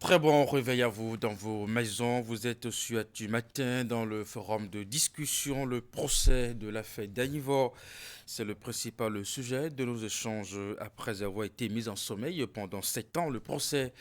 Très bon réveil à vous dans vos maisons. Vous êtes sur du matin dans le forum de discussion, le procès de l'affaire d'Anivor. C'est le principal sujet de nos échanges après avoir été mis en sommeil pendant 7 ans. Le procès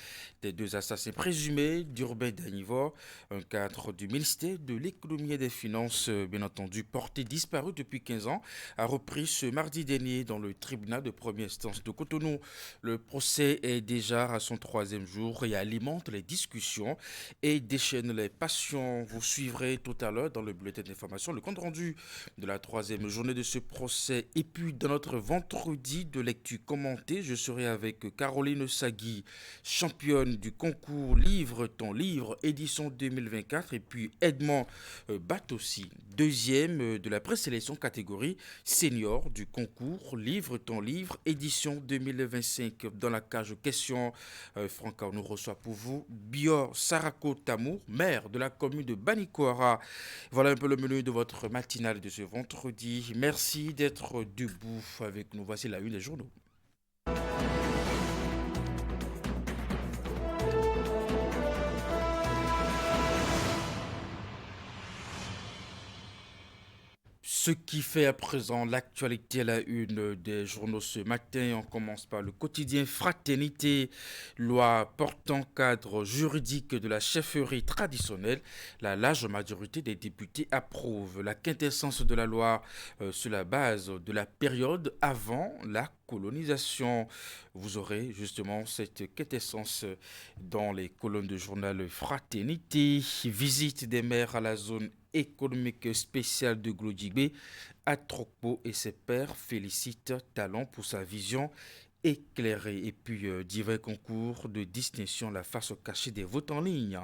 des deux assassins présumés d'Urbain Danivor, un cadre du ministère de l'économie et des finances, bien entendu, porté disparu depuis 15 ans, a repris ce mardi dernier dans le tribunal de première instance de Cotonou. Le procès est déjà à son troisième jour et alimente les discussions et déchaîne les passions. Vous suivrez tout à l'heure dans le bulletin d'information le compte rendu de la troisième journée de ce procès. Et puis dans notre vendredi de lecture commentée, je serai avec Caroline Sagui, championne du concours Livre ton livre, édition 2024. Et puis Edmond Batossi, deuxième de la présélection catégorie senior du concours Livre ton livre, édition 2025. Dans la cage question, Franca, nous reçoit pour vous Bior Sarako Tamour, maire de la commune de Banikoara. Voilà un peu le menu de votre matinale de ce vendredi. Merci d'être debout avec nous. Voici la une des journaux. Ce qui fait à présent l'actualité à la une des journaux ce matin, on commence par le quotidien Fraternité, loi portant cadre juridique de la chefferie traditionnelle. La large majorité des députés approuve la quintessence de la loi sur la base de la période avant la colonisation. Vous aurez justement cette quintessence dans les colonnes de journal Fraternité. Visite des maires à la zone économique spéciale de Glodjibé, Atrokpo et ses pairs félicitent Talon pour sa vision éclairée. Et puis divers concours de distinction, la face cachée des votes en ligne.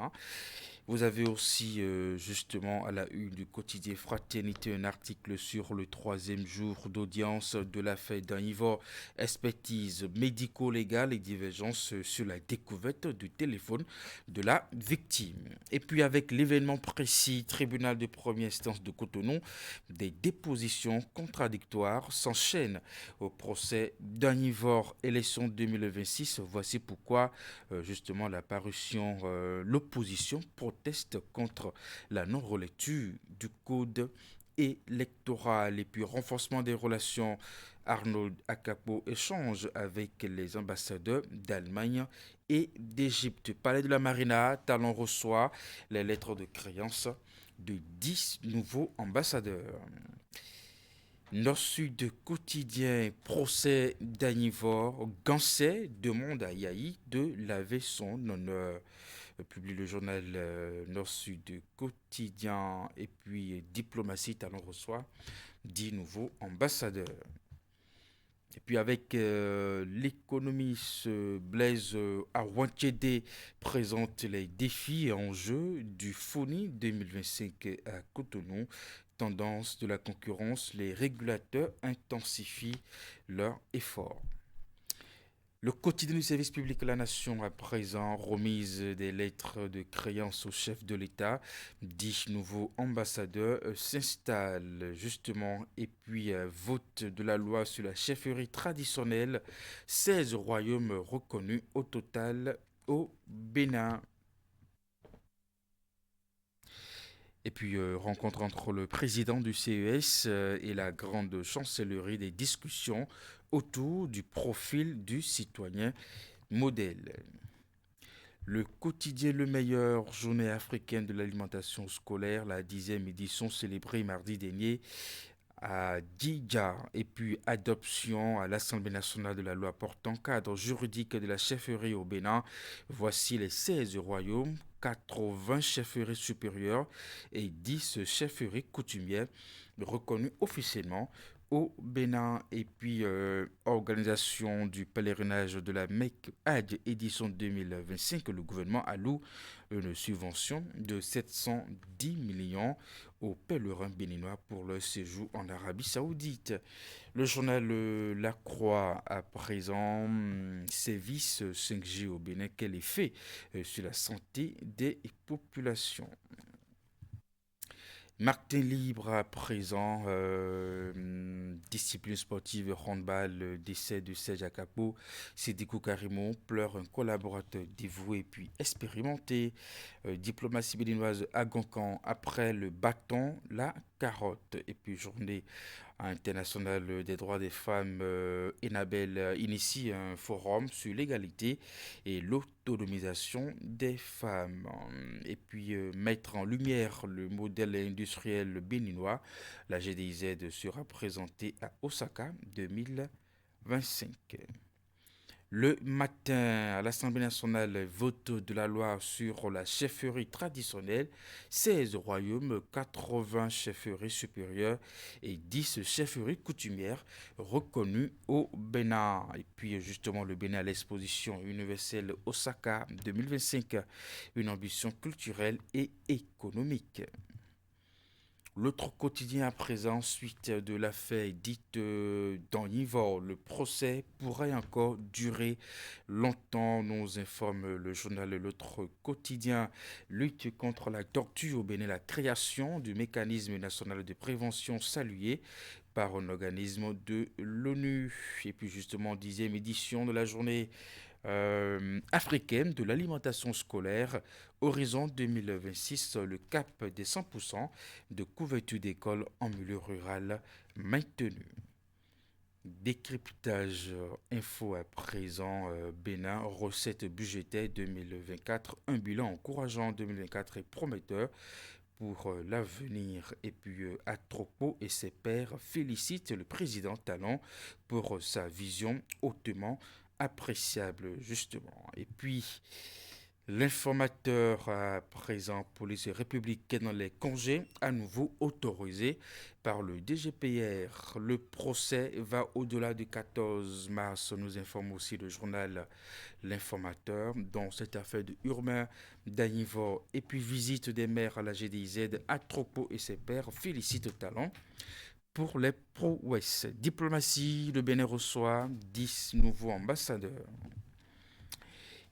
Vous avez aussi justement à la une du quotidien Fraternité un article sur le troisième jour d'audience de l'affaire d'Anivor, expertise médico-légale et divergence sur la découverte du téléphone de la victime. Et puis avec l'événement précis, tribunal de première instance de Cotonou, des dépositions contradictoires s'enchaînent au procès d'Anivor élection 2026. Voici pourquoi justement la parution, l'opposition proteste contre la non-relecture du code électoral et puis renforcement des relations. Arnaud Akapo échange avec les ambassadeurs d'Allemagne et d'Égypte. Palais de la Marina, Talon reçoit les lettres de créance de 10 nouveaux ambassadeurs. Nord-Sud quotidien, procès d'Anivor, Gansé demande à Yahi de laver son honneur. Publie le journal Nord-Sud quotidien et puis diplomatie, Talon reçoit 10 nouveaux ambassadeurs. Et puis avec l'économiste Blaise Arwanchede présente les défis et enjeux du FONI 2025 à Cotonou. Tendance de la concurrence, les régulateurs intensifient leurs efforts. Le quotidien du service public de la nation à présent, remise des lettres de créance au chef de l'État, 10 nouveaux ambassadeurs s'installent justement et puis vote de la loi sur la chefferie traditionnelle, 16 royaumes reconnus au total au Bénin. Et puis, rencontre entre le président du CES et la grande chancellerie, des discussions autour du profil du citoyen modèle. Le quotidien Le Meilleur, journée africaine de l'alimentation scolaire, la 10e édition célébrée mardi dernier à Djidja, et puis adoption à l'Assemblée nationale de la loi portant cadre juridique de la chefferie au Bénin. Voici les 16 royaumes, 80 chefferies supérieures et 10 chefferies coutumières reconnues officiellement au Bénin. Et puis organisation du pèlerinage de la Mecque Hajj édition 2025, le gouvernement alloue une subvention de 710 millions aux pèlerins béninois pour leur séjour en Arabie Saoudite. Le journal La Croix à présent, service 5G au Bénin, quel effet sur la santé des populations. Martin Libre à présent, discipline sportive, handball, décès de Serge Akapo, Sédiko Karimon pleure un collaborateur dévoué puis expérimenté, diplomatie béninoise à Goncan après le bâton, la carotte, et puis journée internationale des droits des femmes, Enabel initie un forum sur l'égalité et l'autonomisation des femmes. Et puis mettre en lumière le modèle industriel béninois. La GDIZ sera présentée à Osaka 2025. Le matin, à l'Assemblée nationale, vote de la loi sur la chefferie traditionnelle, 16 royaumes, 80 chefferies supérieures et 10 chefferies coutumières reconnues au Bénin. Et puis justement, le Bénin à l'exposition universelle Osaka 2025, une ambition culturelle et économique. L'autre quotidien à présent, suite de l'affaire dite d'Enivor, le procès pourrait encore durer longtemps, nous informe le journal L'autre quotidien. Lutte contre la torture au Bénin, la création du mécanisme national de prévention salué par un organisme de l'ONU. Et puis justement, 10e édition de la journée africaine de l'alimentation scolaire, Horizon 2026, le cap des 100% de couverture d'école en milieu rural maintenu. Décryptage info à présent, Bénin, recettes budgétaires 2024, un bilan encourageant 2024 et prometteur pour l'avenir. Et puis Atropo et ses pairs félicitent le président Talon pour sa vision hautement appréciable, justement. Et puis l'informateur à présent, police républicaine dans les congés, à nouveau autorisé par le DGPR. Le procès va au-delà du 14 mars, nous informe aussi le journal L'informateur, dans cette affaire de Urbain Danivor. Et puis visite des maires à la GDIZ, Atropo et ses pairs félicitent Talon pour les prouesses. Diplomatie, le Bénin reçoit 10 nouveaux ambassadeurs.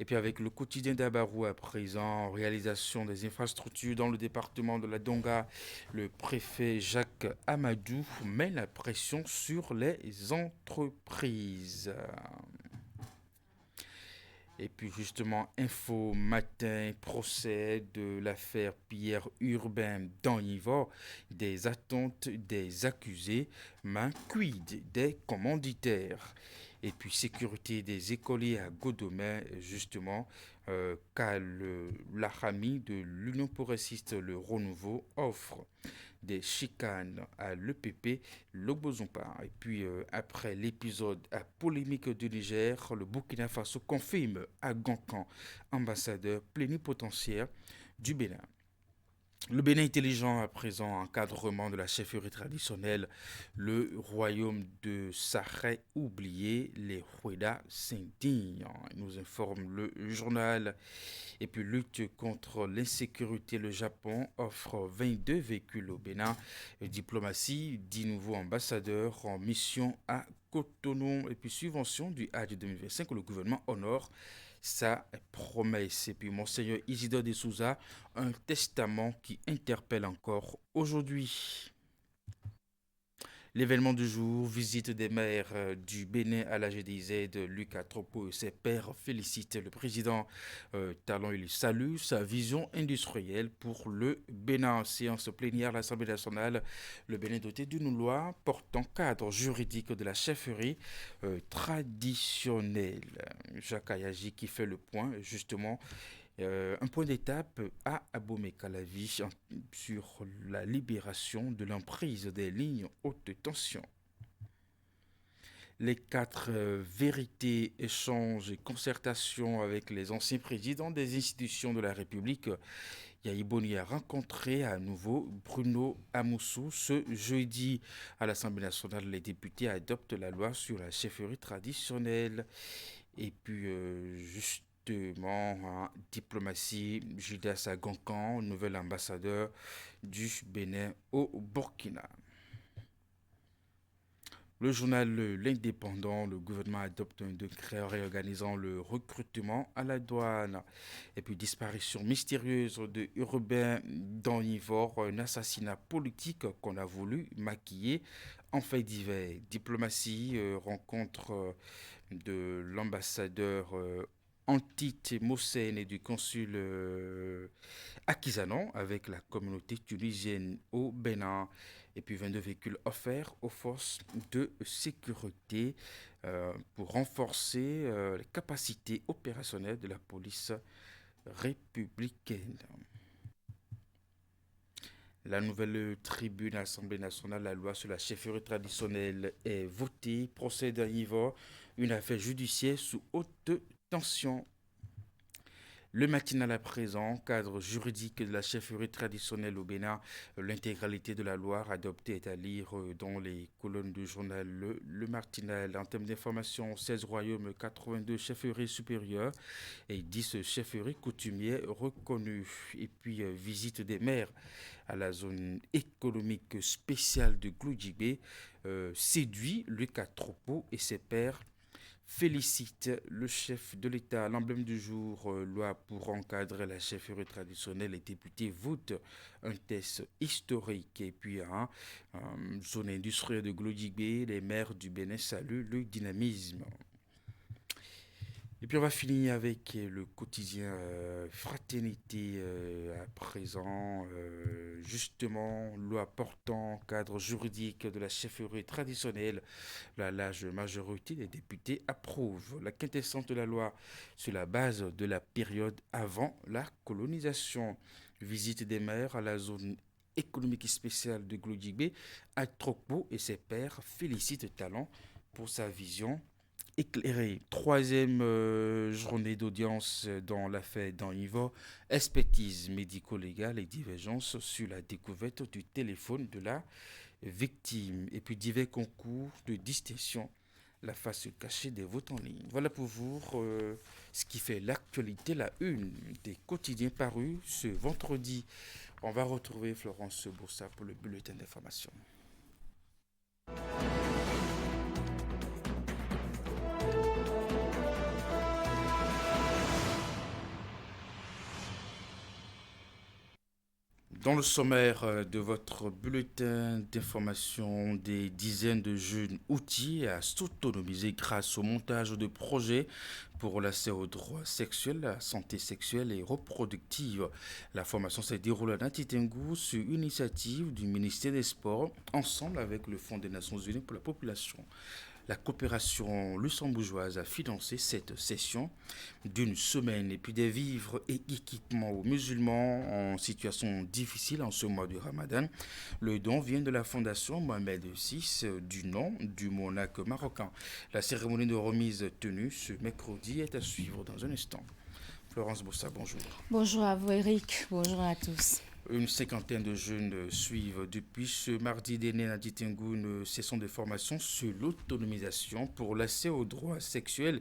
Et puis avec le quotidien d'Abarou à présent, réalisation des infrastructures dans le département de la Donga, le préfet Jacques Amadou met la pression sur les entreprises. Et puis justement, info matin, procès de l'affaire Pierre Urbain dans Yvor, des attentes des accusés, main quid des commanditaires. Et puis sécurité des écoliers à Godomain, justement, car l'Arami de l'Union progressiste, le Renouveau, offre des chicanes à l'EPP, l'Obozompa. Et puis, après l'épisode à polémique du Niger, le Burkina Faso confirme à Goncan, ambassadeur plénipotentiaire du Bénin. Le Bénin intelligent à présent encadrement de la chefferie traditionnelle, le royaume de Sahara oublié, les Hueda s'indignent, nous informe le journal. Et puis lutte contre l'insécurité, le Japon offre 22 véhicules au Bénin. Diplomatie, 10 nouveaux ambassadeurs en mission à Cotonou. Et puis subvention du Hajj 2025, le gouvernement honore sa promesse. Et puis Monseigneur Isidore de Souza, un testament qui interpelle encore aujourd'hui. L'événement du jour, visite des maires du Bénin à la GDZ, Lucas Tropo et ses pairs félicitent le président Talon. Il salue sa vision industrielle pour le Bénin. Séance plénière de l'Assemblée nationale, le Bénin doté d'une loi portant cadre juridique de la chefferie traditionnelle. Jacques Ayagi qui fait le point justement un point d'étape à Abomey-Calavi sur la libération de l'emprise des lignes haute tension. Les quatre vérités, échanges et concertations avec les anciens présidents des institutions de la République. Yaïboni a rencontré à nouveau Bruno Amoussou ce jeudi à l'Assemblée nationale. Les députés adoptent la loi sur la chefferie traditionnelle. Et puis, justement, en diplomatie, Judas Agoncan, nouvel ambassadeur du Bénin au Burkina. Le journal L'Indépendant, le gouvernement adopte un décret réorganisant le recrutement à la douane. Et puis disparition mystérieuse de Urbain dans Yvor, un assassinat politique qu'on a voulu maquiller en fait divers. Diplomatie, rencontre de l'ambassadeur Antite Mossène et du consul Akizanon avec la communauté tunisienne au Bénin. Et puis 22 véhicules offerts aux forces de sécurité pour renforcer les capacités opérationnelles de la police républicaine. La nouvelle tribune à l'Assemblée nationale, la loi sur la chefferie traditionnelle est votée. Procède à Yvor, une affaire judiciaire sous haute tension. Le matinal à présent, cadre juridique de la chefferie traditionnelle au Bénin, l'intégralité de la loi adoptée est à lire dans les colonnes du journal Le Matinal. En termes d'information, 16 royaumes, 82 chefferies supérieures et 10 chefferies coutumières reconnues. Et puis, visite des maires à la zone économique spéciale de Gloudjibé, séduit Lucas Tropo et ses pairs félicite le chef de l'État. L'emblème du jour, loi pour encadrer la chefferie traditionnelle. Les députés votent un test historique. Et puis, zone industrielle de Glodjibé, les maires du Bénin saluent le dynamisme. Et puis on va finir avec le quotidien Fraternité à présent. Justement, loi portant cadre juridique de la chefferie traditionnelle. La large majorité des députés approuve la quintessence de la loi sur la base de la période avant la colonisation. Visite des maires à la zone économique spéciale de Glodjibé. Atrokbo et ses pairs félicitent Talon pour sa vision éclairé. Troisième journée d'audience dans l'affaire d'Anivor, expertise médico-légale et divergence sur la découverte du téléphone de la victime. Et puis divers concours de distinction, la face cachée des votes en ligne. Voilà pour vous ce qui fait l'actualité, la une des quotidiens parus ce vendredi. On va retrouver Florence Boursa pour le bulletin d'information. Dans le sommaire de votre bulletin d'information, des dizaines de jeunes outils à s'autonomiser grâce au montage de projets pour l'accès aux droits sexuels, à la santé sexuelle et reproductive. La formation s'est déroulée à Natitengu sur initiative du ministère des Sports, ensemble avec le Fonds des Nations Unies pour la population. La coopération luxembourgeoise a financé cette session d'une semaine et puis des vivres et équipements aux musulmans en situation difficile en ce mois de Ramadan. Le don vient de la fondation Mohamed VI du nom du monarque marocain. La cérémonie de remise tenue ce mercredi est à suivre dans un instant. Florence Bossa, bonjour. Bonjour à vous Eric, bonjour à tous. Une cinquantaine de jeunes suivent depuis ce mardi dernier à Ditingu une session de formation sur l'autonomisation pour l'accès aux droits sexuels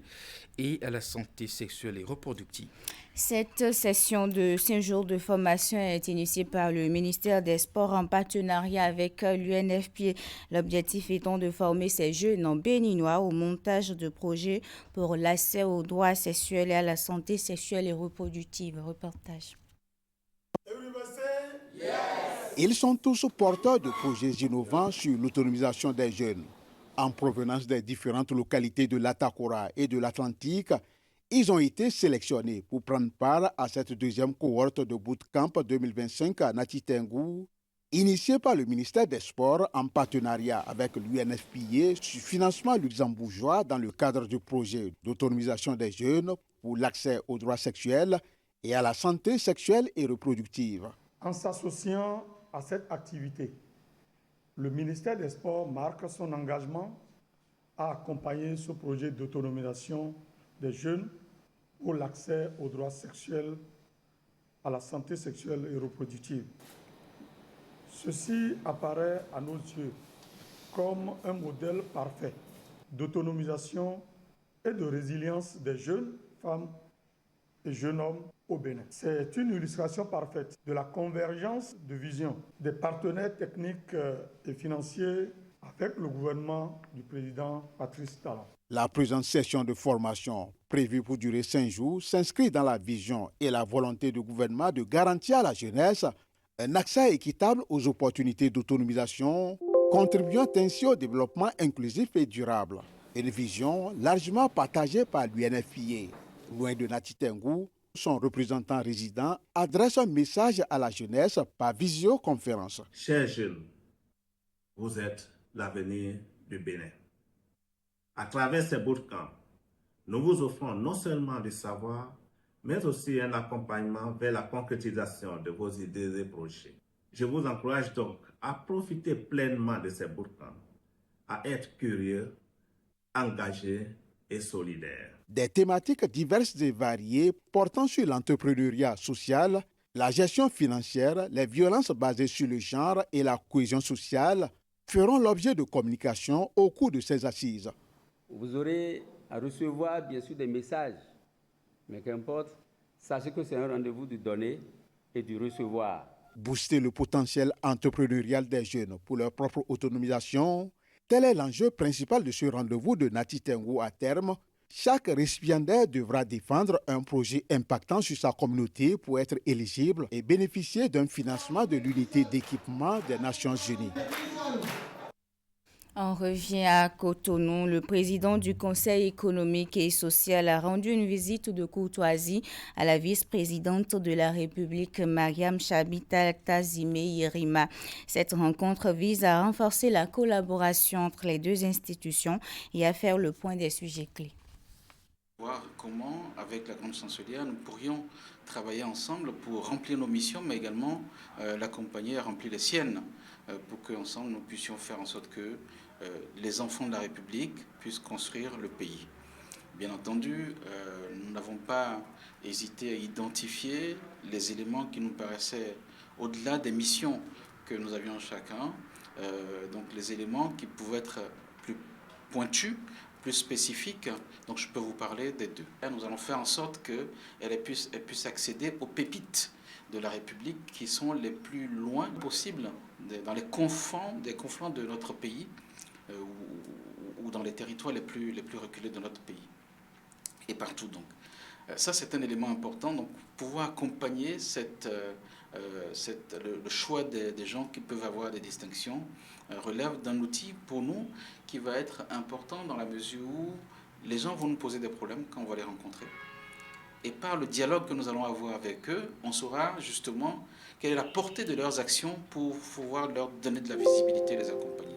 et à la santé sexuelle et reproductive. Cette session de 5 jours de formation est initiée par le ministère des Sports en partenariat avec l'UNFPA. L'objectif étant de former ces jeunes en béninois au montage de projets pour l'accès aux droits sexuels et à la santé sexuelle et reproductive. Reportage. Ils sont tous porteurs de projets innovants sur l'autonomisation des jeunes. En provenance des différentes localités de l'Atakora et de l'Atlantique, ils ont été sélectionnés pour prendre part à cette deuxième cohorte de Bootcamp 2025 à Natitengu, initiée par le ministère des Sports en partenariat avec l'UNFPA sur financement luxembourgeois dans le cadre du projet d'autonomisation des jeunes pour l'accès aux droits sexuels et à la santé sexuelle et reproductive. En s'associant à cette activité, le ministère des Sports marque son engagement à accompagner ce projet d'autonomisation des jeunes pour l'accès aux droits sexuels, à la santé sexuelle et reproductive. Ceci apparaît à nos yeux comme un modèle parfait d'autonomisation et de résilience des jeunes femmes et jeunes hommes au Bénin. C'est une illustration parfaite de la convergence de vision des partenaires techniques et financiers avec le gouvernement du président Patrice Talon. La présente session de formation, prévue pour durer 5 jours, s'inscrit dans la vision et la volonté du gouvernement de garantir à la jeunesse un accès équitable aux opportunités d'autonomisation, contribuant ainsi au développement inclusif et durable. Une vision largement partagée par l'UNFPA. Loin de Nati Tengou, son représentant résident adresse un message à la jeunesse par visioconférence. Chers jeunes, vous êtes l'avenir du Bénin. À travers ces bootcamps, nous vous offrons non seulement du savoir, mais aussi un accompagnement vers la concrétisation de vos idées et projets. Je vous encourage donc à profiter pleinement de ces bootcamps, à être curieux, engagés et solidaires. Des thématiques diverses et variées portant sur l'entrepreneuriat social, la gestion financière, les violences basées sur le genre et la cohésion sociale feront l'objet de communication au cours de ces assises. Vous aurez à recevoir bien sûr des messages, mais qu'importe, sachez que c'est un rendez-vous du donner et du recevoir. Booster le potentiel entrepreneurial des jeunes pour leur propre autonomisation, tel est l'enjeu principal de ce rendez-vous de Nati Tengou à terme. Chaque récipiendaire devra défendre un projet impactant sur sa communauté pour être éligible et bénéficier d'un financement de l'unité d'équipement des Nations Unies. On revient à Cotonou. Le président du Conseil économique et social a rendu une visite de courtoisie à la vice-présidente de la République, Mariam Chabita Tazime Yerima. Cette rencontre vise à renforcer la collaboration entre les deux institutions et à faire le point des sujets clés. Voir comment, avec la grande chancelière, nous pourrions travailler ensemble pour remplir nos missions, mais également l'accompagner à remplir les siennes, pour qu'ensemble nous puissions faire en sorte que les enfants de la République puissent construire le pays. Bien entendu, nous n'avons pas hésité à identifier les éléments qui nous paraissaient au-delà des missions que nous avions chacun, donc les éléments qui pouvaient être plus pointus, plus spécifiques. Donc je peux vous parler des deux. Nous allons faire en sorte qu'elle puisse accéder aux pépites de la République qui sont les plus loin possible dans les confins de notre pays, ou dans les territoires les plus reculés de notre pays, et partout donc. Ça, c'est un élément important, donc pouvoir accompagner le choix des gens qui peuvent avoir des distinctions relève d'un outil pour nous qui va être important dans la mesure où les gens vont nous poser des problèmes quand on va les rencontrer. Et par le dialogue que nous allons avoir avec eux, on saura justement quelle est la portée de leurs actions pour pouvoir leur donner de la visibilité et les accompagner.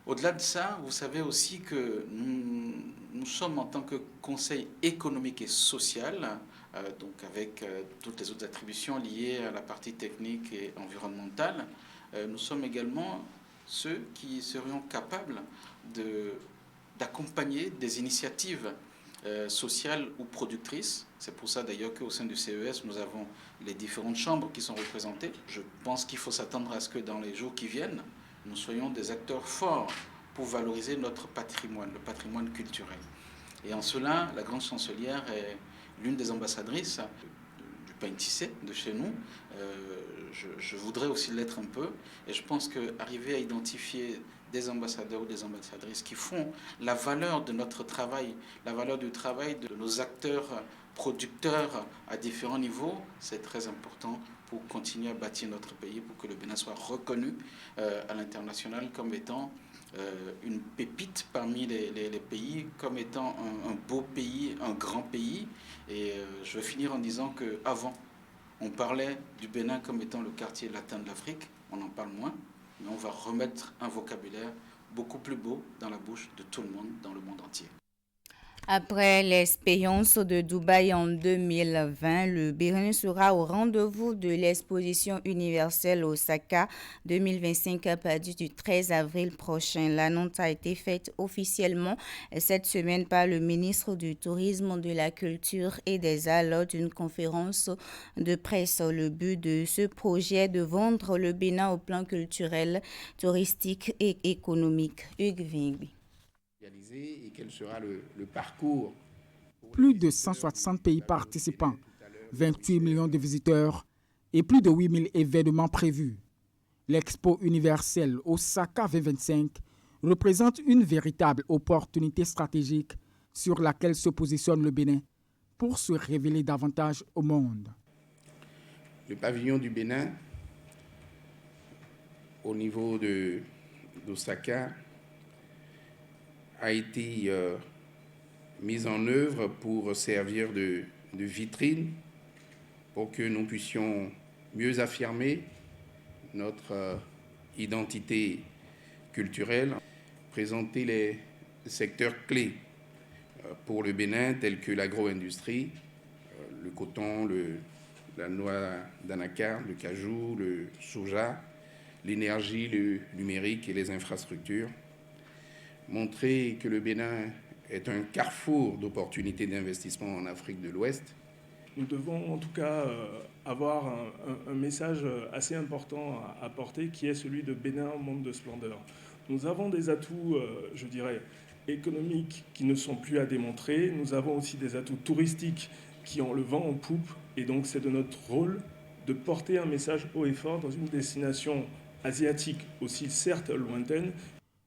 Au-delà de ça, vous savez aussi que nous sommes en tant que Conseil économique et social, donc avec toutes les autres attributions liées à la partie technique et environnementale, nous sommes également ceux qui serions capables d'accompagner des initiatives sociales ou productrices. C'est pour ça d'ailleurs qu'au sein du CES, nous avons les différentes chambres qui sont représentées. Je pense qu'il faut s'attendre à ce que dans les jours qui viennent, nous soyons des acteurs forts pour valoriser notre patrimoine, le patrimoine culturel. Et en cela, la grande chancelière est l'une des ambassadrices du pain tissé de chez nous. Je voudrais aussi l'être un peu. Et je pense qu'arriver à identifier des ambassadeurs ou des ambassadrices qui font la valeur de notre travail, la valeur du travail de nos acteurs producteurs à différents niveaux, c'est très important pour continuer à bâtir notre pays, pour que le Bénin soit reconnu à l'international comme étant une pépite parmi les pays, comme étant un beau pays, un grand pays. Et je vais finir en disant qu'avant, on parlait du Bénin comme étant le quartier latin de l'Afrique, on en parle moins, mais on va remettre un vocabulaire beaucoup plus beau dans la bouche de tout le monde, dans le monde entier. Après l'expérience de Dubaï en 2020, le Bénin sera au rendez-vous de l'exposition universelle Osaka 2025 à partir du 13 avril prochain. L'annonce a été faite officiellement cette semaine par le ministre du Tourisme, de la Culture et des Arts lors d'une conférence de presse. Le but de ce projet est de vendre le Bénin au plan culturel, touristique et économique. Hugues Vingui. Et quel sera le parcours. Plus de 160 pays participants, 28 millions de visiteurs et plus de 8000 événements prévus. L'Expo universelle Osaka 2025 représente une véritable opportunité stratégique sur laquelle se positionne le Bénin pour se révéler davantage au monde. Le pavillon du Bénin, au niveau d'Osaka, a été mis en œuvre pour servir de vitrine pour que nous puissions mieux affirmer notre identité culturelle, présenter les secteurs clés pour le Bénin tels que l'agro-industrie, le coton, la noix d'anacarde, le cajou, le soja, l'énergie, le numérique et les infrastructures. Montrer que le Bénin est un carrefour d'opportunités d'investissement en Afrique de l'Ouest. Nous devons en tout cas avoir un message assez important à apporter qui est celui de Bénin, monde de splendeur. Nous avons des atouts, je dirais, économiques qui ne sont plus à démontrer. Nous avons aussi des atouts touristiques qui ont le vent en poupe. Et donc c'est de notre rôle de porter un message haut et fort dans une destination asiatique aussi certes lointaine.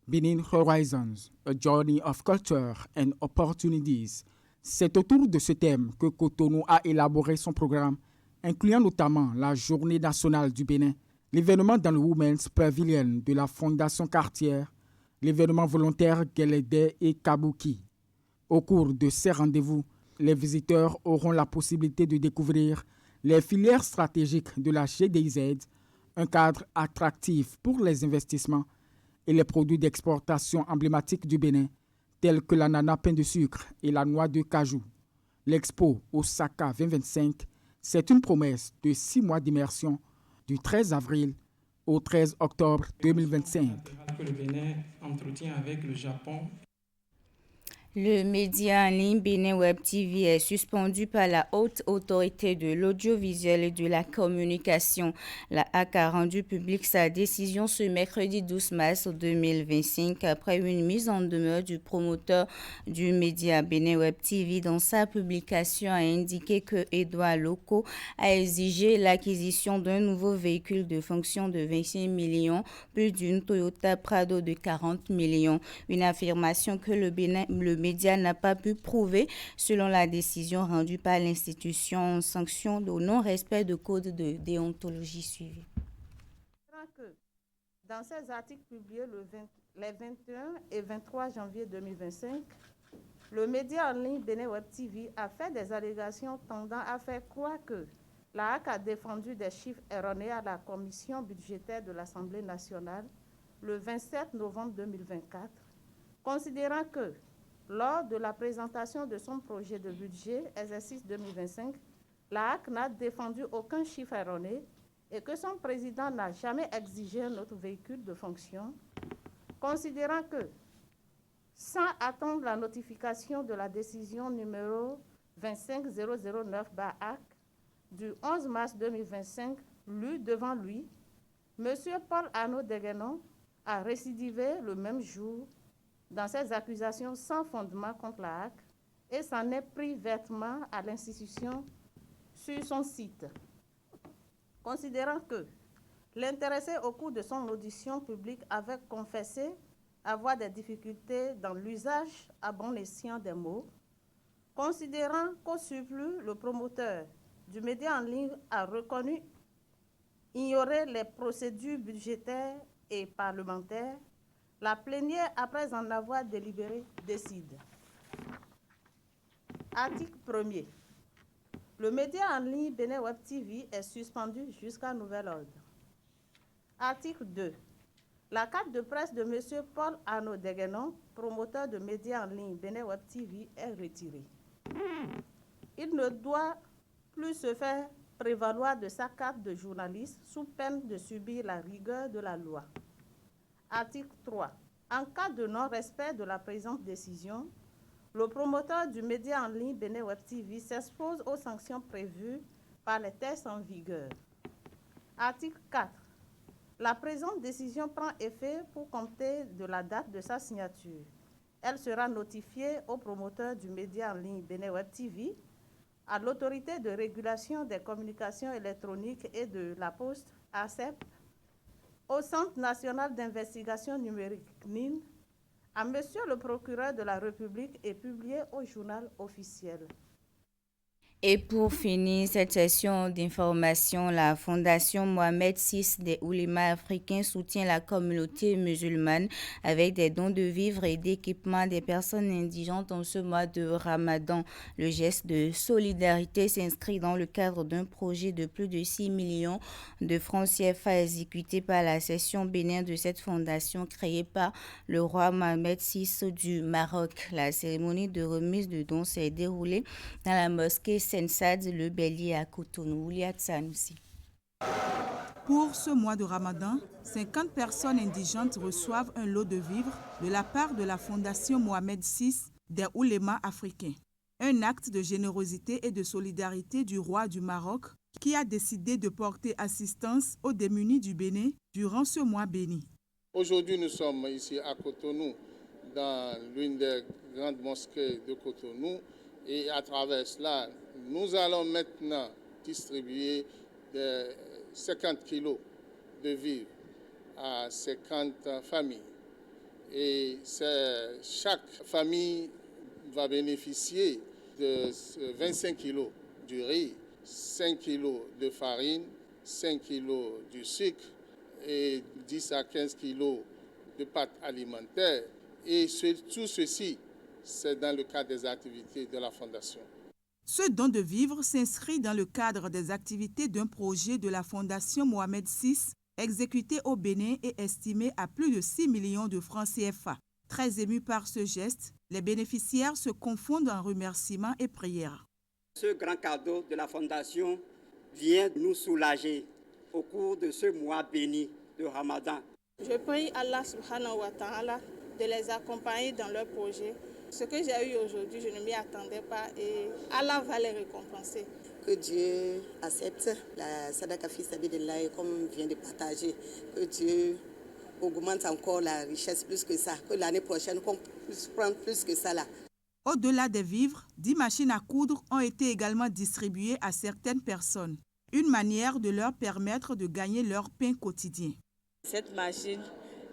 Benin Horizons, a journey of culture and opportunities. C'est autour de ce thème que Cotonou a élaboré son programme, incluant notamment la Journée nationale du Bénin, l'événement dans le Women's Pavilion de la Fondation Cartier, l'événement volontaire Guélédé et Kabuki. Au cours de ces rendez-vous, les visiteurs auront la possibilité de découvrir les filières stratégiques de la GDZ, un cadre attractif pour les investissements et les produits d'exportation emblématiques du Bénin, tels que l'ananas pain de sucre et la noix de cajou. L'Expo Osaka 2025, c'est une promesse de 6 mois d'immersion du 13 avril au 13 octobre 2025. Que le Bénin entretient avec le Japon. Le média en ligne Bénin Web TV est suspendu par la Haute Autorité de l'Audiovisuel et de la Communication. La HAC a rendu publique sa décision ce mercredi 12 mars 2025 après une mise en demeure du promoteur du média Bénin Web TV. Dans sa publication, a indiqué que Edouard Loco a exigé l'acquisition d'un nouveau véhicule de fonction de 25 millions, plus d'une Toyota Prado de 40 millions. Une affirmation que le média n'a pas pu prouver selon la décision rendue par l'institution en sanction au non-respect de code de déontologie suivi. Dans ces articles publiés les 21 et 23 janvier 2025, le média en ligne Bénin Web TV a fait des allégations tendant à faire croire que la HAC a défendu des chiffres erronés à la commission budgétaire de l'Assemblée nationale le 27 novembre 2024, considérant que lors de la présentation de son projet de budget exercice 2025, la HAC n'a défendu aucun chiffre erroné et que son président n'a jamais exigé un autre véhicule de fonction, considérant que, sans attendre la notification de la décision numéro 25009/HAC du 11 mars 2025, lue devant lui, M. Paul Arnaud Deguenon a récidivé le même jour dans ses accusations sans fondement contre la HAC et s'en est pris vertement à l'institution sur son site. Considérant que l'intéressé au cours de son audition publique avait confessé avoir des difficultés dans l'usage à bon escient des mots, considérant qu'au surplus, le promoteur du média en ligne a reconnu ignorer les procédures budgétaires et parlementaires, la plénière, après en avoir délibéré, décide. Article 1er. Le média en ligne Bénin Web TV est suspendu jusqu'à nouvel ordre. Article 2. La carte de presse de M. Paul Arnaud Deguenon, promoteur de médias en ligne Bénin Web TV, est retirée. Il ne doit plus se faire prévaloir de sa carte de journaliste sous peine de subir la rigueur de la loi. Article 3. En cas de non-respect de la présente décision, le promoteur du média en ligne Bénin Web TV s'expose aux sanctions prévues par les textes en vigueur. Article 4. La présente décision prend effet pour compter de la date de sa signature. Elle sera notifiée au promoteur du média en ligne Bénin Web TV, à l'autorité de régulation des communications électroniques et de la poste, ARCEP, au Centre national d'investigation numérique, NIN, à Monsieur le procureur de la République et publié au journal officiel. Et pour finir cette session d'information, la Fondation Mohamed VI des oulémas africains soutient la communauté musulmane avec des dons de vivres et d'équipements des personnes indigentes en ce mois de Ramadan. Le geste de solidarité s'inscrit dans le cadre d'un projet de plus de 6 millions de francs CFA exécuté par la section Bénin de cette fondation créée par le roi Mohamed VI du Maroc. La cérémonie de remise de dons s'est déroulée dans la mosquée Sensad le Bélier à Cotonou. Pour ce mois de Ramadan, 50 personnes indigentes reçoivent un lot de vivres de la part de la Fondation Mohamed VI des oulémas africains. Un acte de générosité et de solidarité du roi du Maroc qui a décidé de porter assistance aux démunis du Bénin durant ce mois béni. Aujourd'hui, nous sommes ici à Cotonou, dans l'une des grandes mosquées de Cotonou. Et à travers cela, nous allons maintenant distribuer 50 kilos de vivres à 50 familles. Et chaque famille va bénéficier de 25 kilos du riz, 5 kilos de farine, 5 kilos de sucre et 10 à 15 kilos de pâtes alimentaires. Et tout ceci, c'est dans le cadre des activités de la Fondation. Ce don de vivres s'inscrit dans le cadre des activités d'un projet de la Fondation Mohamed VI exécuté au Bénin et estimé à plus de 6 millions de francs CFA. Très émus par ce geste, les bénéficiaires se confondent en remerciements et prières. Ce grand cadeau de la Fondation vient nous soulager au cours de ce mois béni de Ramadan. Je prie Allah subhanahu wa ta'ala de les accompagner dans leur projet. Ce que j'ai eu aujourd'hui, je ne m'y attendais pas et Allah va les récompenser. Que Dieu accepte la Sadaka Fi Sabilillah comme vient de partager. Que Dieu augmente encore la richesse plus que ça. Que l'année prochaine, qu'on puisse prendre plus que ça là. Au-delà des vivres, 10 machines à coudre ont été également distribuées à certaines personnes. Une manière de leur permettre de gagner leur pain quotidien. Cette machine,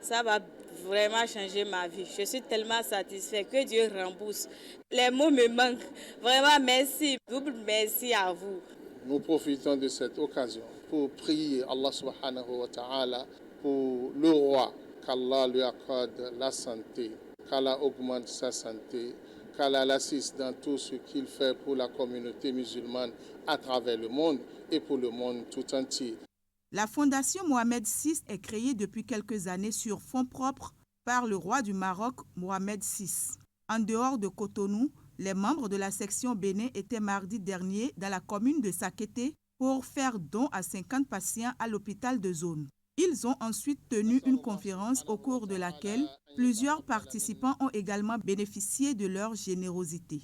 ça va vraiment changer ma vie. Je suis tellement satisfaite. Que Dieu rembourse. Les mots me manquent. Vraiment, merci. Double merci à vous. Nous profitons de cette occasion pour prier Allah subhanahu wa ta'ala pour le roi, qu'Allah lui accorde la santé, qu'Allah augmente sa santé, qu'Allah l'assiste dans tout ce qu'il fait pour la communauté musulmane à travers le monde et pour le monde tout entier. La Fondation Mohamed VI est créée depuis quelques années sur fonds propres par le roi du Maroc, Mohamed VI. En dehors de Cotonou, les membres de la section Bénin étaient mardi dernier dans la commune de Sakété pour faire don à 50 patients à l'hôpital de zone. Ils ont ensuite tenu une conférence au cours de laquelle plusieurs participants ont également bénéficié de leur générosité.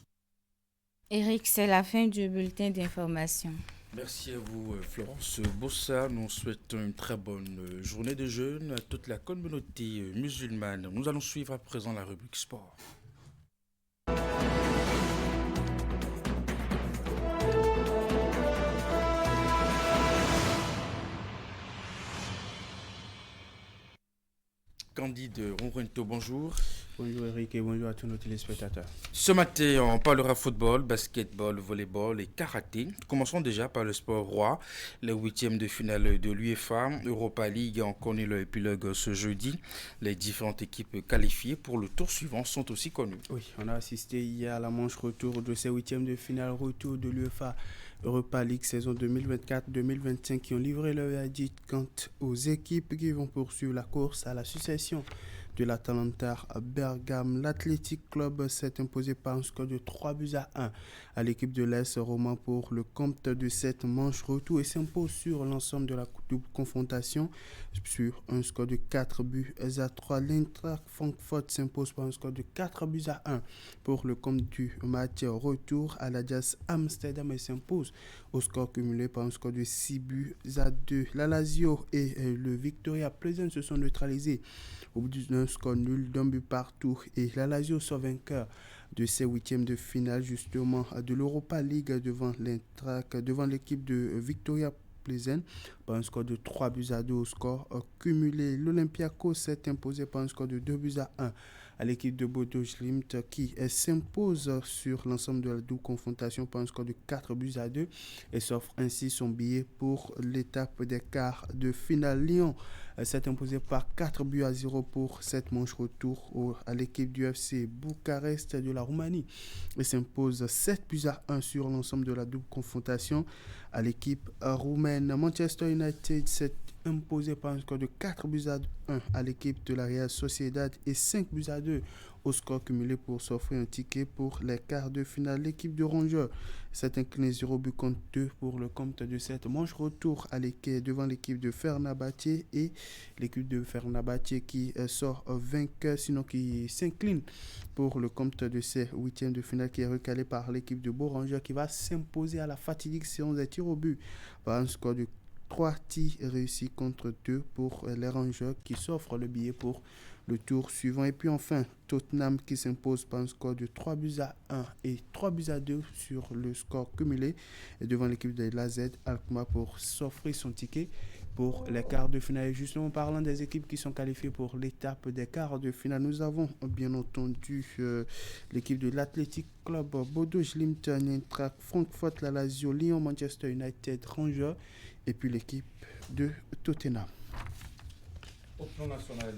Eric, c'est la fin du bulletin d'information. Merci à vous, Florence Bossa. Nous souhaitons une très bonne journée de jeûne à toute la communauté musulmane. Nous allons suivre à présent la rubrique sport. Candide Ronrento, bonjour. Bonjour Eric et bonjour à tous nos téléspectateurs. Ce matin, on parlera football, basketball, volleyball et karaté. Commençons déjà par le sport roi. Les huitièmes de finale de l'UEFA Europa League ont connu leur épilogue ce jeudi. Les différentes équipes qualifiées pour le tour suivant sont aussi connues. Oui, on a assisté hier à la manche retour de ces huitièmes de finale retour de l'UEFA Europa League saison 2024-2025 qui ont livré leur verdict quant aux équipes qui vont poursuivre la course à la succession de l'Atalanta Bergame. L'Athletic Club s'est imposé par un score de 3-1 à l'équipe de l'AS Roma pour le compte de cette manche retour et s'impose sur l'ensemble de la double confrontation sur un score de 4-3. L'Eintracht Francfort s'impose par un score de 4-1 pour le compte du match retour à l'Ajax Amsterdam et s'impose au score cumulé par un score de 6-2. La Lazio et le Victoria Pleasant se sont neutralisés au bout d'un score nul d'un but partout et la Lazio sort vainqueur de ces huitièmes de finale justement de l'Europa League devant l'équipe de Victoria Plzen par un score de 3-2 au score cumulé. L'Olympiakos s'est imposé par un score de 2-1 à l'équipe de Bodo Glimt qui s'impose sur l'ensemble de la double confrontation par un score de 4-2 et s'offre ainsi son billet pour l'étape des quarts de finale. Lyon s'est imposé par 4-0 pour cette manche retour à l'équipe du FC Bucarest de la Roumanie et s'impose 7-1 sur l'ensemble de la double confrontation à l'équipe roumaine. Manchester United s'est imposé par un score de 4-1 à l'équipe de la Real Sociedad et 5-2 au score cumulé pour s'offrir un ticket pour les quarts de finale. L'équipe de Rangers s'est inclinée 0-2 pour le compte de cette manche retour devant l'équipe de Fenerbahçe et l'équipe de Fenerbahçe qui sort vainqueur, sinon qui s'incline pour le compte de ces huitièmes de finale qui est recalé par l'équipe de Boranger qui va s'imposer à la fatidique séance des tirs au but par un score de 3 tirs réussis contre 2 pour les Rangers qui s'offrent le billet pour le tour suivant. Et puis enfin, Tottenham qui s'impose par un score de 3-1 et 3-2 sur le score cumulé et devant l'équipe de l'AZ Alkmaar pour s'offrir son ticket pour les quarts de finale. Et justement, parlant des équipes qui sont qualifiées pour l'étape des quarts de finale, nous avons bien entendu l'équipe de l'Athletic Club Bodo Glimt, Eintracht Francfort, la Lazio, Lyon, Manchester United, Rangers et puis l'équipe de Tottenham. Au plan national,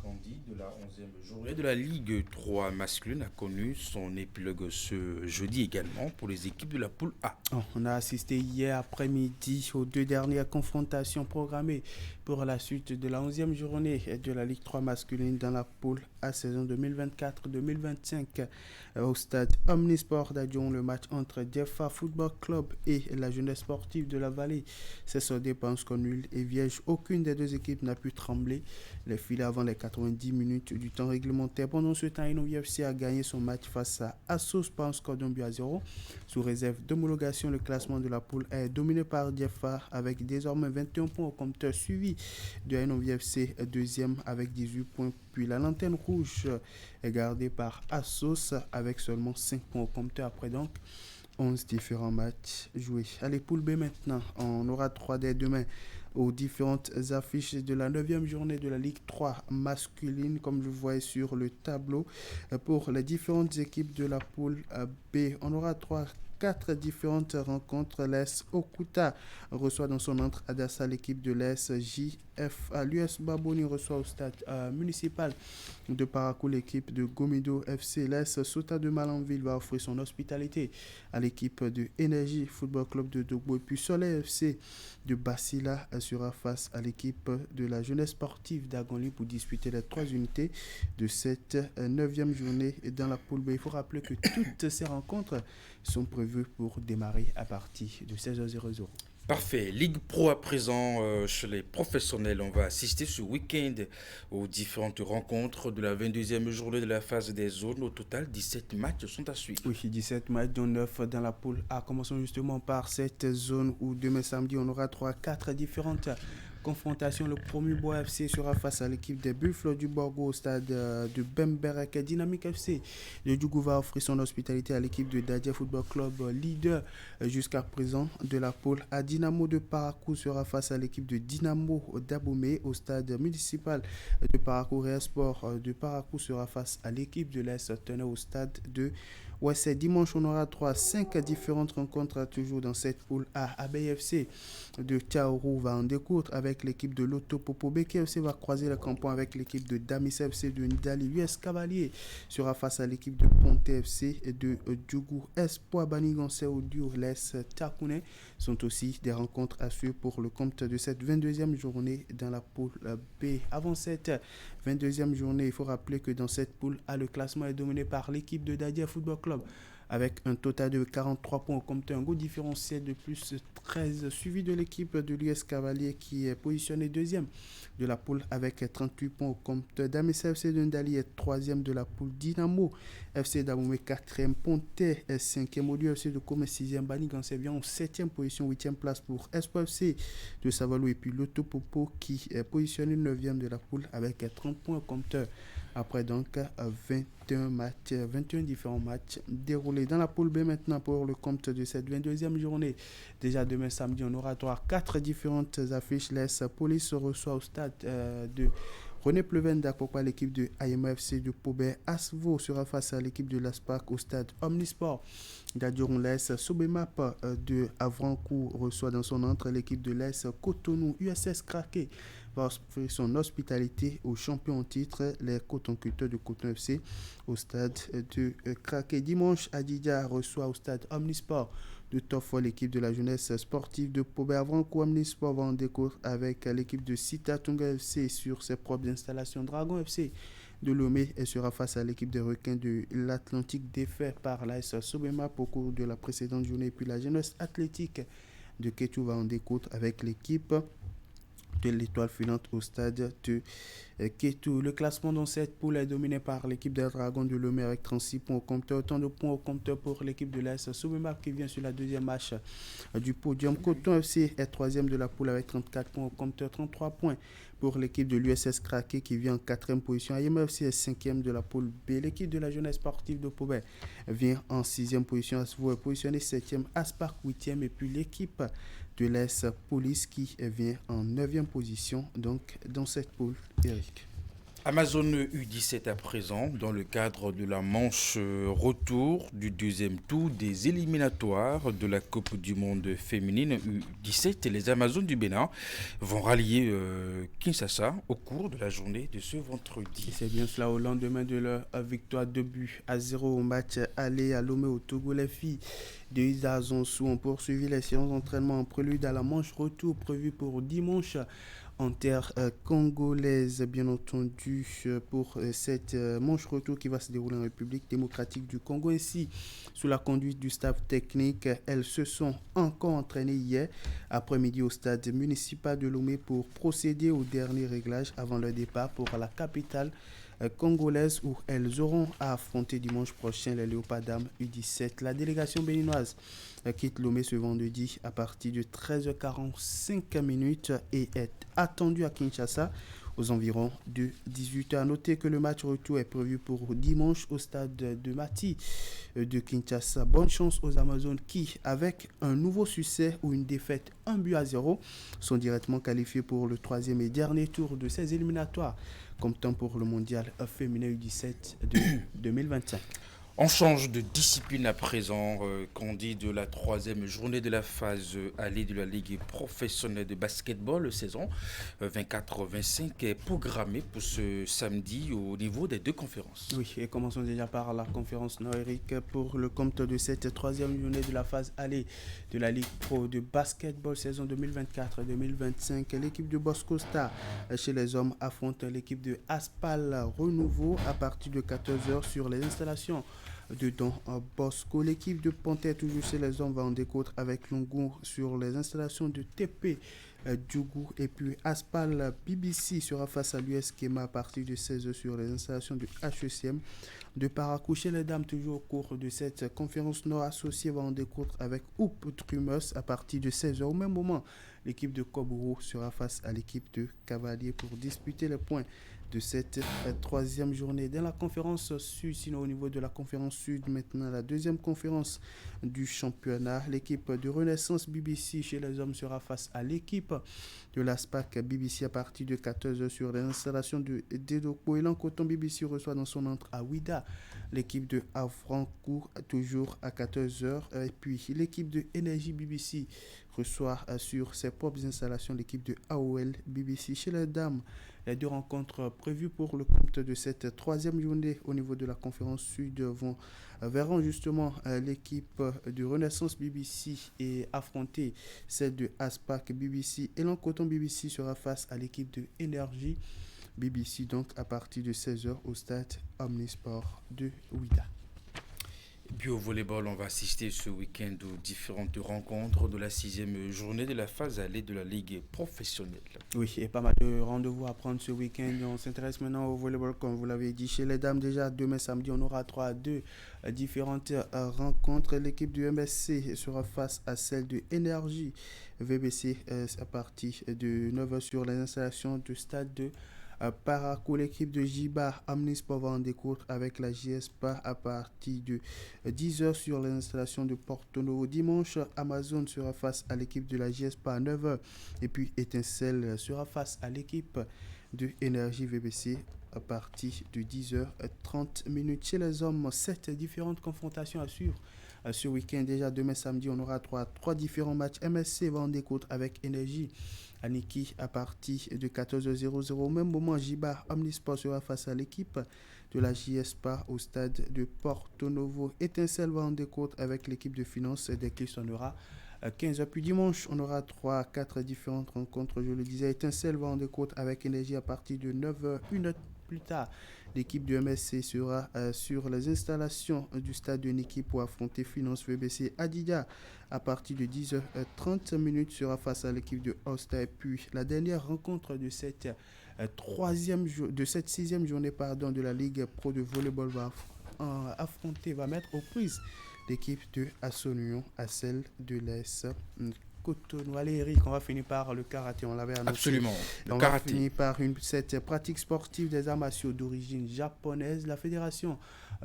Candy, de la 11e journée de la Ligue 3 masculine a connu son épilogue ce jeudi également pour les équipes de la poule A. On a assisté hier après-midi aux 2 dernières confrontations programmées pour la suite de la 11e journée de la Ligue 3 masculine dans la poule A saison 2024-2025 au stade Omnisport d'Adion. Le match entre Jefa Football Club et la jeunesse sportive de la Vallée s'est soldé par un score nul et vierge. Aucune des deux équipes n'a pu trembler les filets avant les 90 minutes du temps réglementaire. Pendant ce temps, Enovia FC a gagné son match face à Assos par un score d'1-0. Sous réserve d'homologation, le classement de la poule est dominé par Jefa avec désormais 21 points au compteur, suivi de Enovia FC deuxième avec 18 points. Puis la lanterne rouge est gardée par Assos avec seulement 5 points au compteur après donc 11 différents matchs joués. Allez, poule B maintenant. On aura 3 dès demain aux différentes affiches de la 9e journée de la Ligue 3 masculine, comme je vois sur le tableau. Pour les différentes équipes de la poule B, on aura 4 différentes rencontres. L'AS Okuta reçoit dans son entre Adassa l'équipe de l'AS JFA. L'US Baboni reçoit au stade municipal de Parakou l'équipe de Gomido FC. L'AS Sota de Malanville va offrir son hospitalité à l'équipe de Énergie Football Club de Dogbo. Et puis Soleil FC de Basila sera face à l'équipe de la jeunesse sportive d'Agonli pour disputer les 3 unités de cette 9e journée dans la poule B. Il faut rappeler que toutes ces rencontres sont prévues pour démarrer à partir de 16h00. Parfait. Ligue Pro à présent, chez les professionnels, on va assister ce week-end aux différentes rencontres de la 22e journée de la phase des zones. Au total, 17 matchs sont à suivre. Oui, 17 matchs, dont 9 dans la poule A. Commençons justement par cette zone où demain samedi, on aura 4 différentes confrontation. Le premier Bois FC sera face à l'équipe des Buffles du Borgo au stade de Bemberek. Dynamique FC de Djougou va offrir son hospitalité à l'équipe de Dadia Football Club, leader jusqu'à présent de la poule A. Dynamo de Parakou sera face à l'équipe de Dynamo d'Abomey au stade municipal de Parakou. Real Sport de Parakou sera face à l'équipe de l'Est Teneur au stade de Ouessé. Dimanche, on aura 5 différentes rencontres toujours dans cette poule A. ABFC de Tchaourou va en découdre avec l'équipe de Loto Popo. Beke FC va croiser le campon avec l'équipe de Damis FC de Ndali. l'US Cavalier sera face à l'équipe de Ponte FC et de Djougou. Espoir Banigansé ou Durles Takouné sont aussi des rencontres à suivre pour le compte de cette 22e journée dans la poule B. Avant cette 22e journée, il faut rappeler que dans cette poule A, le classement est dominé par l'équipe de Dadia Football Club avec un total de 43 points au compteur, un goal différentiel de plus 13, suivi de l'équipe de l'US Cavalier qui est positionnée deuxième de la poule avec 38 points au compteur. Damessa FC de Ndali est troisième de la poule. Dynamo FC d'Aboumé 4e, Ponte est 5e, Audio FC de Comé 6e, Banigansé bien en 7e position, 8e place pour Espoir FC de Savalou et puis Loto Popo qui est positionné 9e de la poule avec 30 points au compteur. après donc 21 différents matchs déroulés. Dans la poule B maintenant pour le compte de cette 22e journée. Déjà demain samedi, on aura 4 différentes affiches. L'AS Police reçoit au stade de René Pleven d'Akpokpa l'équipe de AMFC de Pobet. Asvo sera face à l'équipe de l'ASPAC au stade Omnisport. D'Adjoron l'AS Sobemap de Avrancourt reçoit dans son entre l'équipe de l'AS Cotonou. USS Kraké va offrir son hospitalité aux champions en titre, les Coton-Cutters de Coton FC au stade de Kraké. Dimanche, Adidja reçoit au stade Omnisport de Toffo l'équipe de la jeunesse sportive de Pobet. Avrancourt Omnisport va en découvrir avec l'équipe de Sita Tunga FC sur ses propres installations. Dragon FC de Lomé et sera face à l'équipe des requins de l'Atlantique défait par l'AS Sobema au cours de la précédente journée. Et puis la jeunesse athlétique de Kétou va en découdre avec l'équipe de l'étoile filante au stade de Kétou. Le classement dans cette poule est dominé par l'équipe des Dragons de Lomé avec 36 points au compteur. Autant de points au compteur pour l'équipe de l'AS Sobema qui vient sur la deuxième marche du podium. Coton FC est troisième de la poule avec 34 points au compteur, 33 points pour l'équipe de l'USS Kraké qui vient en 4e position. AMFC est 5e de la poule B. L'équipe de la jeunesse sportive de Pobet vient en 6e position. Asvo est positionné 7e, Aspark 8e et puis l'équipe de l'AS Police qui vient en 9e position donc dans cette poule. Eric. Amazon U17 à présent, dans le cadre de la manche retour du deuxième tour des éliminatoires de la Coupe du Monde féminine U17, et les Amazones du Bénin vont rallier Kinshasa au cours de la journée de ce vendredi. Et c'est bien cela au lendemain de leur victoire 2-0 au match aller à Lomé au Togo. Les filles de Isa Zonsou ont poursuivi les séances d'entraînement en prélude à la manche retour prévue pour dimanche en terre congolaise, bien entendu, pour cette manche retour qui va se dérouler en République démocratique du Congo. Ainsi, sous la conduite du staff technique, elles se sont encore entraînées hier après-midi au stade municipal de Lomé pour procéder au dernier réglage avant le départ pour la capitale congolaise où elles auront à affronter dimanche prochain les Léopards dames U17. La délégation béninoise quitte Lomé ce vendredi à partir de 13h45 et est attendue à Kinshasa aux environs de 18h. À noter que le match retour est prévu pour dimanche au stade de Mati de Kinshasa. Bonne chance aux Amazones qui, avec un nouveau succès ou une défaite 1-0, sont directement qualifiés pour le 3e et dernier tour de ces éliminatoires, comptant pour le mondial féminin U17 de 2025. On change de discipline à présent, qu'on dit de la 3e journée de la phase aller de la Ligue professionnelle de basketball saison 24-25 est programmée pour ce samedi au niveau des deux conférences. Oui, et commençons déjà par la conférence nord-Érique pour le compte de cette 3e journée de la phase aller de la Ligue pro de basketball saison 2024-2025. L'équipe de Bosco Star chez les hommes affronte l'équipe de Aspal Renouveau à partir de 14h sur les installations de Don Bosco. L'équipe de Panthère toujours chez les hommes va en découdre avec Longour sur les installations de TP Djougou et puis Aspal BBC sera face à l'US Kema à partir de 16h sur les installations de HECM de Paracou. Chez les dames toujours au cours de cette conférence nord associée va en découdre avec Hoop Trumers à partir de 16h. Au même moment, l'équipe de Koburo sera face à l'équipe de Cavalier pour disputer les points de cette 3e journée. Dans la conférence sud, sinon au niveau de la conférence sud, maintenant la 2e conférence du championnat, l'équipe de Renaissance BBC chez les hommes sera face à l'équipe de l'ASPAC BBC à partir de 14h sur les installations de Dédoko. Et l'Ancoton BBC reçoit dans son entre à Ouida l'équipe de Avrancourt toujours à 14h. Et puis l'équipe de Énergie BBC reçoit sur ses propres installations l'équipe de AOL BBC. Chez les dames, les deux rencontres prévues pour le compte de cette 3e journée au niveau de la conférence sud verront justement l'équipe de Renaissance BBC et affronter celle de Aspac BBC. Et l'Ancoton BBC sera face à l'équipe de Énergie BBC donc à partir de 16h au stade Omnisport de Ouida. Et puis au volleyball, on va assister ce week-end aux différentes rencontres de la 6e journée de la phase aller de la Ligue professionnelle. Oui, et pas mal de rendez-vous à prendre ce week-end. On s'intéresse maintenant au volleyball, comme vous l'avez dit. Chez les dames, déjà demain samedi, on aura 3-2 différentes rencontres. L'équipe du MSC sera face à celle de Énergie VBC à partir de 9h sur les installations du stade de Paraco, l'équipe de Jiba Omnisport va en découdre avec la JSPA à partir de 10h sur l'installation de Porto Novo. Dimanche, Amazon sera face à l'équipe de la JSPA à 9h. Et puis Étincelle sera face à l'équipe de Énergie VBC à partir de 10h30. Chez les hommes, 7 différentes confrontations à suivre. Ce week-end, déjà demain samedi, on aura trois différents matchs. MSC va en découdre avec Énergie à Niki à partir de 14h00. Au même moment, Jiba Omnisport sera face à l'équipe de la JSPA au stade de Porto Novo. Étincelle va en découdre avec l'équipe de finance dès qu'il sonnera 15h. Puis dimanche, on aura 3-4 différentes rencontres. Je le disais, Étincelle va en découdre avec Énergie à partir de 9h. Une heure plus tard, l'équipe du MSC sera sur les installations du stade de Niki pour affronter Finance VBC. Adidas, à partir de 10h30, sera face à l'équipe de Osta. Et puis, la dernière rencontre de cette sixième journée de la Ligue Pro de volleyball va mettre aux prises l'équipe de Assonion à celle de l'ES Cotonou. Allez Eric, on va finir par le karaté, on l'avait annoncé. Absolument, on va finir par cette pratique sportive des arts martiaux d'origine japonaise. La fédération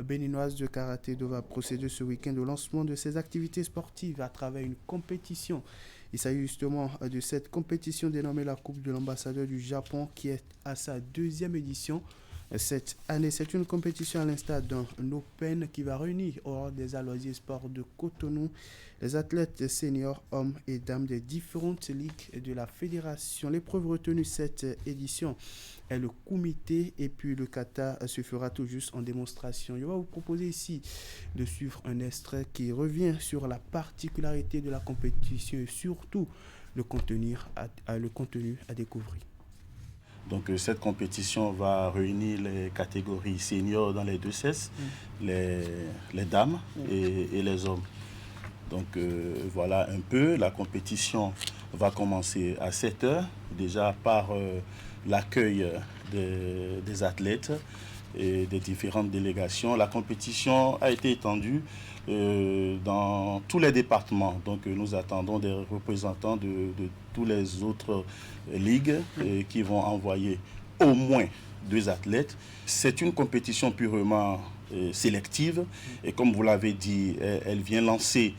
béninoise de karaté va procéder ce week-end au lancement de ses activités sportives à travers une compétition. Il s'agit justement de cette compétition dénommée la Coupe de l'ambassadeur du Japon qui est à sa 2e édition. Cette année, c'est une compétition à l'instar d'un Open qui va réunir hors des Aloisiers Sports de Cotonou les athlètes seniors, hommes et dames des différentes ligues de la fédération. L'épreuve retenue cette édition est le kumité et puis le kata se fera tout juste en démonstration. Je vais vous proposer ici de suivre un extrait qui revient sur la particularité de la compétition et surtout le contenu à découvrir. Donc cette compétition va réunir les catégories seniors dans les deux sexes, les dames et les hommes. Donc voilà un peu, la compétition va commencer à 7h, déjà par l'accueil des athlètes et des différentes délégations. La compétition a été étendue dans tous les départements. Donc nous attendons des représentants de tous les autres ligues qui vont envoyer au moins 2 athlètes. C'est une compétition purement sélective et comme vous l'avez dit, elle vient lancer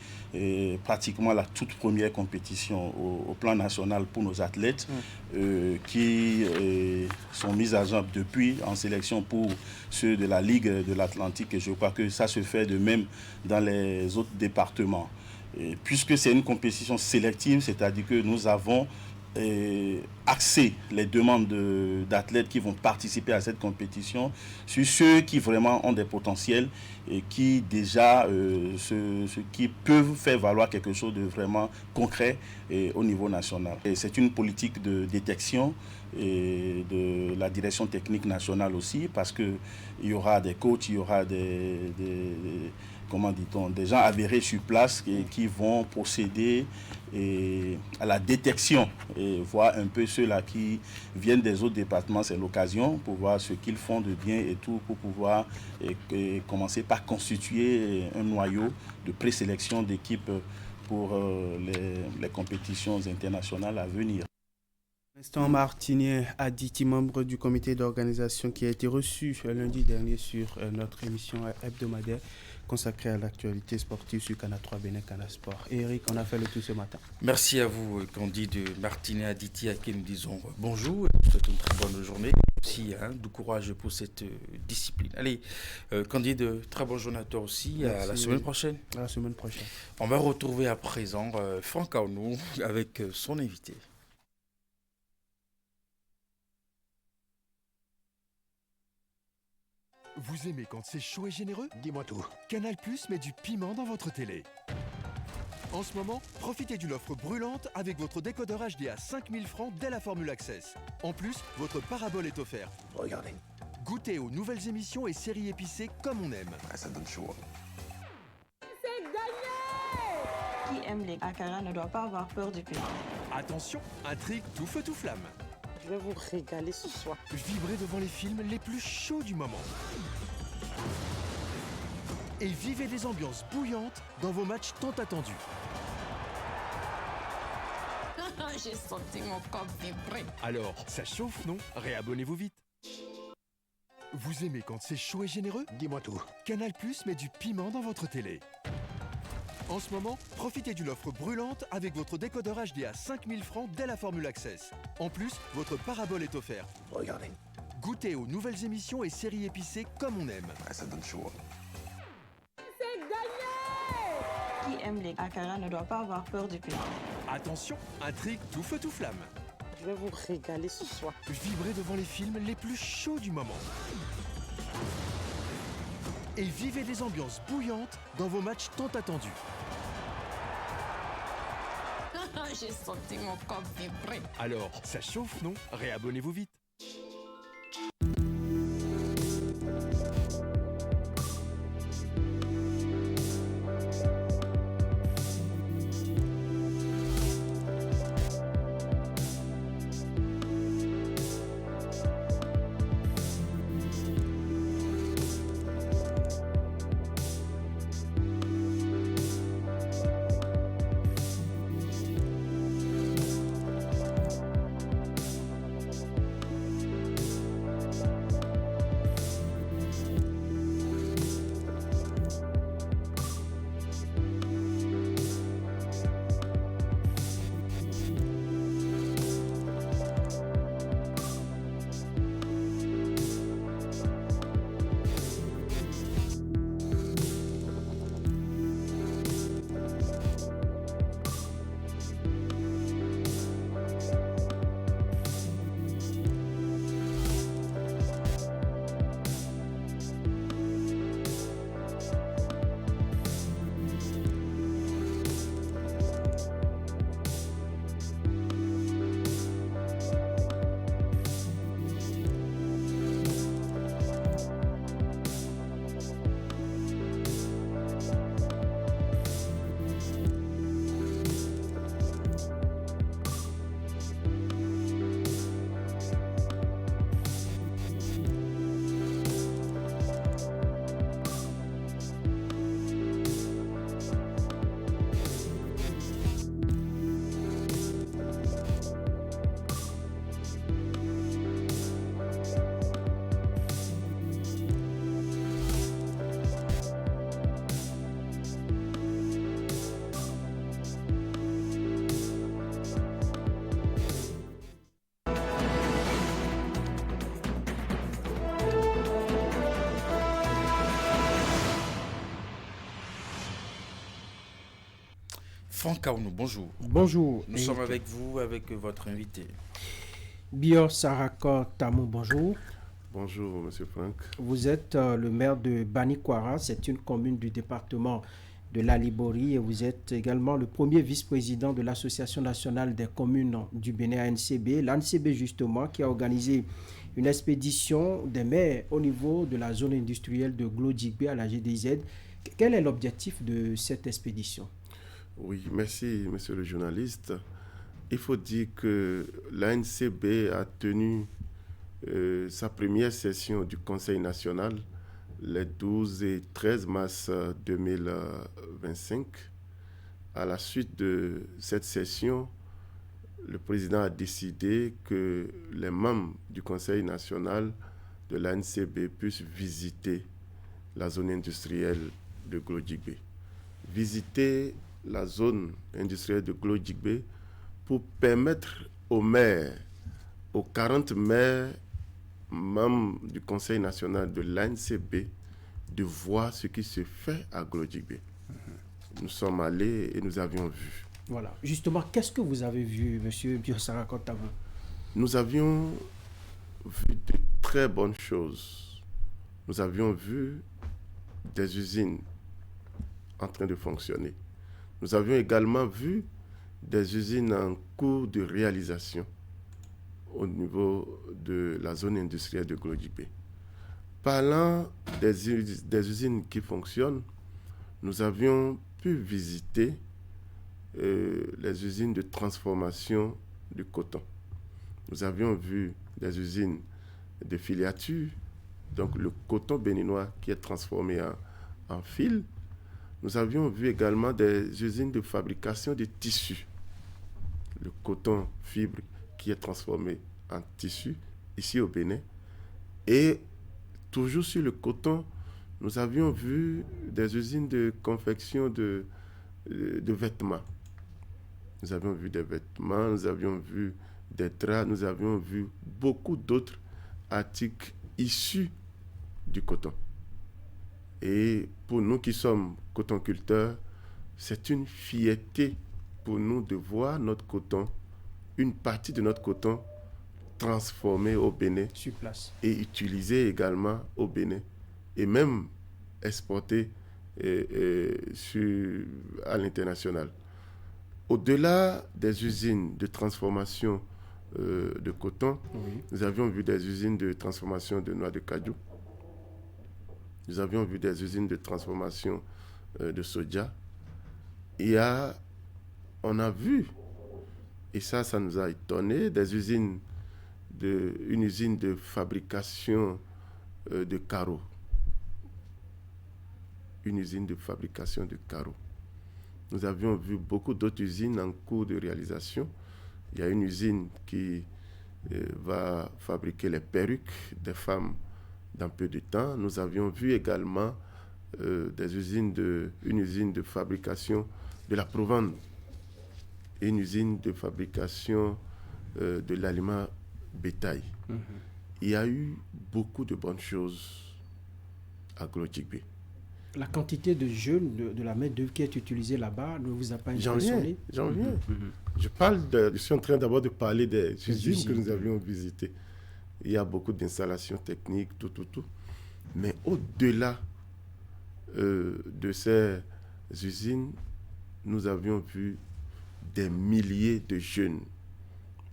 pratiquement la toute première compétition au plan national pour nos athlètes qui sont mis à job depuis en sélection pour ceux de la Ligue de l'Atlantique et je crois que ça se fait de même dans les autres départements. Et puisque c'est une compétition sélective, c'est-à-dire que nous avons axé les demandes d'athlètes qui vont participer à cette compétition sur ceux qui vraiment ont des potentiels et qui déjà qui peuvent faire valoir quelque chose de vraiment concret au niveau national. Et c'est une politique de détection et de la direction technique nationale aussi parce qu'il y aura des coachs, il y aura des gens avérés sur place qui vont procéder à la détection et voir un peu ceux-là qui viennent des autres départements. C'est l'occasion pour voir ce qu'ils font de bien et tout pour pouvoir commencer par constituer un noyau de présélection d'équipes pour les compétitions internationales à venir. L'instant Martinien Aditi, membre du comité d'organisation qui a été reçu lundi dernier sur notre émission hebdomadaire consacrée à l'actualité sportive sur Canal 3 Bénin Canal Sport. Et Eric, on a fait le tout ce matin. Merci à vous, Candide Martinien Aditi, à qui nous disons bonjour. Je vous souhaite une très bonne journée. Aussi, du courage pour cette discipline. Allez, Candide, très bonne journée à toi aussi. Merci. À la semaine prochaine. À la semaine prochaine. On va retrouver à présent Franck Aounou avec son invité. Vous aimez quand c'est chaud et généreux? Dis-moi tout. Canal+ met du piment dans votre télé. En ce moment, profitez d'une offre brûlante avec votre décodeur HD à 5000 francs dès la formule Access. En plus, votre parabole est offerte. Regardez. Goûtez aux nouvelles émissions et séries épicées comme on aime. Ah, ça donne chaud. C'est gagné! Qui aime les akara ne doit pas avoir peur du piment. Attention, intrigue tout feu tout flamme. Je vais vous régaler ce soir. Vibrez devant les films les plus chauds du moment. Et vivez des ambiances bouillantes dans vos matchs tant attendus. J'ai senti mon corps vibrer. Alors, ça chauffe, non? Réabonnez-vous vite. Vous aimez quand c'est chaud et généreux? Dis-moi tout. Canal+ met du piment dans votre télé. En ce moment, profitez d'une offre brûlante avec votre décodeur HD à 5000 francs dès la formule Access. En plus, votre parabole est offerte. Regardez. Goûtez aux nouvelles émissions et séries épicées comme on aime. Ah, ça donne chaud. C'est gagné! Qui aime les akara ne doit pas avoir peur du piment. Attention, intrigue tout feu tout flamme. Je vais vous régaler ce soir. Vibrez devant les films les plus chauds du moment. Et vivez des ambiances bouillantes dans vos matchs tant attendus. J'ai senti mon corps vibrer. Alors, ça chauffe, non? Réabonnez-vous vite. Franck Aounou, bonjour. Bonjour. Nous sommes avec vous, avec votre invité. Bior Sarako Tamou, bonjour. Bonjour, monsieur Franck. Vous êtes le maire de Banikwara, c'est une commune du département de la Liborie, et vous êtes également le premier vice-président de l'Association nationale des communes du Bénin, ANCB. L'ANCB, justement, qui a organisé une expédition des maires au niveau de la zone industrielle de Glodjigbe à la GDZ. Quel est l'objectif de cette expédition? Oui, merci, monsieur le journaliste. Il faut dire que l'ANCB a tenu sa première session du Conseil national les 12 et 13 mars 2025. À la suite de cette session, le président a décidé que les membres du Conseil national de l'ANCB puissent visiter la zone industrielle de Glodjigbe. Visiter la zone industrielle de Glodjigbe pour permettre aux maires, aux 40 maires membres du Conseil national de l'ANCB de voir ce qui se fait à Glodjigbe. Nous sommes allés et nous avions vu. Voilà. Justement, qu'est-ce que vous avez vu, monsieur Biosara Kontabou? Nous avions vu de très bonnes choses. Nous avions vu des usines en train de fonctionner. Nous avions également vu des usines en cours de réalisation au niveau de la zone industrielle de Glodjigbe. Parlant des usines qui fonctionnent, nous avions pu visiter les usines de transformation du coton. Nous avions vu des usines de filature, donc le coton béninois qui est transformé en fil. Nous avions vu également des usines de fabrication de tissus. Le coton fibre qui est transformé en tissu ici au Bénin. Et toujours sur le coton, nous avions vu des usines de confection de vêtements. Nous avions vu des vêtements, nous avions vu des draps, nous avions vu beaucoup d'autres articles issus du coton. Et pour nous qui sommes cotonculteurs, c'est une fierté pour nous de voir notre coton, une partie de notre coton transformé au Bénin sur place et utilisé également au Bénin et même exporté à l'international. Au-delà des usines de transformation de coton, nous avions vu des usines de transformation de noix de cajou. Nous avions vu des usines de transformation de soja. On a vu, et ça nous a étonné, une usine de fabrication de carreaux. Une usine de fabrication de carreaux. Nous avions vu beaucoup d'autres usines en cours de réalisation. Il y a une usine qui va fabriquer les perruques des femmes dans peu de temps. Nous avions vu également une usine de fabrication de la provende et une usine de fabrication de l'aliment bétail. Il y a eu beaucoup de bonnes choses à Glodjikbé. La quantité de jeunes, de la main-d'œuvre qui est utilisée là-bas ne vous a pas impressionné? J'en viens. Je suis en train d'abord de parler des usines que nous avions visitées. Il y a beaucoup d'installations techniques, tout. Mais au-delà de ces usines, nous avions vu des milliers de jeunes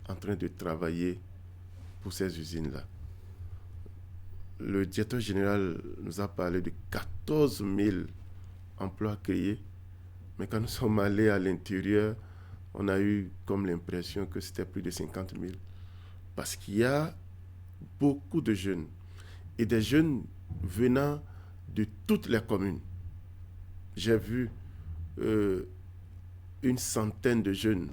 en train de travailler pour ces usines-là. Le directeur général nous a parlé de 14 000 emplois créés, mais quand nous sommes allés à l'intérieur, on a eu comme l'impression que c'était plus de 50 000. Parce qu'il y a beaucoup de jeunes, et des jeunes venant de toutes les communes. J'ai vu une centaine de jeunes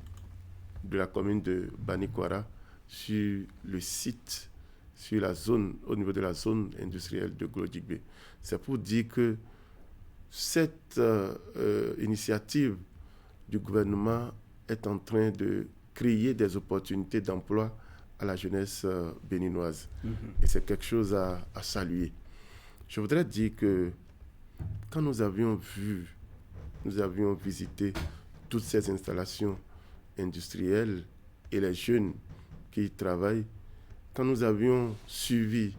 de la commune de Banikwara sur le site, sur la zone, au niveau de la zone industrielle de Glodjikbé. C'est pour dire que cette initiative du gouvernement est en train de créer des opportunités d'emploi à la jeunesse béninoise. Et c'est quelque chose à saluer. Je voudrais dire que quand nous avions visité toutes ces installations industrielles et les jeunes qui y travaillent, quand nous avions suivi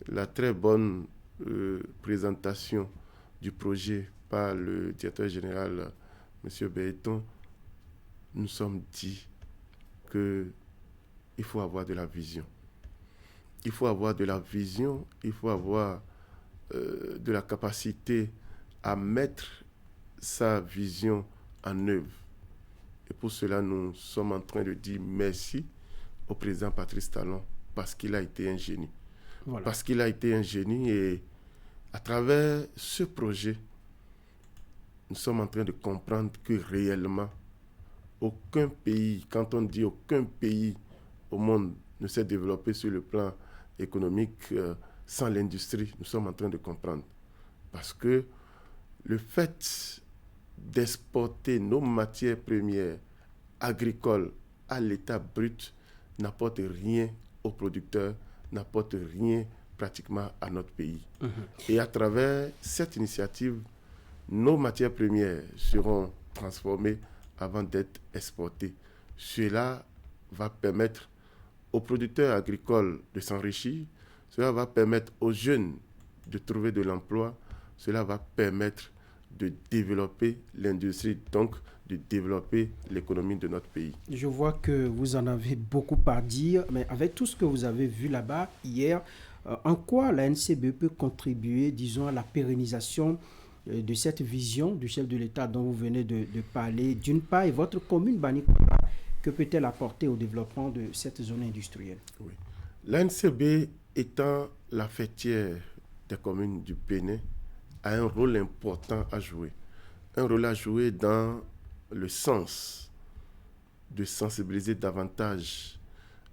la très bonne présentation du projet par le directeur général, M. Béton, nous nous sommes dit qu'il faut avoir de la vision. Il faut avoir de la vision, il faut avoir de la capacité à mettre sa vision en œuvre. Et pour cela, nous sommes en train de dire merci au président Patrice Talon parce qu'il a été un génie. Voilà. Parce qu'il a été un génie et à travers ce projet, nous sommes en train de comprendre que réellement, aucun pays, quand on dit aucun pays au monde ne s'est développé sur le plan économique sans l'industrie, nous sommes en train de comprendre. Parce que le fait d'exporter nos matières premières agricoles à l'état brut n'apporte rien aux producteurs, n'apporte rien pratiquement à notre pays. Et à travers cette initiative, nos matières premières seront transformées avant d'être exportées. Cela va permettre aux producteurs agricoles de s'enrichir, cela va permettre aux jeunes de trouver de l'emploi, cela va permettre de développer l'industrie, donc de développer l'économie de notre pays. Je vois que vous en avez beaucoup à dire, mais avec tout ce que vous avez vu là-bas hier, en quoi la NCBE peut contribuer, disons, à la pérennisation de cette vision du chef de l'État dont vous venez de parler, d'une part, et votre commune Banikwara, que peut-elle apporter au développement de cette zone industrielle? Oui. La NCBE étant la fêtière des communes du Bénin, a un rôle important à jouer. Un rôle à jouer dans le sens de sensibiliser davantage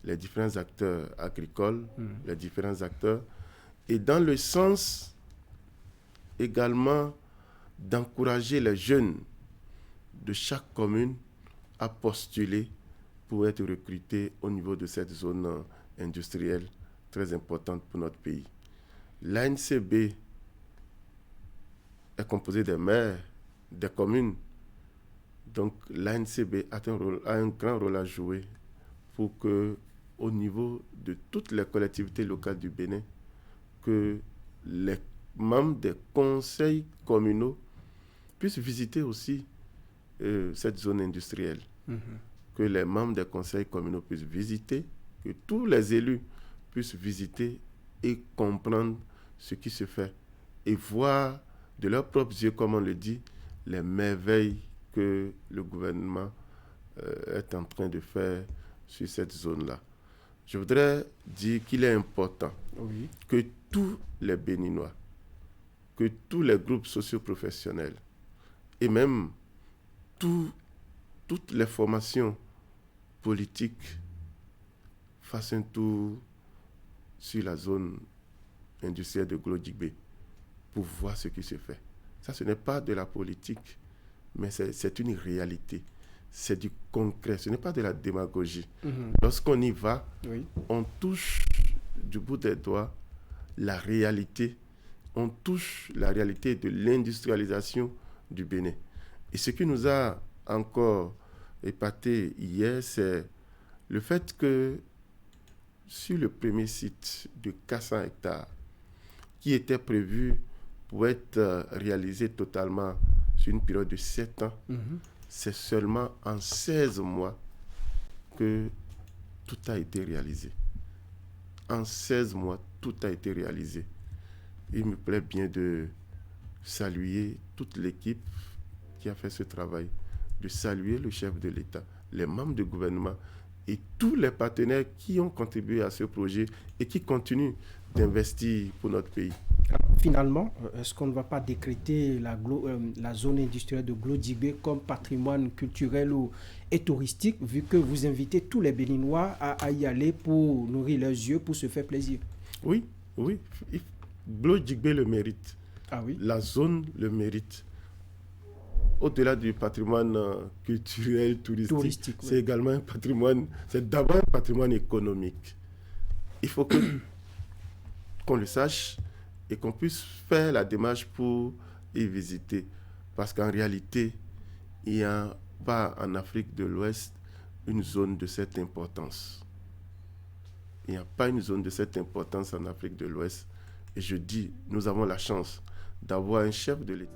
les différents acteurs agricoles, les différents acteurs, et dans le sens également d'encourager les jeunes de chaque commune à postuler pour être recrutés au niveau de cette zone industrielle très importante pour notre pays. L'ANCB est composée des maires, des communes. Donc l'ANCB a un grand rôle à jouer pour que, au niveau de toutes les collectivités locales du Bénin, que les membres des conseils communaux puissent visiter aussi cette zone industrielle. Que les membres des conseils communaux puissent visiter, que tous les élus puissent visiter et comprendre ce qui se fait et voir de leurs propres yeux, comme on le dit, les merveilles que le gouvernement est en train de faire sur cette zone-là. Je voudrais dire qu'il est important que tous les Béninois, que tous les groupes socio-professionnels et même toutes les formations politiques fassent un tour sur la zone industrielle de Glodjibé pour voir ce qui se fait. Ça, ce n'est pas de la politique, mais c'est une réalité. C'est du concret, ce n'est pas de la démagogie. Lorsqu'on y va, on touche du bout des doigts la réalité. On touche la réalité de l'industrialisation du Bénin. Et ce qui nous a encore épaté hier, c'est le fait que sur le premier site de 400 hectares, qui était prévu pour être réalisé totalement sur une période de 7 ans, c'est seulement en 16 mois que tout a été réalisé. En 16 mois, tout a été réalisé. Il me plaît bien de saluer toute l'équipe qui a fait ce travail, de saluer le chef de l'État, les membres du gouvernement et tous les partenaires qui ont contribué à ce projet et qui continuent d'investir pour notre pays. Finalement, est-ce qu'on ne va pas décréter la zone industrielle de Glodjibé comme patrimoine culturel et touristique, vu que vous invitez tous les Béninois à y aller pour nourrir leurs yeux, pour se faire plaisir? Oui. Glodjibé le mérite. La zone le mérite. Au-delà du patrimoine culturel, touristique, c'est également un patrimoine, c'est d'abord un patrimoine économique. Il faut qu'on le sache et qu'on puisse faire la démarche pour y visiter. Parce qu'en réalité, il n'y a pas en Afrique de l'Ouest une zone de cette importance. Il n'y a pas une zone de cette importance en Afrique de l'Ouest. Et je dis, nous avons la chance d'avoir un chef de l'État.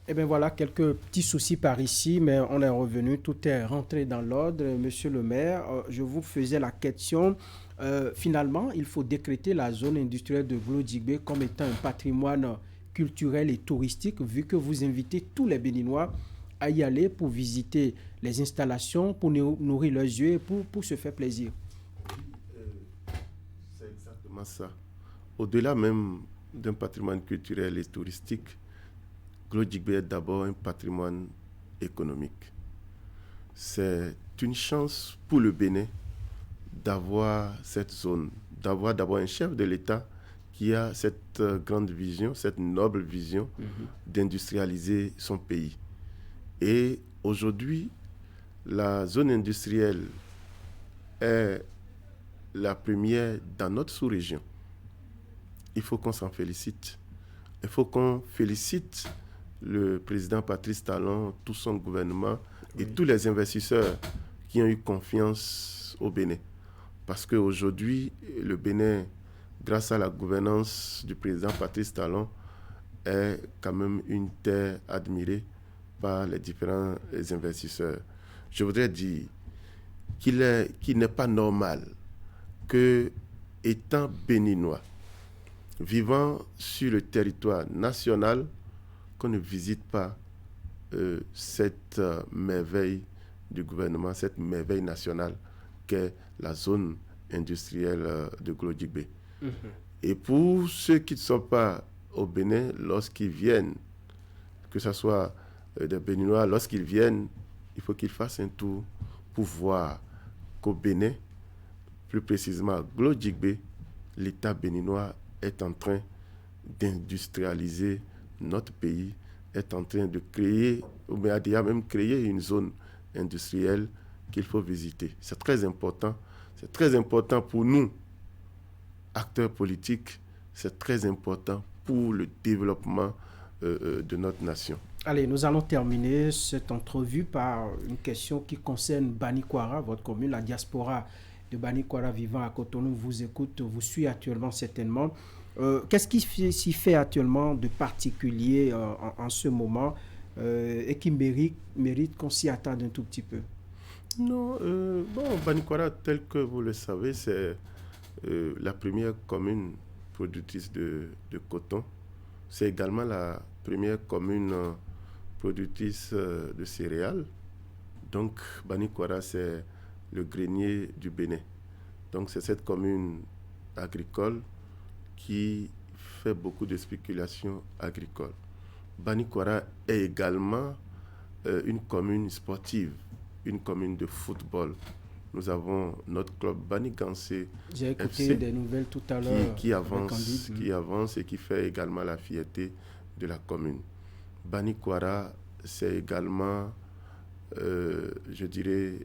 Eh bien voilà, quelques petits soucis par ici, mais on est revenu, tout est rentré dans l'ordre. Monsieur le maire, je vous faisais la question. Finalement, il faut décréter la zone industrielle de Glodjibé comme étant un patrimoine culturel et touristique, vu que vous invitez tous les Béninois à y aller pour visiter les installations, pour nourrir leurs yeux et pour se faire plaisir. C'est exactement ça. Au-delà même d'un patrimoine culturel et touristique, Glodjibé est d'abord un patrimoine économique. C'est une chance pour le Bénin d'avoir cette zone, d'avoir d'abord un chef de l'État qui a cette grande vision, cette noble vision d'industrialiser son pays. Et aujourd'hui, la zone industrielle est la première dans notre sous-région. Il faut qu'on s'en félicite. Il faut qu'on félicite le président Patrice Talon, tout son gouvernement et tous les investisseurs qui ont eu confiance au Bénin. Parce qu'aujourd'hui, le Bénin, grâce à la gouvernance du président Patrice Talon, est quand même une terre admirée par les différents investisseurs. Je voudrais dire qu'il n'est pas normal que, étant béninois, vivant sur le territoire national, qu'on ne visite pas cette merveille du gouvernement, cette merveille nationale qu'est la zone industrielle de Glodjibé. Et pour ceux qui ne sont pas au Bénin, lorsqu'ils viennent, que ce soit des Béninois, lorsqu'ils viennent, il faut qu'ils fassent un tour pour voir qu'au Bénin, plus précisément à Glodjibé, l'État béninois est en train d'industrialiser notre pays, est en train de créer, ou bien a déjà même créé une zone industrielle qu'il faut visiter. C'est très important. C'est très important pour nous, acteurs politiques. C'est très important pour le développement de notre nation. Allez, nous allons terminer cette entrevue par une question qui concerne Banikwara, votre commune, la diaspora de Banikwara vivant à Cotonou vous écoute, vous suit actuellement certainement. Qu'est-ce qui s'y fait actuellement de particulier en ce moment et qui mérite qu'on s'y attarde un tout petit peu? Non, Banikwara, tel que vous le savez, c'est la première commune productrice de coton. C'est également la première commune productrice de céréales. Donc, Banikwara, c'est le grenier du Bénin. Donc, c'est cette commune agricole qui fait beaucoup de spéculations agricoles. Banikwara est également une commune sportive, une commune de football. Nous avons notre club Banigansé. J'ai écouté des nouvelles tout à l'heure. Qui avance et qui fait également la fierté de la commune. Banikwara, c'est également, je dirais,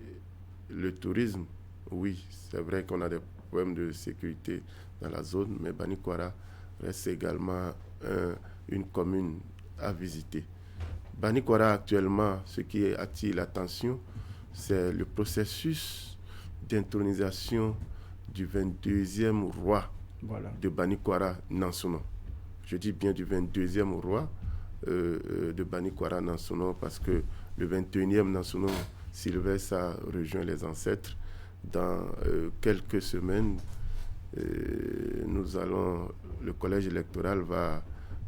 le tourisme. Oui, c'est vrai qu'on a des problèmes de sécurité dans la zone, mais Banikwara reste également une commune à visiter. Banikwara, actuellement, ce qui attire l'attention, c'est le processus d'intronisation du 22e roi de Banikwara Nansono. Je dis bien du 22e roi de Banikwara Nansono parce que le 21e Nansono, Sylvestre, a rejoint les ancêtres. Dans quelques semaines, le collège électoral va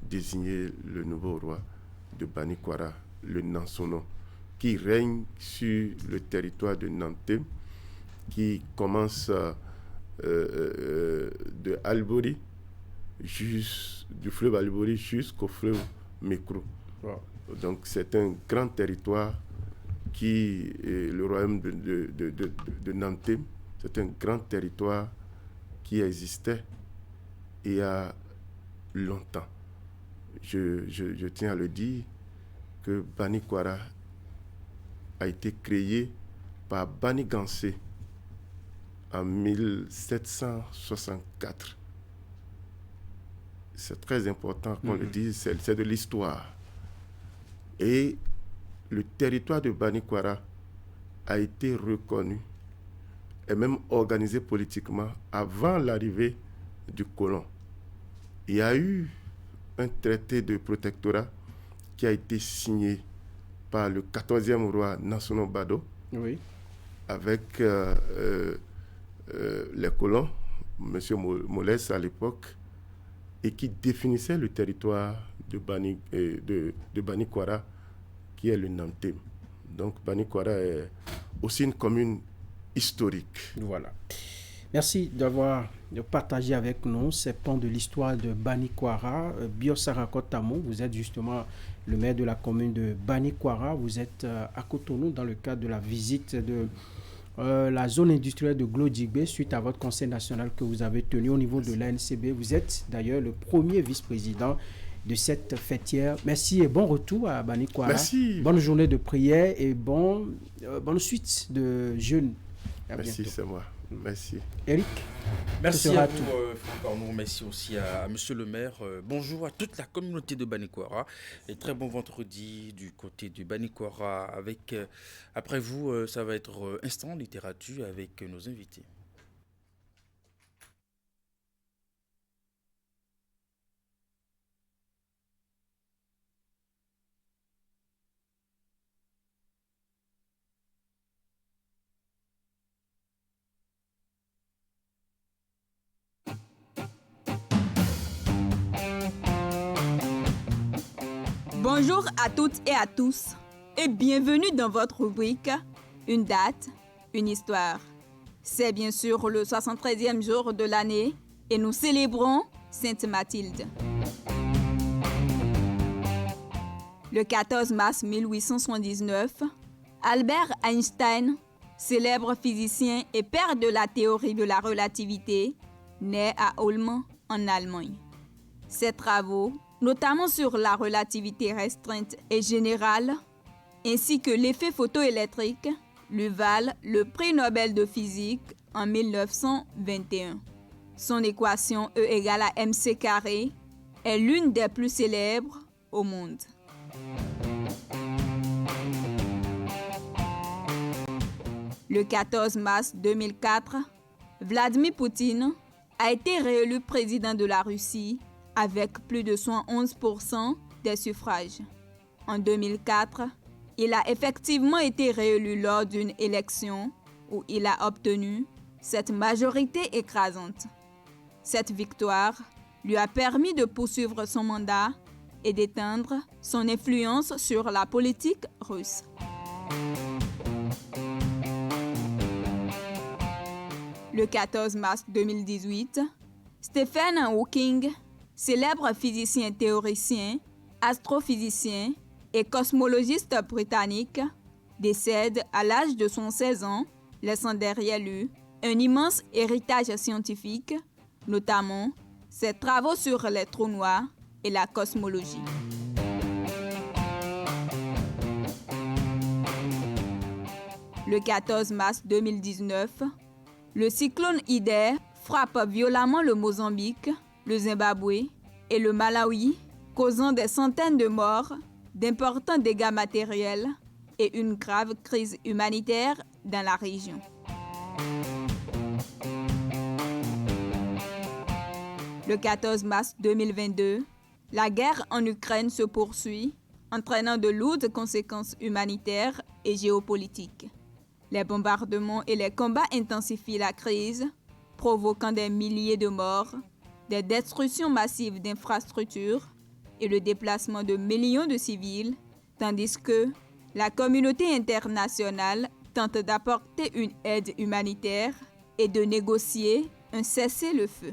désigner le nouveau roi de Banikwara, le Nansono, qui règne sur le territoire de Nantem, qui commence de Albouri, du fleuve Albouri jusqu'au fleuve Mekrou. Wow. Donc c'est un grand territoire qui est le royaume de Nantem. C'est un grand territoire qui existait il y a longtemps. Je tiens à le dire que Banikwara a été créé par Banigansé en 1764. C'est très important qu'on le dise, c'est de l'histoire. Et le territoire de Banikwara a été reconnu et même organisé politiquement avant l'arrivée du colon. Il y a eu un traité de protectorat qui a été signé par le 14e roi Nansono Bado, avec les colons, M. Molès à l'époque, et qui définissait le territoire de Banikwara, qui est le Nantem. Donc Banikwara est aussi une commune historique. Voilà. Merci d'avoir partagé avec nous ces pans de l'histoire de Banikwara. Biosarakot Tamou, vous êtes justement le maire de la commune de Banikwara. Vous êtes à Cotonou dans le cadre de la visite de la zone industrielle de Glodjibé suite à votre conseil national que vous avez tenu au niveau de l'ANCB. Vous êtes d'ailleurs le premier vice-président de cette fêtière. Merci et bon retour à Banikwara. Merci. Bonne journée de prière et bonne suite de jeûne. Merci, c'est moi. Merci. Eric. Merci à vous, Franck. Merci aussi à Monsieur le maire. Bonjour à toute la communauté de Banikwara. Et très bon vendredi du côté de Banikwara. Après vous, ça va être Instant Littérature avec nos invités. Bonjour à toutes et à tous et bienvenue dans votre rubrique Une date, une histoire. C'est bien sûr le 73e jour de l'année et nous célébrons Sainte Mathilde. Le 14 mars 1879, Albert Einstein, célèbre physicien et père de la théorie de la relativité, naît à Ulm, en Allemagne. Ses travaux, notamment sur la relativité restreinte et générale, ainsi que l'effet photoélectrique, lui valent le prix Nobel de physique en 1921. Son équation E égale à mc² est l'une des plus célèbres au monde. Le 14 mars 2004, Vladimir Poutine a été réélu président de la Russie avec plus de 111% des suffrages. En 2004, il a effectivement été réélu lors d'une élection où il a obtenu cette majorité écrasante. Cette victoire lui a permis de poursuivre son mandat et d'étendre son influence sur la politique russe. Le 14 mars 2018, Stephen Hawking, célèbre physicien théoricien, astrophysicien et cosmologiste britannique, décède à l'âge de 116 ans, laissant derrière lui un immense héritage scientifique, notamment ses travaux sur les trous noirs et la cosmologie. Le 14 mars 2019, le cyclone Idai frappe violemment le Mozambique, le Zimbabwe et le Malawi, causant des centaines de morts, d'importants dégâts matériels et une grave crise humanitaire dans la région. Le 14 mars 2022, la guerre en Ukraine se poursuit, entraînant de lourdes conséquences humanitaires et géopolitiques. Les bombardements et les combats intensifient la crise, provoquant des milliers de morts, des destructions massives d'infrastructures et le déplacement de millions de civils, tandis que la communauté internationale tente d'apporter une aide humanitaire et de négocier un cessez-le-feu.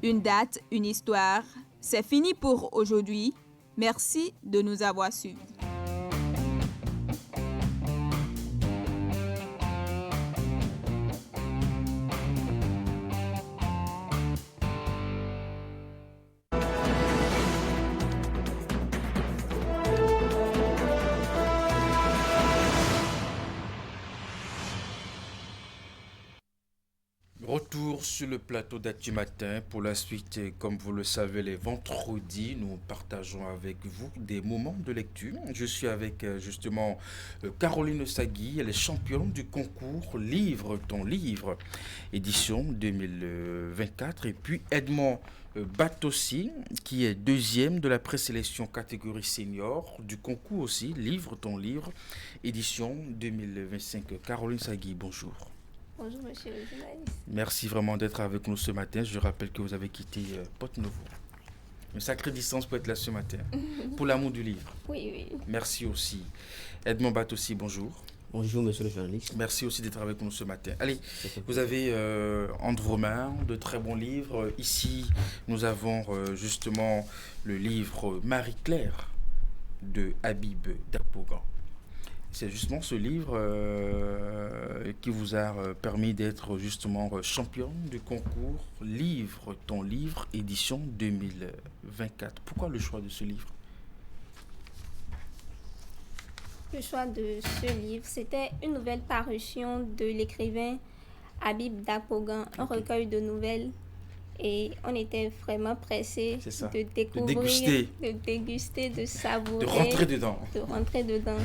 Une date, une histoire, c'est fini pour aujourd'hui. Merci de nous avoir suivis. Retour sur le plateau d'Actu Matin. Pour la suite, comme vous le savez, les vendredis, nous partageons avec vous des moments de lecture. Je suis avec justement Caroline Sagui, elle est championne du concours Livre ton livre, édition 2024. Et puis Edmond Batossi, qui est deuxième de la présélection catégorie senior du concours aussi, Livre ton livre, édition 2025. Caroline Sagui, bonjour. Bonjour, monsieur le journaliste. Merci vraiment d'être avec nous ce matin. Je rappelle que vous avez quitté Porte-Nouveau. Une sacrée distance pour être là ce matin. Pour l'amour du livre. Oui, oui. Merci aussi. Edmond Batossi, bonjour. Bonjour, monsieur le journaliste. Merci aussi d'être avec nous ce matin. Allez, vous avez entre vos mains de très bons livres. Ici, nous avons justement le livre Marie-Claire de Habib Dakpogan. C'est justement ce livre qui vous a permis d'être justement champion du concours Livre ton livre, édition 2024. Pourquoi le choix de ce livre ? Le choix de ce livre, c'était une nouvelle parution de l'écrivain Habib Dakpogan, un recueil de nouvelles. Et on était vraiment pressés de découvrir, de déguster, de savourer, de rentrer dedans.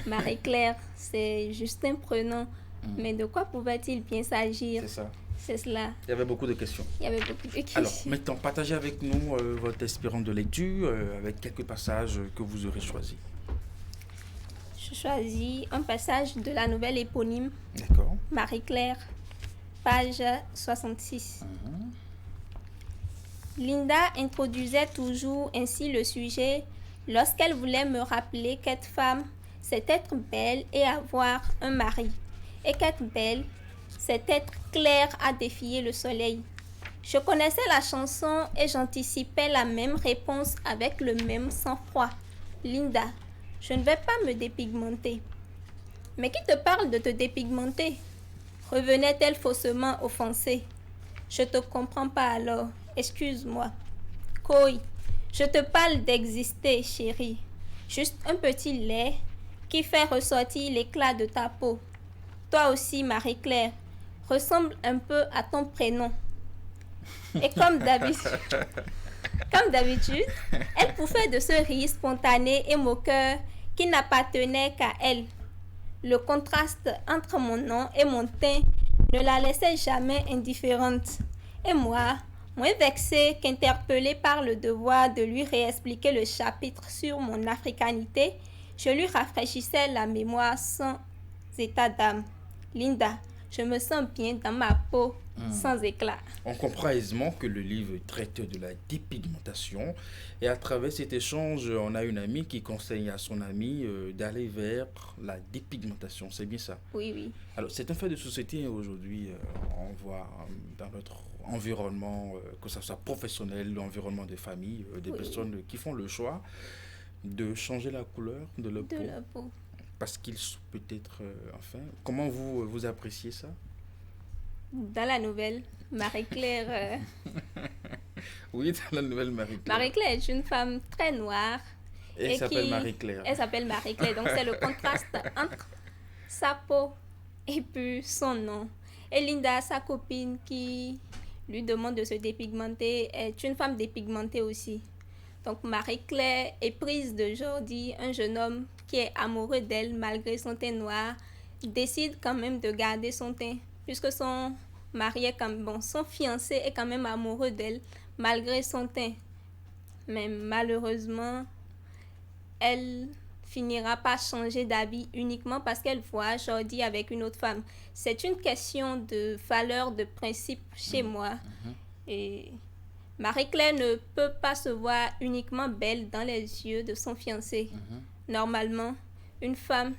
Marie-Claire, c'est Justin Prenant. Mais de quoi pouvait-il bien s'agir ? C'est ça. C'est cela. Il y avait beaucoup de questions. Alors, maintenant, partagez avec nous votre espérance de lecture avec quelques passages que vous aurez choisis. Je choisis un passage de la nouvelle éponyme. D'accord. Marie-Claire, page 66. Linda introduisait toujours ainsi le sujet lorsqu'elle voulait me rappeler qu'être femme, c'est être belle et avoir un mari. Et qu'être belle, c'est être claire à défier le soleil. Je connaissais la chanson et j'anticipais la même réponse avec le même sang-froid. Linda, je ne vais pas me dépigmenter. Mais qui te parle de te dépigmenter? Revenait-elle faussement offensée. Je te comprends pas alors, excuse-moi. Koi, je te parle d'exister, chérie. Juste un petit lait qui fait ressortir l'éclat de ta peau. Toi aussi, Marie-Claire, ressemble un peu à ton prénom. Et comme d'habitude, elle pouffait de ce rire spontané et moqueur qui n'appartenait qu'à elle. Le contraste entre mon nom et mon teint ne la laissait jamais indifférente. Et moi, moins vexée qu'interpellée par le devoir de lui réexpliquer le chapitre sur mon africanité, je lui rafraîchissais la mémoire sans état d'âme. Linda, je me sens bien dans ma peau, sans éclat. On comprend aisément que le livre traite de la dépigmentation et à travers cet échange, on a une amie qui conseille à son amie d'aller vers la dépigmentation, c'est bien ça? Oui, oui. Alors, c'est un fait de société aujourd'hui, on voit dans notre environnement, que ce soit professionnel, l'environnement des familles, des personnes qui font le choix de changer la couleur de leur peau. Parce qu'ils sont peut-être, comment vous appréciez ça? Dans la nouvelle, Marie-Claire... Oui, dans la nouvelle Marie-Claire. Marie-Claire est une femme très noire. Et elle s'appelle Marie-Claire. Elle s'appelle Marie-Claire, donc c'est le contraste entre sa peau et puis son nom. Et Linda, sa copine qui lui demande de se dépigmenter, est une femme dépigmentée aussi. Donc Marie-Claire est prise de Jordi, un jeune homme qui est amoureux d'elle malgré son teint noir, décide quand même de garder son teint, puisque son mari est son fiancé est quand même amoureux d'elle malgré son teint. Mais malheureusement, elle finira par changer d'habit uniquement parce qu'elle voit Jordi avec une autre femme. C'est une question de valeur, de principe chez moi. Et Marie-Claire ne peut pas se voir uniquement belle dans les yeux de son fiancé. Normalement, une femme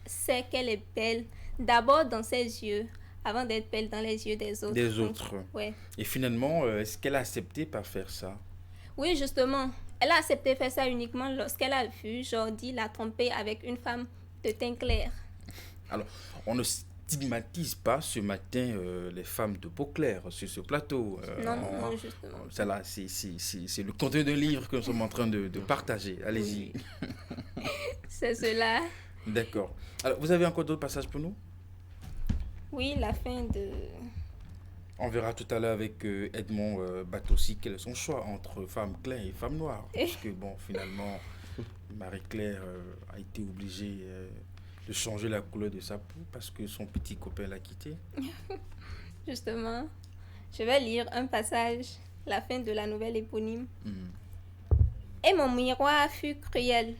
sait qu'elle est belle d'abord dans ses yeux avant d'être belle dans les yeux des autres. Des autres. Ouais. Et finalement, est-ce qu'elle a accepté par faire ça? Oui, justement. Elle a accepté faire ça uniquement lorsqu'elle a vu Jordi la tromper avec une femme de teint clair. Alors, on ne stigmatise pas ce matin les femmes de peau claire sur ce plateau. Non, justement. Ça là, c'est le contenu de livre que nous sommes en train de partager. Allez-y. Oui. C'est cela. D'accord. Alors, vous avez encore d'autres passages pour nous? Oui, la fin de... On verra tout à l'heure avec Edmond Batossi quel est son choix entre femme claire et femme noire. Parce que, bon, finalement, Marie-Claire a été obligée de changer la couleur de sa peau parce que son petit copain l'a quittée. Justement, je vais lire un passage, la fin de la nouvelle éponyme. Et mon miroir fut cruel.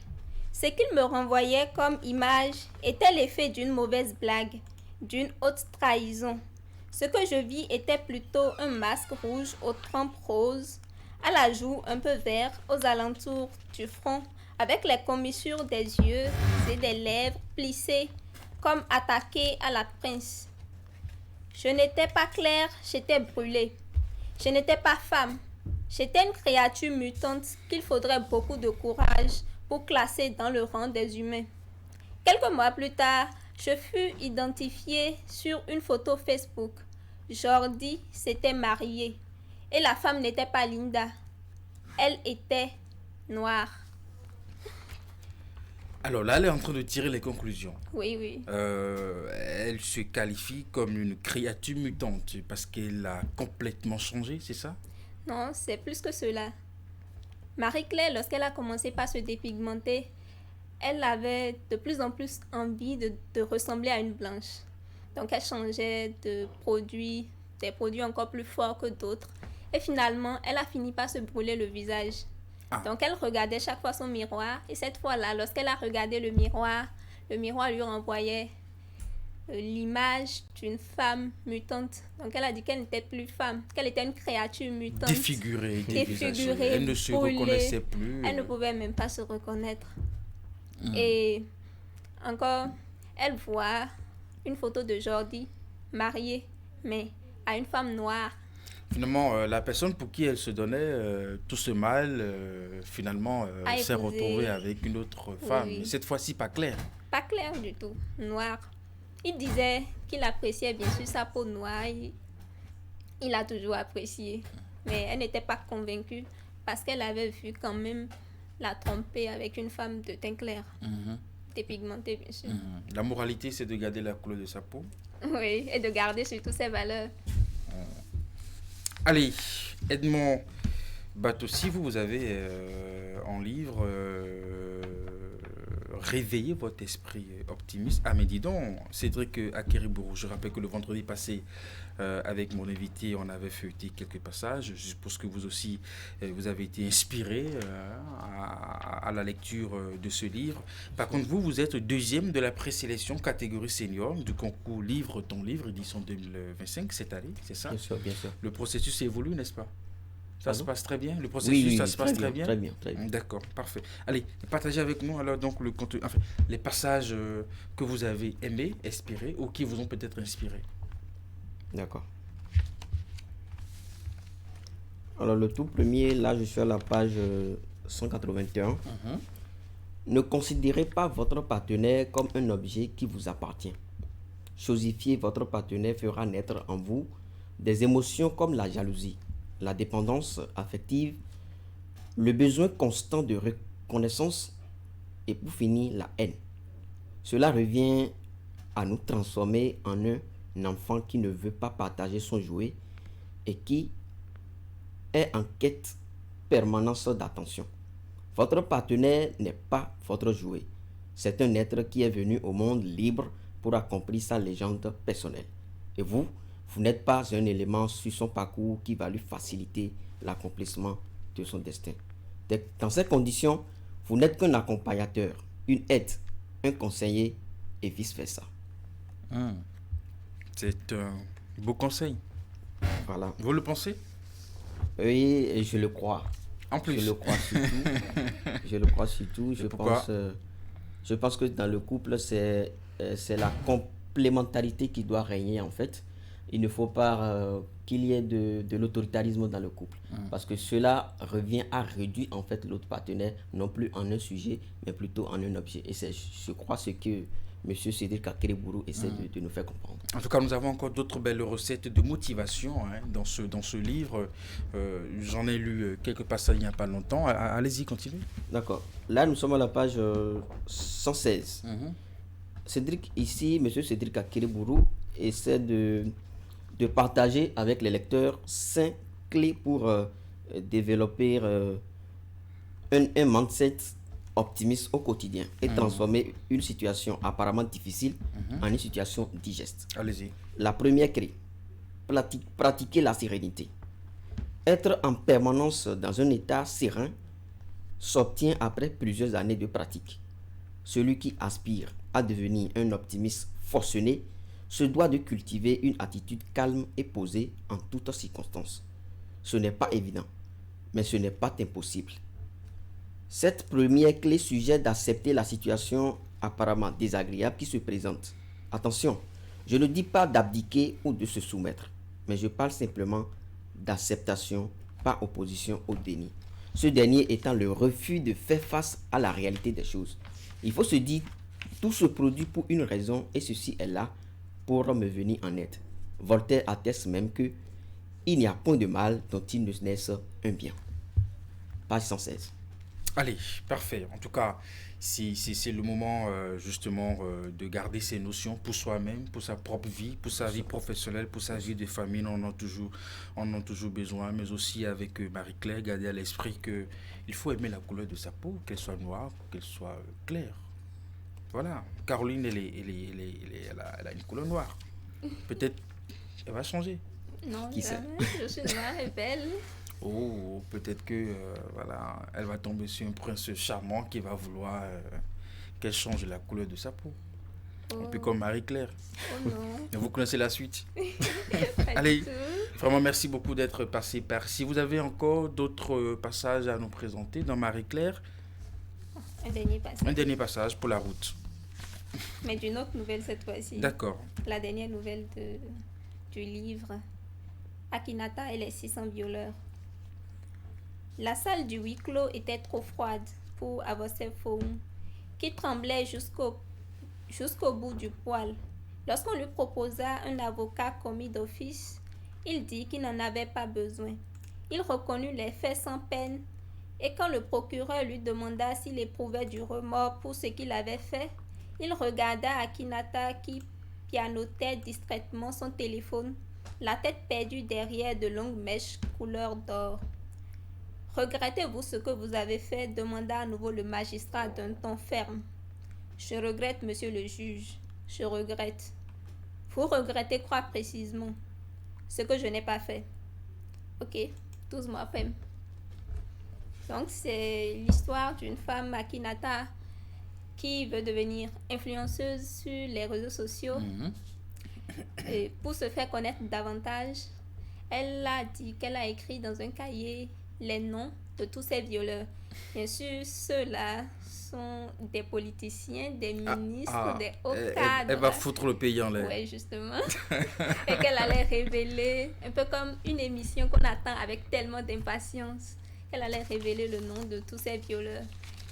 Ce qu'il me renvoyait comme image était l'effet d'une mauvaise blague, d'une haute trahison. Ce que je vis était plutôt un masque rouge aux tempes roses, à la joue un peu vert, aux alentours du front, avec les commissures des yeux et des lèvres plissées, comme attaquées à la pince. Je n'étais pas claire, j'étais brûlée. Je n'étais pas femme. J'étais une créature mutante qu'il faudrait beaucoup de courage pour classer dans le rang des humains. Quelques mois plus tard, je fus identifiée sur une photo Facebook. Jordi s'était marié et la femme n'était pas Linda. Elle était noire. Alors là, elle est en train de tirer les conclusions. Oui, oui. Elle se qualifie comme une créature mutante parce qu'elle a complètement changé, c'est ça? Non, c'est plus que cela. Marie-Claire, lorsqu'elle a commencé par se dépigmenter, elle avait de plus en plus envie de ressembler à une blanche. Donc, elle changeait de produits, des produits encore plus forts que d'autres. Et finalement, elle a fini par se brûler le visage. Donc, elle regardait chaque fois son miroir. Et cette fois-là, lorsqu'elle a regardé le miroir lui renvoyait l'image d'une femme mutante. Donc elle a dit qu'elle n'était plus femme, qu'elle était une créature mutante. Défigurée, elle ne se reconnaissait plus. Elle ne pouvait même pas se reconnaître. Et encore, elle voit une photo de Jordi marié, mais à une femme noire. Finalement, la personne pour qui elle se donnait tout ce mal, finalement, s'est retrouvée avec une autre femme. Oui. Mais cette fois-ci, pas claire. Pas clair du tout, noire. Il disait qu'il appréciait bien sûr sa peau noire. Il a toujours apprécié. Mais elle n'était pas convaincue parce qu'elle avait vu quand même la tromper avec une femme de teint clair. Dépigmentée, bien sûr. La moralité, c'est de garder la couleur de sa peau. Oui, et de garder surtout ses valeurs. Allez, Edmond Batossi, vous avez en livre réveillé votre esprit optimiste. Ah mais dis donc, Cédric Akeribourou, je rappelle que le vendredi passé, avec mon invité, on avait feuilleté quelques passages. Je suppose que vous aussi, vous avez été inspiré à la lecture de ce livre. Par contre, vous êtes deuxième de la présélection catégorie senior du concours Livre ton livre, édition 2025 cette année, c'est ça? Bien sûr, bien sûr. Le processus évolue, n'est-ce pas? Ça se passe très bien. Le processus, oui, ça se passe très bien. Très bien, très bien. D'accord, parfait. Allez, partagez avec nous alors donc le contenu, enfin, les passages que vous avez aimés, inspirés ou qui vous ont peut-être inspiré. D'accord. Alors le tout premier, là je suis à la page 181. Ne considérez pas votre partenaire comme un objet qui vous appartient. Chosifier votre partenaire fera naître en vous des émotions comme la jalousie, la dépendance affective, le besoin constant de reconnaissance et pour finir la haine. Cela revient à nous transformer en un enfant qui ne veut pas partager son jouet et qui est en quête permanente d'attention. Votre partenaire n'est pas votre jouet. C'est un être qui est venu au monde libre pour accomplir sa légende personnelle. Et vous n'êtes pas un élément sur son parcours qui va lui faciliter l'accomplissement de son destin. Dans ces conditions, vous n'êtes qu'un accompagnateur, une aide, un conseiller et vice-versa. C'est un beau conseil. Voilà. Vous le pensez? Oui, je le crois. En plus. Je le crois surtout. Je le crois surtout. Je pense que dans le couple, c'est la complémentarité qui doit régner en fait. Il ne faut pas qu'il y ait de l'autoritarisme dans le couple. Parce que cela revient à réduire en fait l'autre partenaire, non plus en un sujet, mais plutôt en un objet. Et c'est, je crois, ce que M. Cédric Akeribourou essaie de nous faire comprendre. En tout cas, nous avons encore d'autres belles recettes de motivation dans ce livre. J'en ai lu quelques passages il n'y a pas longtemps. Allez-y, continuez. D'accord. Là, nous sommes à la page 116. Cédric, ici, M. Cédric Akeribourou essaie de partager avec les lecteurs 5 clés pour développer un mindset optimiste au quotidien et transformer une situation apparemment difficile en une situation digeste. Allez-y. La première clé, pratiquer la sérénité. Être en permanence dans un état serein s'obtient après plusieurs années de pratique. Celui qui aspire à devenir un optimiste forcené se doit de cultiver une attitude calme et posée en toutes circonstances. Ce n'est pas évident, mais ce n'est pas impossible. Cette première clé suggère d'accepter la situation apparemment désagréable qui se présente. Attention, je ne dis pas d'abdiquer ou de se soumettre, mais je parle simplement d'acceptation par opposition au déni. Ce dernier étant le refus de faire face à la réalité des choses. Il faut se dire, tout se produit pour une raison et ceci est là pour me venir en aide. Voltaire atteste même que il n'y a point de mal dont il ne naisse un bien. Page 116. Allez, parfait. En tout cas, c'est le moment justement de garder ces notions pour soi-même, pour sa propre vie, pour sa vie professionnelle, pour sa vie de famille. On en a toujours besoin, mais aussi avec Marie-Claire, garder à l'esprit qu'il faut aimer la couleur de sa peau, qu'elle soit noire ou qu'elle soit claire. Voilà. Caroline, elle a une couleur noire. Peut-être elle va changer. Non, Qui sait? je suis noire et belle. Oh, peut-être que voilà, elle va tomber sur un prince charmant qui va vouloir qu'elle change la couleur de sa peau. Un peu comme Marie-Claire. Oh non. Mais vous connaissez la suite. Pas Allez, du tout. vraiment merci beaucoup d'être passé par ici. Vous avez encore d'autres passages à nous présenter dans Marie-Claire? Un dernier passage. Un dernier passage pour la route. Mais d'une autre nouvelle cette fois-ci. D'accord. La dernière nouvelle du livre Akinata et les 600 violeurs. La salle du huis clos était trop froide pour Avocet Foum, qui tremblait jusqu'au bout du poil. Lorsqu'on lui proposa un avocat commis d'office, il dit qu'il n'en avait pas besoin. Il reconnut les faits sans peine, et quand le procureur lui demanda s'il éprouvait du remords pour ce qu'il avait fait, il regarda Akinata qui pianotait distraitement son téléphone, la tête perdue derrière de longues mèches couleur d'or. « Regrettez-vous ce que vous avez fait ?» demanda à nouveau le magistrat d'un ton ferme. « Je regrette, monsieur le juge, je regrette. »« Vous regrettez quoi précisément ?»« Ce que je n'ai pas fait. » « Ok, 12 mois après. » Donc, c'est l'histoire d'une femme, Akinata, qui veut devenir influenceuse sur les réseaux sociaux. Et pour se faire connaître davantage, elle a dit qu'elle a écrit dans un cahier les noms de tous ces violeurs. Bien sûr, ceux-là sont des politiciens, des ministres, des hauts cadres. Elle va foutre le pays en l'air. Oui, justement. Et qu'elle allait révéler, un peu comme une émission qu'on attend avec tellement d'impatience, qu'elle allait révéler le nom de tous ces violeurs.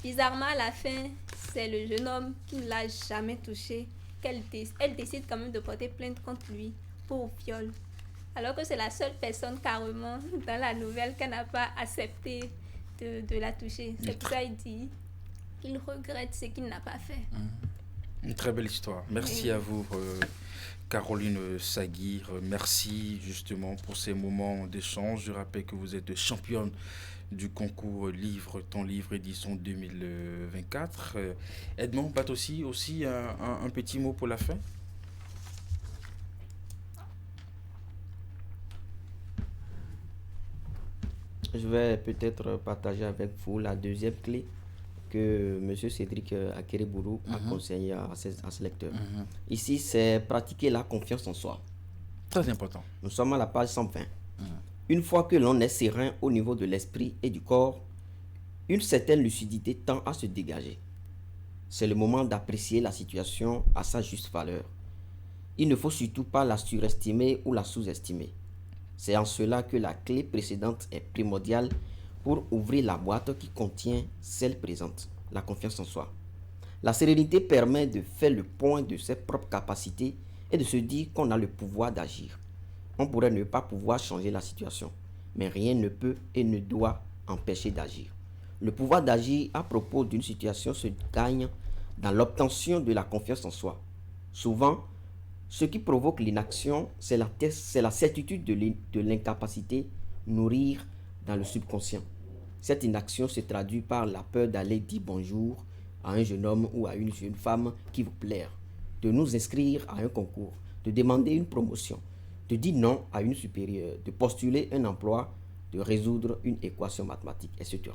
Bizarrement, à la fin, c'est le jeune homme qui ne l'a jamais touché, elle décide quand même de porter plainte contre lui pour viol. Alors que c'est la seule personne carrément dans la nouvelle qu'elle n'a pas accepté de la toucher. C'est pour ça qu'il dit qu'il regrette ce qu'il n'a pas fait. Une très belle histoire. Merci à vous, Caroline Saguir. Merci justement pour ces moments d'échange. Je rappelle que vous êtes championne du concours Livre, ton livre édition 2024. Edmond Batossi, aussi un petit mot pour la fin. Je vais peut-être partager avec vous la deuxième clé que M. Cédric Akerebourou a conseillé à ses lecteurs. Ici, c'est pratiquer la confiance en soi. Très important. Nous sommes à la page 120. Une fois que l'on est serein au niveau de l'esprit et du corps, une certaine lucidité tend à se dégager. C'est le moment d'apprécier la situation à sa juste valeur. Il ne faut surtout pas la surestimer ou la sous-estimer. C'est en cela que la clé précédente est primordiale pour ouvrir la boîte qui contient celle présente, la confiance en soi. La sérénité permet de faire le point de ses propres capacités et de se dire qu'on a le pouvoir d'agir. On pourrait ne pas pouvoir changer la situation, mais rien ne peut et ne doit empêcher d'agir. Le pouvoir d'agir à propos d'une situation se gagne dans l'obtention de la confiance en soi. Souvent, ce qui provoque l'inaction, c'est la certitude de l'incapacité nourrir dans le subconscient. Cette inaction se traduit par la peur d'aller dire bonjour à un jeune homme ou à une jeune femme qui vous plaire, de nous inscrire à un concours, de demander une promotion, de dire non à une supérieure, de postuler un emploi, de résoudre une équation mathématique, etc.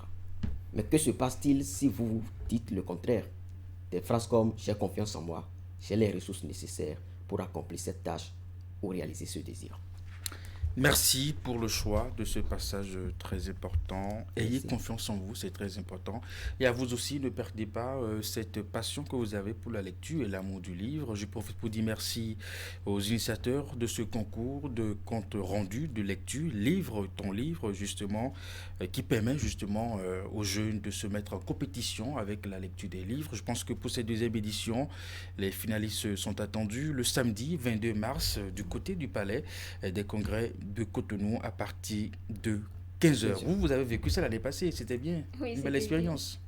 Mais que se passe-t-il si vous dites le contraire? Des phrases comme « j'ai confiance en moi, j'ai les ressources nécessaires pour accomplir cette tâche ou réaliser ce désir ». Merci pour le choix de ce passage très important. Ayez confiance en vous, c'est très important. Et à vous aussi, ne perdez pas cette passion que vous avez pour la lecture et l'amour du livre. Je profite pour dire merci aux initiateurs de ce concours de compte rendu de lecture, Livre, ton livre, justement, qui permet justement aux jeunes de se mettre en compétition avec la lecture des livres. Je pense que pour cette deuxième édition, les finalistes sont attendus le samedi 22 mars du côté du Palais des Congrès de Cotonou à partir de 15h. Vous avez vécu ça l'année passée, c'était bien, une belle expérience.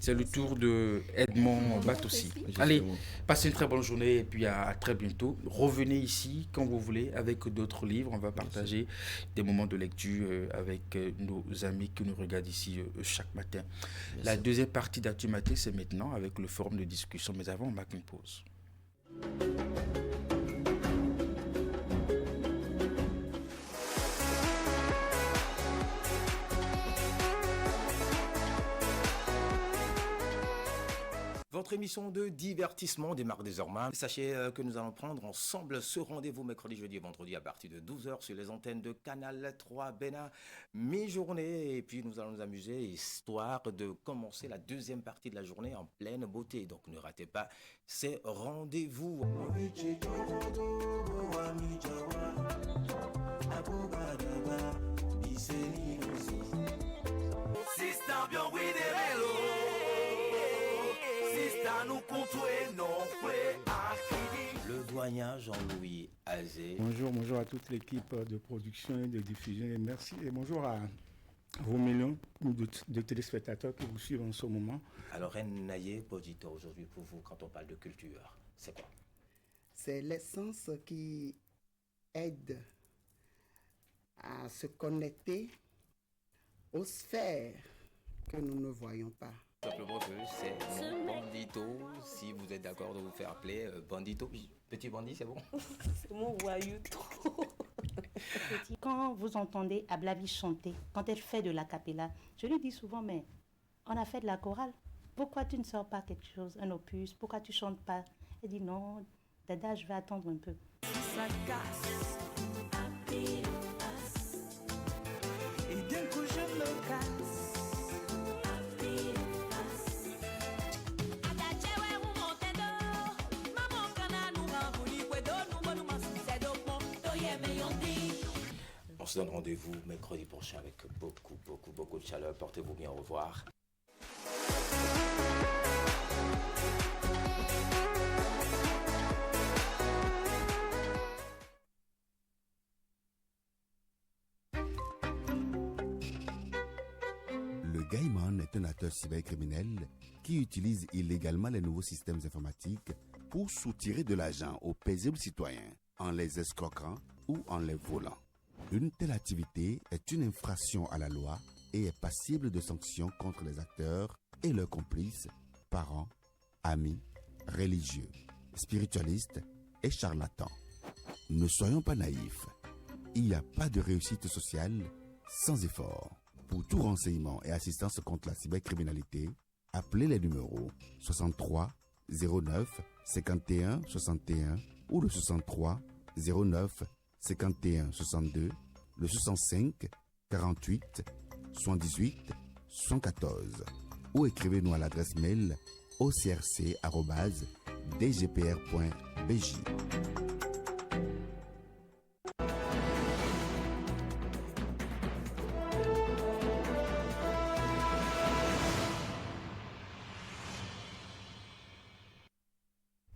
C'est le tour de Edmond Batossi. Allez, passez une très bonne journée et puis à très bientôt. Revenez ici quand vous voulez avec d'autres livres. On va partager des moments de lecture avec nos amis qui nous regardent ici chaque matin. La deuxième partie d'Actu Matin, c'est maintenant avec le forum de discussion. Mais avant, on marque une pause. Votre émission de divertissement démarre désormais. Sachez que nous allons prendre ensemble ce rendez-vous mercredi, jeudi et vendredi à partir de 12h sur les antennes de Canal 3 Bénin, mi-journée. Et puis nous allons nous amuser, histoire de commencer la deuxième partie de la journée en pleine beauté. Donc ne ratez pas ces rendez-vous. Le doyen Jean-Louis Azé. Bonjour à toute l'équipe de production et de diffusion. Et merci et bonjour à vos millions de téléspectateurs qui vous suivent en ce moment. Alors, Naye Bodito, aujourd'hui pour vous, quand on parle de culture, c'est quoi? C'est l'essence qui aide à se connecter aux sphères que nous ne voyons pas. Simplement que c'est mon bandito, si vous êtes d'accord de vous faire appeler bandito. Petit bandit, c'est bon? C'est mon voyou trop. Quand vous entendez Ablavi chanter, quand elle fait de la capella, je lui dis souvent, mais on a fait de la chorale. Pourquoi tu ne sors pas quelque chose, un opus? Pourquoi tu chantes pas? Elle dit non, Dada, je vais attendre un peu. Ça casse, et d'un coup je me casse. On se donne rendez-vous mercredi prochain avec beaucoup de chaleur. Portez-vous bien, au revoir. Le Gaiman est un acteur cybercriminel qui utilise illégalement les nouveaux systèmes informatiques pour soutirer de l'argent aux paisibles citoyens en les escroquant ou en les volant. Une telle activité est une infraction à la loi et est passible de sanctions contre les acteurs et leurs complices, parents, amis, religieux, spiritualistes et charlatans. Ne soyons pas naïfs. Il n'y a pas de réussite sociale sans effort. Pour tout renseignement et assistance contre la cybercriminalité, appelez les numéros 63 09 51 61 ou le 63 09 51 62, le 65 48 78 114 ou écrivez-nous à l'adresse mail ocrc@dgpr.bj.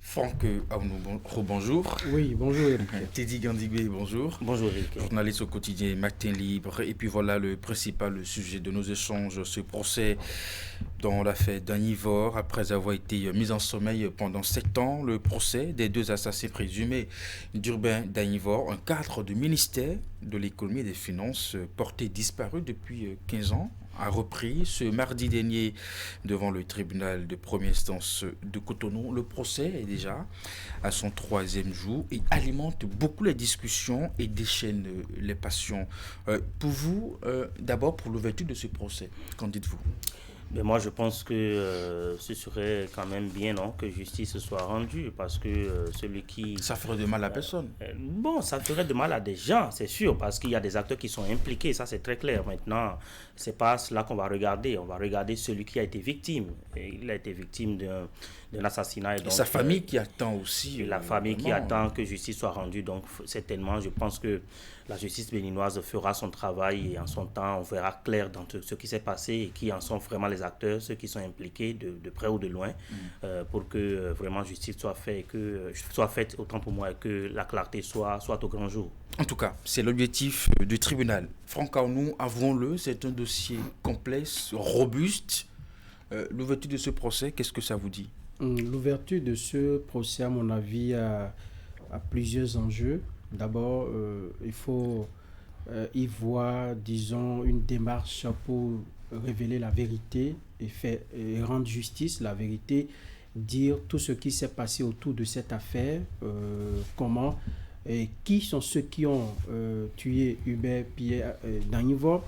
Franck Aounou, bonjour. Oui, bonjour Eric. Teddy Gandibé, bonjour. Bonjour Eric. Journaliste au quotidien Matin Libre. Et puis voilà le principal sujet de nos échanges, ce procès dans l'affaire d'Anivor. Après avoir été mis en sommeil pendant 7 ans, le procès des 2 assassins présumés d'Urbain d'Anivor, un cadre du ministère de l'économie et des finances porté disparu depuis 15 ans, a repris ce mardi dernier devant le tribunal de première instance de Cotonou. Le procès est déjà à son 3e jour et alimente beaucoup les discussions et déchaîne les passions. Pour vous, d'abord pour l'ouverture de ce procès, qu'en dites-vous? Mais moi, je pense que ce serait quand même bien, non, que justice soit rendue, parce que celui qui... Ça ferait de mal à personne. Bon, ça ferait de mal à des gens, c'est sûr, parce qu'il y a des acteurs qui sont impliqués, ça c'est très clair. Maintenant, c'est pas cela qu'on va regarder. On va regarder celui qui a été victime. Et il a été victime d'un assassinat. Et donc, sa famille qui attend aussi. La famille qui attend que justice soit rendue. Donc, certainement, je pense que la justice béninoise fera son travail et en son temps, on verra clair dans tout ce qui s'est passé et qui en sont vraiment les acteurs, ceux qui sont impliqués de près ou de loin, pour que vraiment justice soit faite, autant pour moi, et que la clarté soit au grand jour. En tout cas, c'est l'objectif du tribunal. Franck Aounou, avouons-le, c'est un dossier complexe, robuste. L'ouverture de ce procès, qu'est-ce que ça vous dit? L'ouverture de ce procès, à mon avis, a plusieurs enjeux. D'abord, il faut y voir, disons, une démarche pour révéler la vérité et rendre justice, la vérité, dire tout ce qui s'est passé autour de cette affaire, comment et qui sont ceux qui ont tué Hubert Pierre d'Anivor.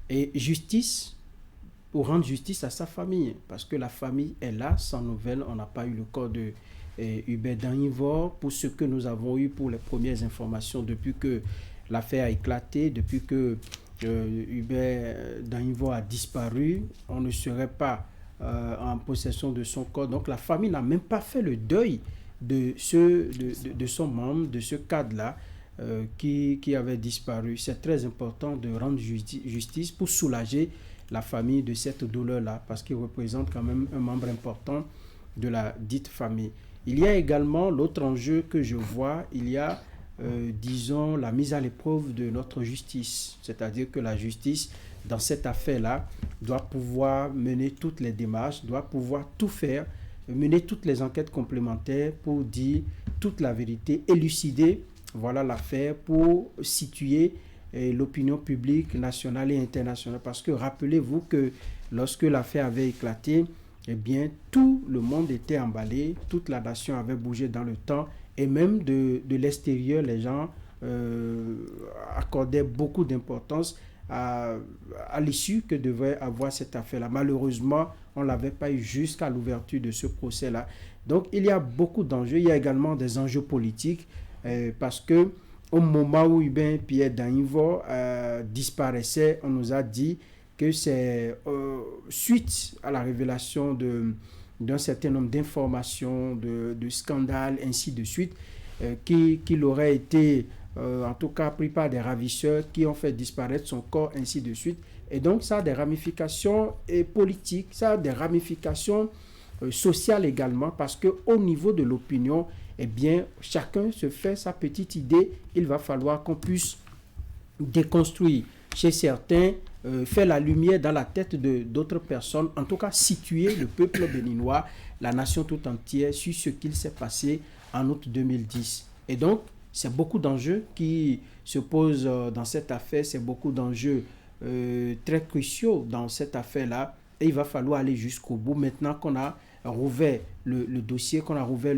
Et justice pour rendre justice à sa famille, parce que la famille est là, sans nouvelles. On n'a pas eu le corps de Hubert Danivor. Pour ce que nous avons eu pour les premières informations depuis que l'affaire a éclaté, depuis que Hubert Danivor a disparu, on ne serait pas en possession de son corps. Donc la famille n'a même pas fait le deuil de son membre, de ce cadre-là qui avait disparu. C'est très important de rendre justice pour soulager la famille de cette douleur-là, parce qu'il représente quand même un membre important de la dite famille. Il y a également l'autre enjeu que je vois, il y a, disons, la mise à l'épreuve de notre justice. C'est-à-dire que la justice, dans cette affaire-là, doit pouvoir mener toutes les démarches, doit pouvoir tout faire, mener toutes les enquêtes complémentaires pour dire toute la vérité, élucider, voilà l'affaire, pour situer l'opinion publique nationale et internationale. Parce que rappelez-vous que lorsque l'affaire avait éclaté, eh bien, tout le monde était emballé, toute la nation avait bougé dans le temps, et même de l'extérieur, les gens accordaient beaucoup d'importance à l'issue que devait avoir cette affaire-là. Malheureusement, on ne l'avait pas eu jusqu'à l'ouverture de ce procès-là. Donc, il y a beaucoup d'enjeux. Il y a également des enjeux politiques, parce que au moment où Hubert Pierre Danivor disparaissait, on nous a dit que c'est suite à la révélation d'un certain nombre d'informations, de scandales, ainsi de suite, qu'il aurait été, en tout cas, pris par des ravisseurs qui ont fait disparaître son corps, ainsi de suite. Et donc, ça a des ramifications politiques, ça a des ramifications sociales également, parce qu'au niveau de l'opinion, eh bien, chacun se fait sa petite idée. Il va falloir qu'on puisse déconstruire chez certains, faire la lumière dans la tête d'autres personnes, en tout cas situer le peuple béninois, la nation tout entière, sur ce qu'il s'est passé en août 2010. Et donc, c'est beaucoup d'enjeux qui se posent dans cette affaire, c'est beaucoup d'enjeux très cruciaux dans cette affaire-là, et il va falloir aller jusqu'au bout. Maintenant qu'on a rouvert le dossier, qu'on a rouvert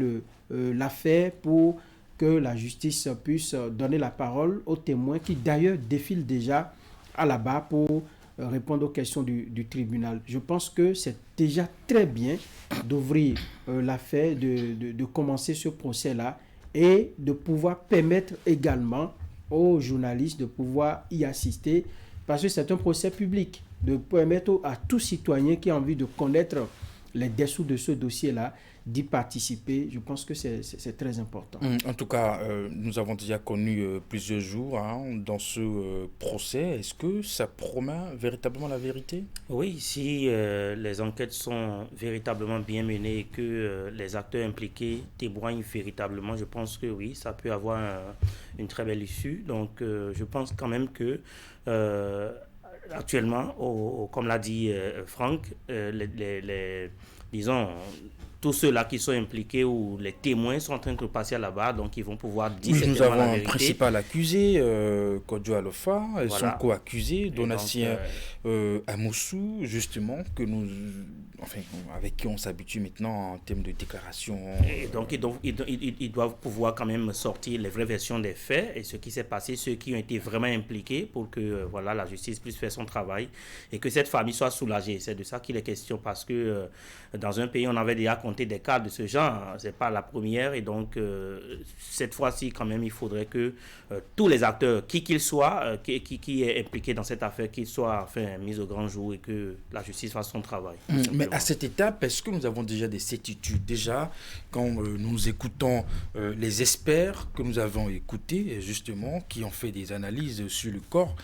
l'affaire, pour que la justice puisse donner la parole aux témoins qui d'ailleurs défilent déjà à la barre pour répondre aux questions du tribunal. Je pense que c'est déjà très bien d'ouvrir l'affaire, de commencer ce procès-là, et de pouvoir permettre également aux journalistes de pouvoir y assister, parce que c'est un procès public, de permettre à tout citoyen qui a envie de connaître les dessous de ce dossier-là d'y participer. Je pense que c'est très important. En tout cas, nous avons déjà connu plusieurs jours dans ce procès. Est-ce que ça promet véritablement la vérité? Oui, si les enquêtes sont véritablement bien menées et que les acteurs impliqués témoignent véritablement, je pense que oui, ça peut avoir une très belle issue. Donc, je pense quand même que actuellement, comme l'a dit Franck, disons, tous ceux-là qui sont impliqués ou les témoins sont en train de passer à la barre, donc ils vont pouvoir dire nous avons la vérité. Un principal accusé, Kodjo Alofa, et son co-accusé, Donatien Amoussou, justement, avec qui on s'habitue maintenant en termes de déclaration. Et donc ils doivent pouvoir quand même sortir les vraies versions des faits et ce qui s'est passé, ceux qui ont été vraiment impliqués, pour que la justice puisse faire son travail et que cette famille soit soulagée. C'est de ça qu'il est question, parce que dans un pays, on avait déjà compté des cas de ce genre. C'est pas la première, et donc cette fois-ci, quand même, il faudrait que tous les acteurs, qui qu'ils soient, qui est impliqué dans cette affaire, qu'ils soient mis au grand jour et que la justice fasse son travail. Mais à cette étape, est-ce que nous avons déjà des certitudes? Déjà, quand nous écoutons les experts que nous avons écoutés, justement, qui ont fait des analyses sur le corps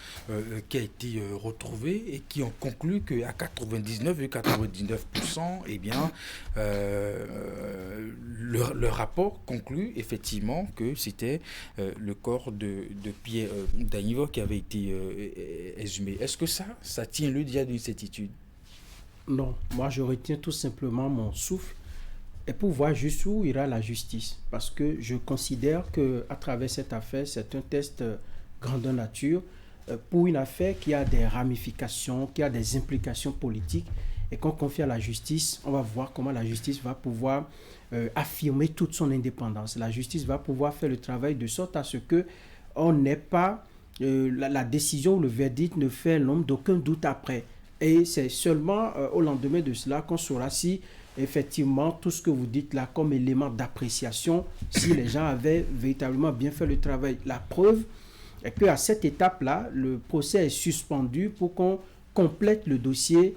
qui a été retrouvé et qui ont conclu qu'à 99,99%, eh bien, le rapport conclut effectivement que c'était le corps de Pierre Danivor qui avait été exhumé. Est-ce que ça tient le déjà d'une certitude? Non, moi je retiens tout simplement mon souffle et pour voir jusqu'où ira la justice, parce que je considère qu'à travers cette affaire, c'est un test grandeur nature pour une affaire qui a des ramifications, qui a des implications politiques, et qu'on confie à la justice. On va voir comment la justice va pouvoir affirmer toute son indépendance. La justice va pouvoir faire le travail de sorte à ce que on n'ait pas la décision ou le verdict ne fait l'ombre d'aucun doute après. Et c'est seulement au lendemain de cela qu'on saura si effectivement tout ce que vous dites là comme élément d'appréciation, si les gens avaient véritablement bien fait le travail. La preuve est qu'à cette étape-là, le procès est suspendu pour qu'on complète le dossier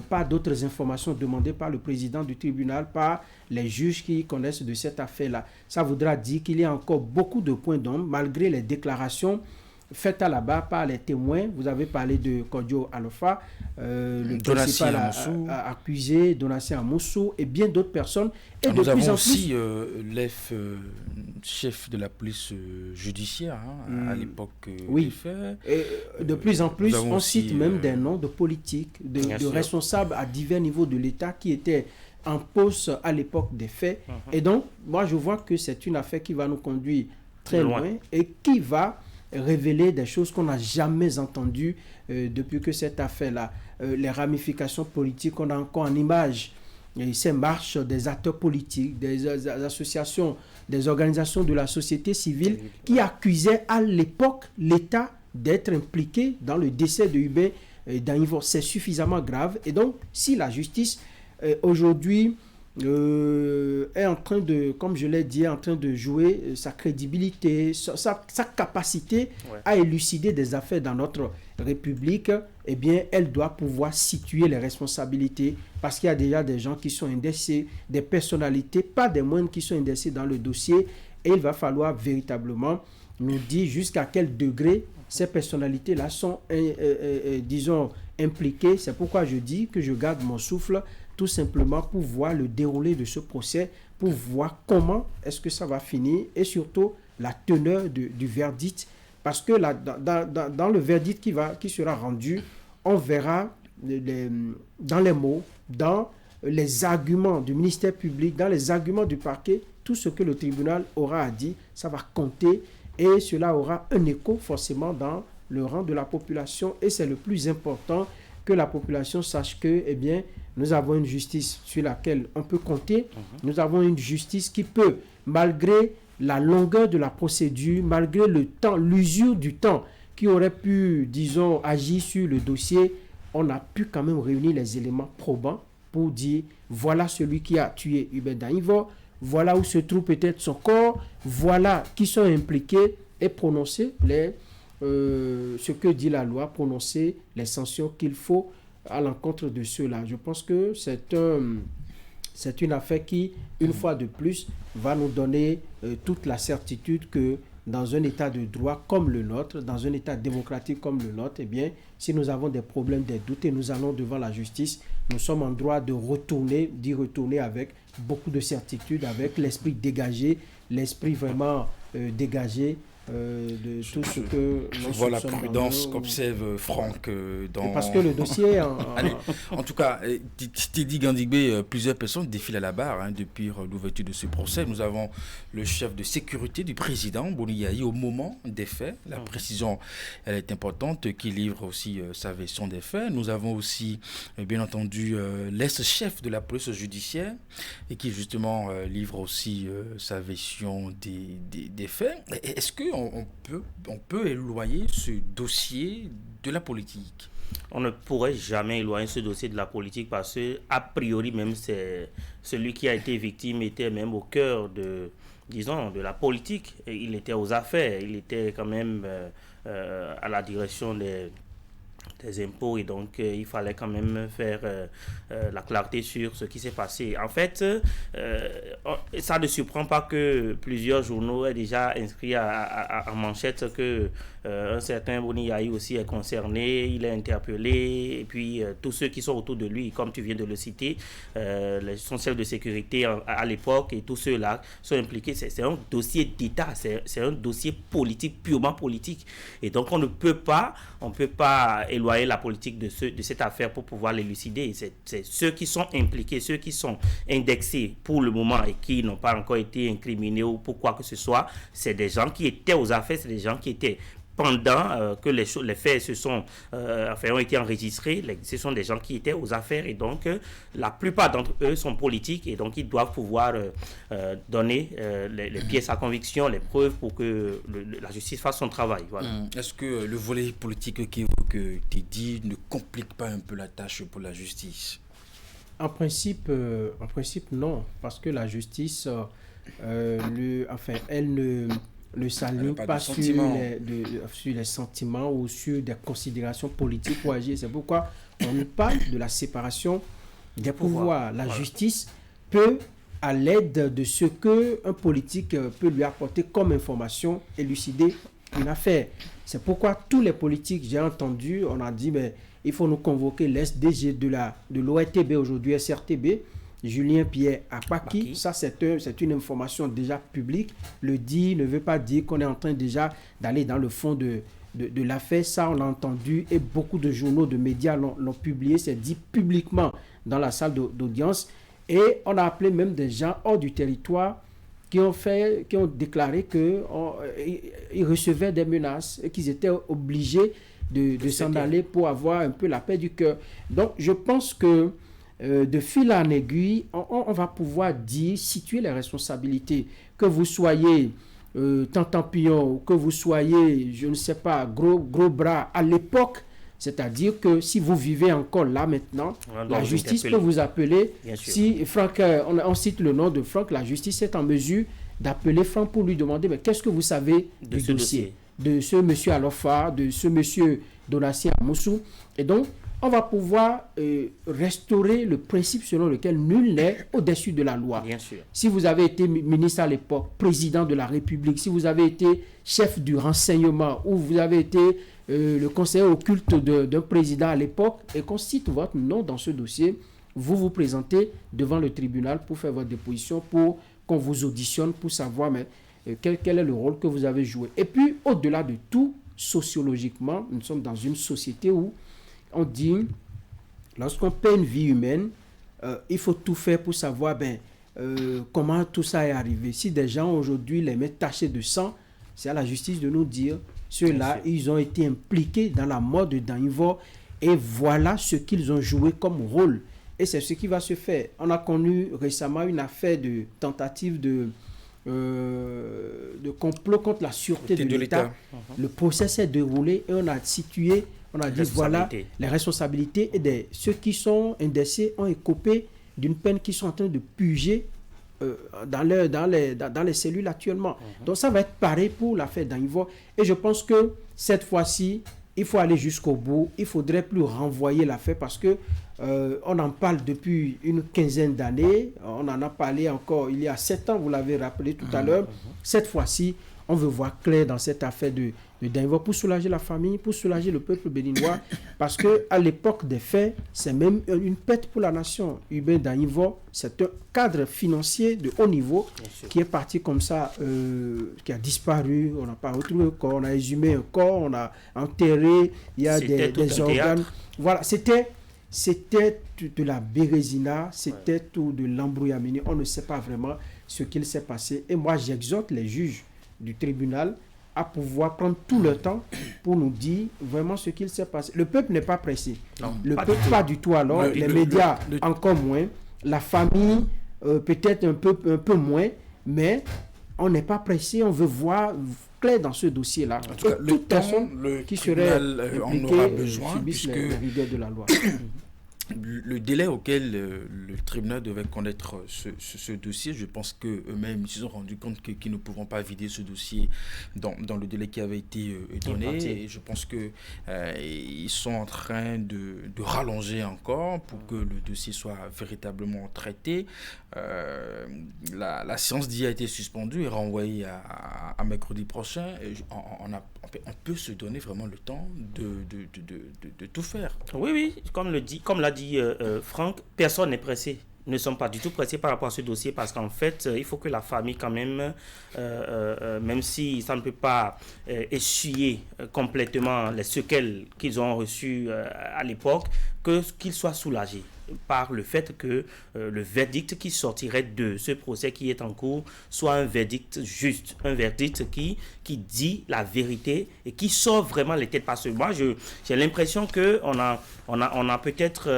par d'autres informations demandées par le président du tribunal, par les juges qui connaissent de cette affaire-là. Ça voudra dire qu'il y a encore beaucoup de points d'ombre, malgré les déclarations faites à la barre par les témoins. Vous avez parlé de Kodio Alofa, le principal accusé, Donatien Amoussou et bien d'autres personnes. Et nous avons aussi chef de la police judiciaire à l'époque des faits. Et de plus en plus, on cite même des noms de politiques, de responsables à divers niveaux de l'État qui étaient en poste à l'époque des faits. Et donc, moi, je vois que c'est une affaire qui va nous conduire très loin et qui va révéler des choses qu'on n'a jamais entendues depuis que cette affaire-là, les ramifications politiques, on a encore en image ces marches des acteurs politiques, des associations, des organisations de la société civile qui accusaient à l'époque l'État d'être impliqué dans le décès de Hubert Danyvo. C'est suffisamment grave. Et donc, si la justice aujourd'hui est en train de, comme je l'ai dit, en train de jouer sa crédibilité, sa capacité à élucider des affaires dans notre République, eh bien, elle doit pouvoir situer les responsabilités parce qu'il y a déjà des gens qui sont indexés, des personnalités, pas des moindres qui sont indexés dans le dossier et il va falloir véritablement nous dire jusqu'à quel degré ces personnalités-là sont, disons, impliquées. C'est pourquoi je dis que je garde mon souffle tout simplement pour voir le déroulé de ce procès, pour voir comment est-ce que ça va finir et surtout la teneur du verdict. Parce que là, dans le verdict qui sera rendu, on verra dans les mots, dans les arguments du ministère public, dans les arguments du parquet, tout ce que le tribunal aura à dire, ça va compter et cela aura un écho forcément dans le rang de la population et c'est le plus important que la population sache que, eh bien, nous avons une justice sur laquelle on peut compter. Nous avons une justice qui peut, malgré la longueur de la procédure, malgré le temps, l'usure du temps qui aurait pu, disons, agir sur le dossier, on a pu quand même réunir les éléments probants pour dire, voilà celui qui a tué Hubert Danyvo, voilà où se trouve peut-être son corps, voilà qui sont impliqués et prononcer ce que dit la loi, prononcer les sanctions qu'il faut à l'encontre de ceux-là. Je pense que c'est une affaire qui, une fois de plus, va nous donner toute la certitude que dans un état de droit comme le nôtre, dans un état démocratique comme le nôtre, eh bien, si nous avons des problèmes, des doutes et nous allons devant la justice, nous sommes en droit d'y retourner avec beaucoup de certitude, avec l'esprit dégagé, l'esprit vraiment dégagé de tout ce que... Je vois la prudence qu'observe Franck dans... Parce que le dossier... Allez, en tout cas, Teddy Gandigbe, plusieurs personnes défilent à la barre depuis l'ouverture de ce procès. Nous avons le chef de sécurité du président, Boni Yayi, au moment des faits. La précision, elle est importante, qui livre aussi sa version des faits. Nous avons aussi, bien entendu, l'ex-chef de la police judiciaire et qui, justement, livre aussi sa version des faits. Est-ce que on peut éloigner ce dossier de la politique? On ne pourrait jamais éloigner ce dossier de la politique parce que, a priori, même c'est celui qui a été victime était même au cœur de la politique. Et il était aux affaires, il était quand même à la direction des impôts et donc il fallait quand même faire la clarté sur ce qui s'est passé. En fait, ça ne surprend pas que plusieurs journaux aient déjà inscrit en manchette que un certain Boni Yayi aussi est concerné, il est interpellé et puis tous ceux qui sont autour de lui, comme tu viens de le citer, les chefs de sécurité à l'époque et tous ceux-là sont impliqués. C'est un dossier d'État, c'est un dossier politique, purement politique. Et donc on ne peut pas éloigner la politique de cette affaire pour pouvoir l'élucider. C'est ceux qui sont impliqués, ceux qui sont indexés pour le moment et qui n'ont pas encore été incriminés ou pour quoi que ce soit. C'est des gens qui étaient aux affaires, c'est des gens qui étaient pendant que les faits ont été enregistrés, ce sont des gens qui étaient aux affaires et donc la plupart d'entre eux sont politiques et donc ils doivent pouvoir donner les pièces à conviction, les preuves pour que la justice fasse son travail. Voilà. Est-ce que le volet politique que tu dis ne complique pas un peu la tâche pour la justice? En principe, non, parce que la justice, elle ne s'aligne pas sur les sentiments ou sur des considérations politiques pour agir. C'est pourquoi on nous parle de la séparation des pouvoirs. La justice peut, à l'aide de ce qu'un politique peut lui apporter comme information, élucider une affaire. C'est pourquoi tous les politiques, j'ai entendu, on a dit, mais il faut nous convoquer l'SDG de l'ORTB, aujourd'hui SRTB, Julien Pierre Akpaki. Ça, c'est une information déjà publique. Le dit ne veut pas dire qu'on est en train déjà d'aller dans le fond de l'affaire. Ça, on l'a entendu et beaucoup de journaux, de médias l'ont publié. C'est dit publiquement dans la salle d'audience. Et on a appelé même des gens hors du territoire qui ont déclaré qu'ils recevaient des menaces et qu'ils étaient obligés de s'en aller pour avoir un peu la paix du cœur. Donc, je pense que de fil en aiguille, on va pouvoir situer les responsabilités. Que vous soyez Tantampion ou que vous soyez, je ne sais pas, gros bras à l'époque, c'est-à-dire que si vous vivez encore là maintenant, la justice peut vous appeler. Si Franck, on cite le nom de Franck, la justice est en mesure d'appeler Franck pour lui demander mais qu'est-ce que vous savez du dossier de ce monsieur Alofa, de ce monsieur Donatien Amoussou. Et donc, on va pouvoir restaurer le principe selon lequel nul n'est au-dessus de la loi. Bien sûr. Si vous avez été ministre à l'époque, président de la République, si vous avez été chef du renseignement ou vous avez été le conseiller occulte d'un président à l'époque et qu'on cite votre nom dans ce dossier, vous vous présentez devant le tribunal pour faire votre déposition, pour qu'on vous auditionne, pour savoir quel est le rôle que vous avez joué. Et puis, au-delà de tout, sociologiquement, nous sommes dans une société où on dit, lorsqu'on paie une vie humaine, il faut tout faire pour savoir comment tout ça est arrivé. Si des gens aujourd'hui les mettent tachés de sang, c'est à la justice de nous dire, ceux-là, ils ont été impliqués dans la mort de Danivor et voilà ce qu'ils ont joué comme rôle. Et c'est ce qui va se faire. On a connu récemment une affaire de tentative de complot contre la sûreté de l'État. Le procès s'est déroulé et on a situé, on a dit voilà les responsabilités et ceux qui sont indécés ont écopé d'une peine qu'ils sont en train de purger dans les cellules actuellement. Donc ça va être pareil pour l'affaire Danivor. Et je pense que cette fois-ci, il faut aller jusqu'au bout. Il ne faudrait plus renvoyer l'affaire parce que on en parle depuis une quinzaine d'années. On en a parlé encore il y a 7 ans, vous l'avez rappelé tout à l'heure. Cette fois-ci, on veut voir clair dans cette affaire de Danivor pour soulager la famille, pour soulager le peuple béninois. Parce qu'à l'époque des faits, c'est même une perte pour la nation. Hubert Danivor, c'est un cadre financier de haut niveau qui est parti comme ça, qui a disparu. On n'a pas retrouvé le corps, on a exhumé un corps, on a enterré, il y a des organes. Voilà, c'était de la bérésina, c'était tout de l'embrouillamini. On ne sait pas vraiment ce qu'il s'est passé. Et moi, j'exhorte les juges du tribunal à pouvoir prendre tout le temps pour nous dire vraiment ce qu'il s'est passé. Le peuple n'est pas pressé. Non, le peuple pas du tout alors. Les médias encore moins. La famille peut-être un peu moins. Mais on n'est pas pressé. On veut voir clair dans ce dossier-là. En tout cas, toute personne qui serait impliquée subisse les rigueurs de la loi. Le délai auquel le tribunal devait connaître ce dossier, je pense qu'eux-mêmes ils se sont rendus compte qu'ils ne pourront pas vider ce dossier dans le délai qui avait été donné. Et je pense qu'ils sont en train de rallonger encore pour que le dossier soit véritablement traité. La séance d'hier a été suspendue et renvoyée à mercredi prochain. Et on peut se donner vraiment le temps de tout faire. Oui, comme l'a dit Franck, personne n'est pressé. Nous ne sommes pas du tout pressés par rapport à ce dossier parce qu'en fait, il faut que la famille quand même, même si ça ne peut pas essuyer complètement les séquelles qu'ils ont reçues à l'époque, qu'ils soient soulagés. par le fait que le verdict qui sortirait de ce procès qui est en cours soit un verdict juste, un verdict qui dit la vérité et qui sauve vraiment les têtes. Parce que moi, j'ai l'impression qu'on a peut-être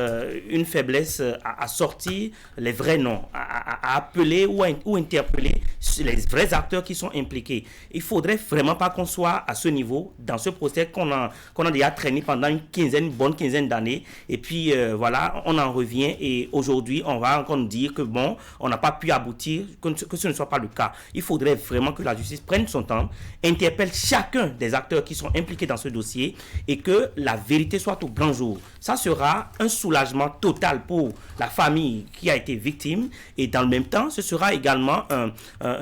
une faiblesse à sortir les vrais noms, à appeler ou interpeller les vrais acteurs qui sont impliqués. Il faudrait vraiment pas qu'on soit à ce niveau dans ce procès qu'on a déjà traîné pendant une bonne quinzaine d'années, et puis voilà, on en revient, et aujourd'hui on va encore nous dire que bon, on n'a pas pu aboutir, que ce ne soit pas le cas. Il faudrait vraiment que la justice prenne son temps, interpelle chacun des acteurs qui sont impliqués dans ce dossier, et que la vérité soit au grand jour. Ça sera un soulagement total pour la famille qui a été victime, et dans le même temps ce sera également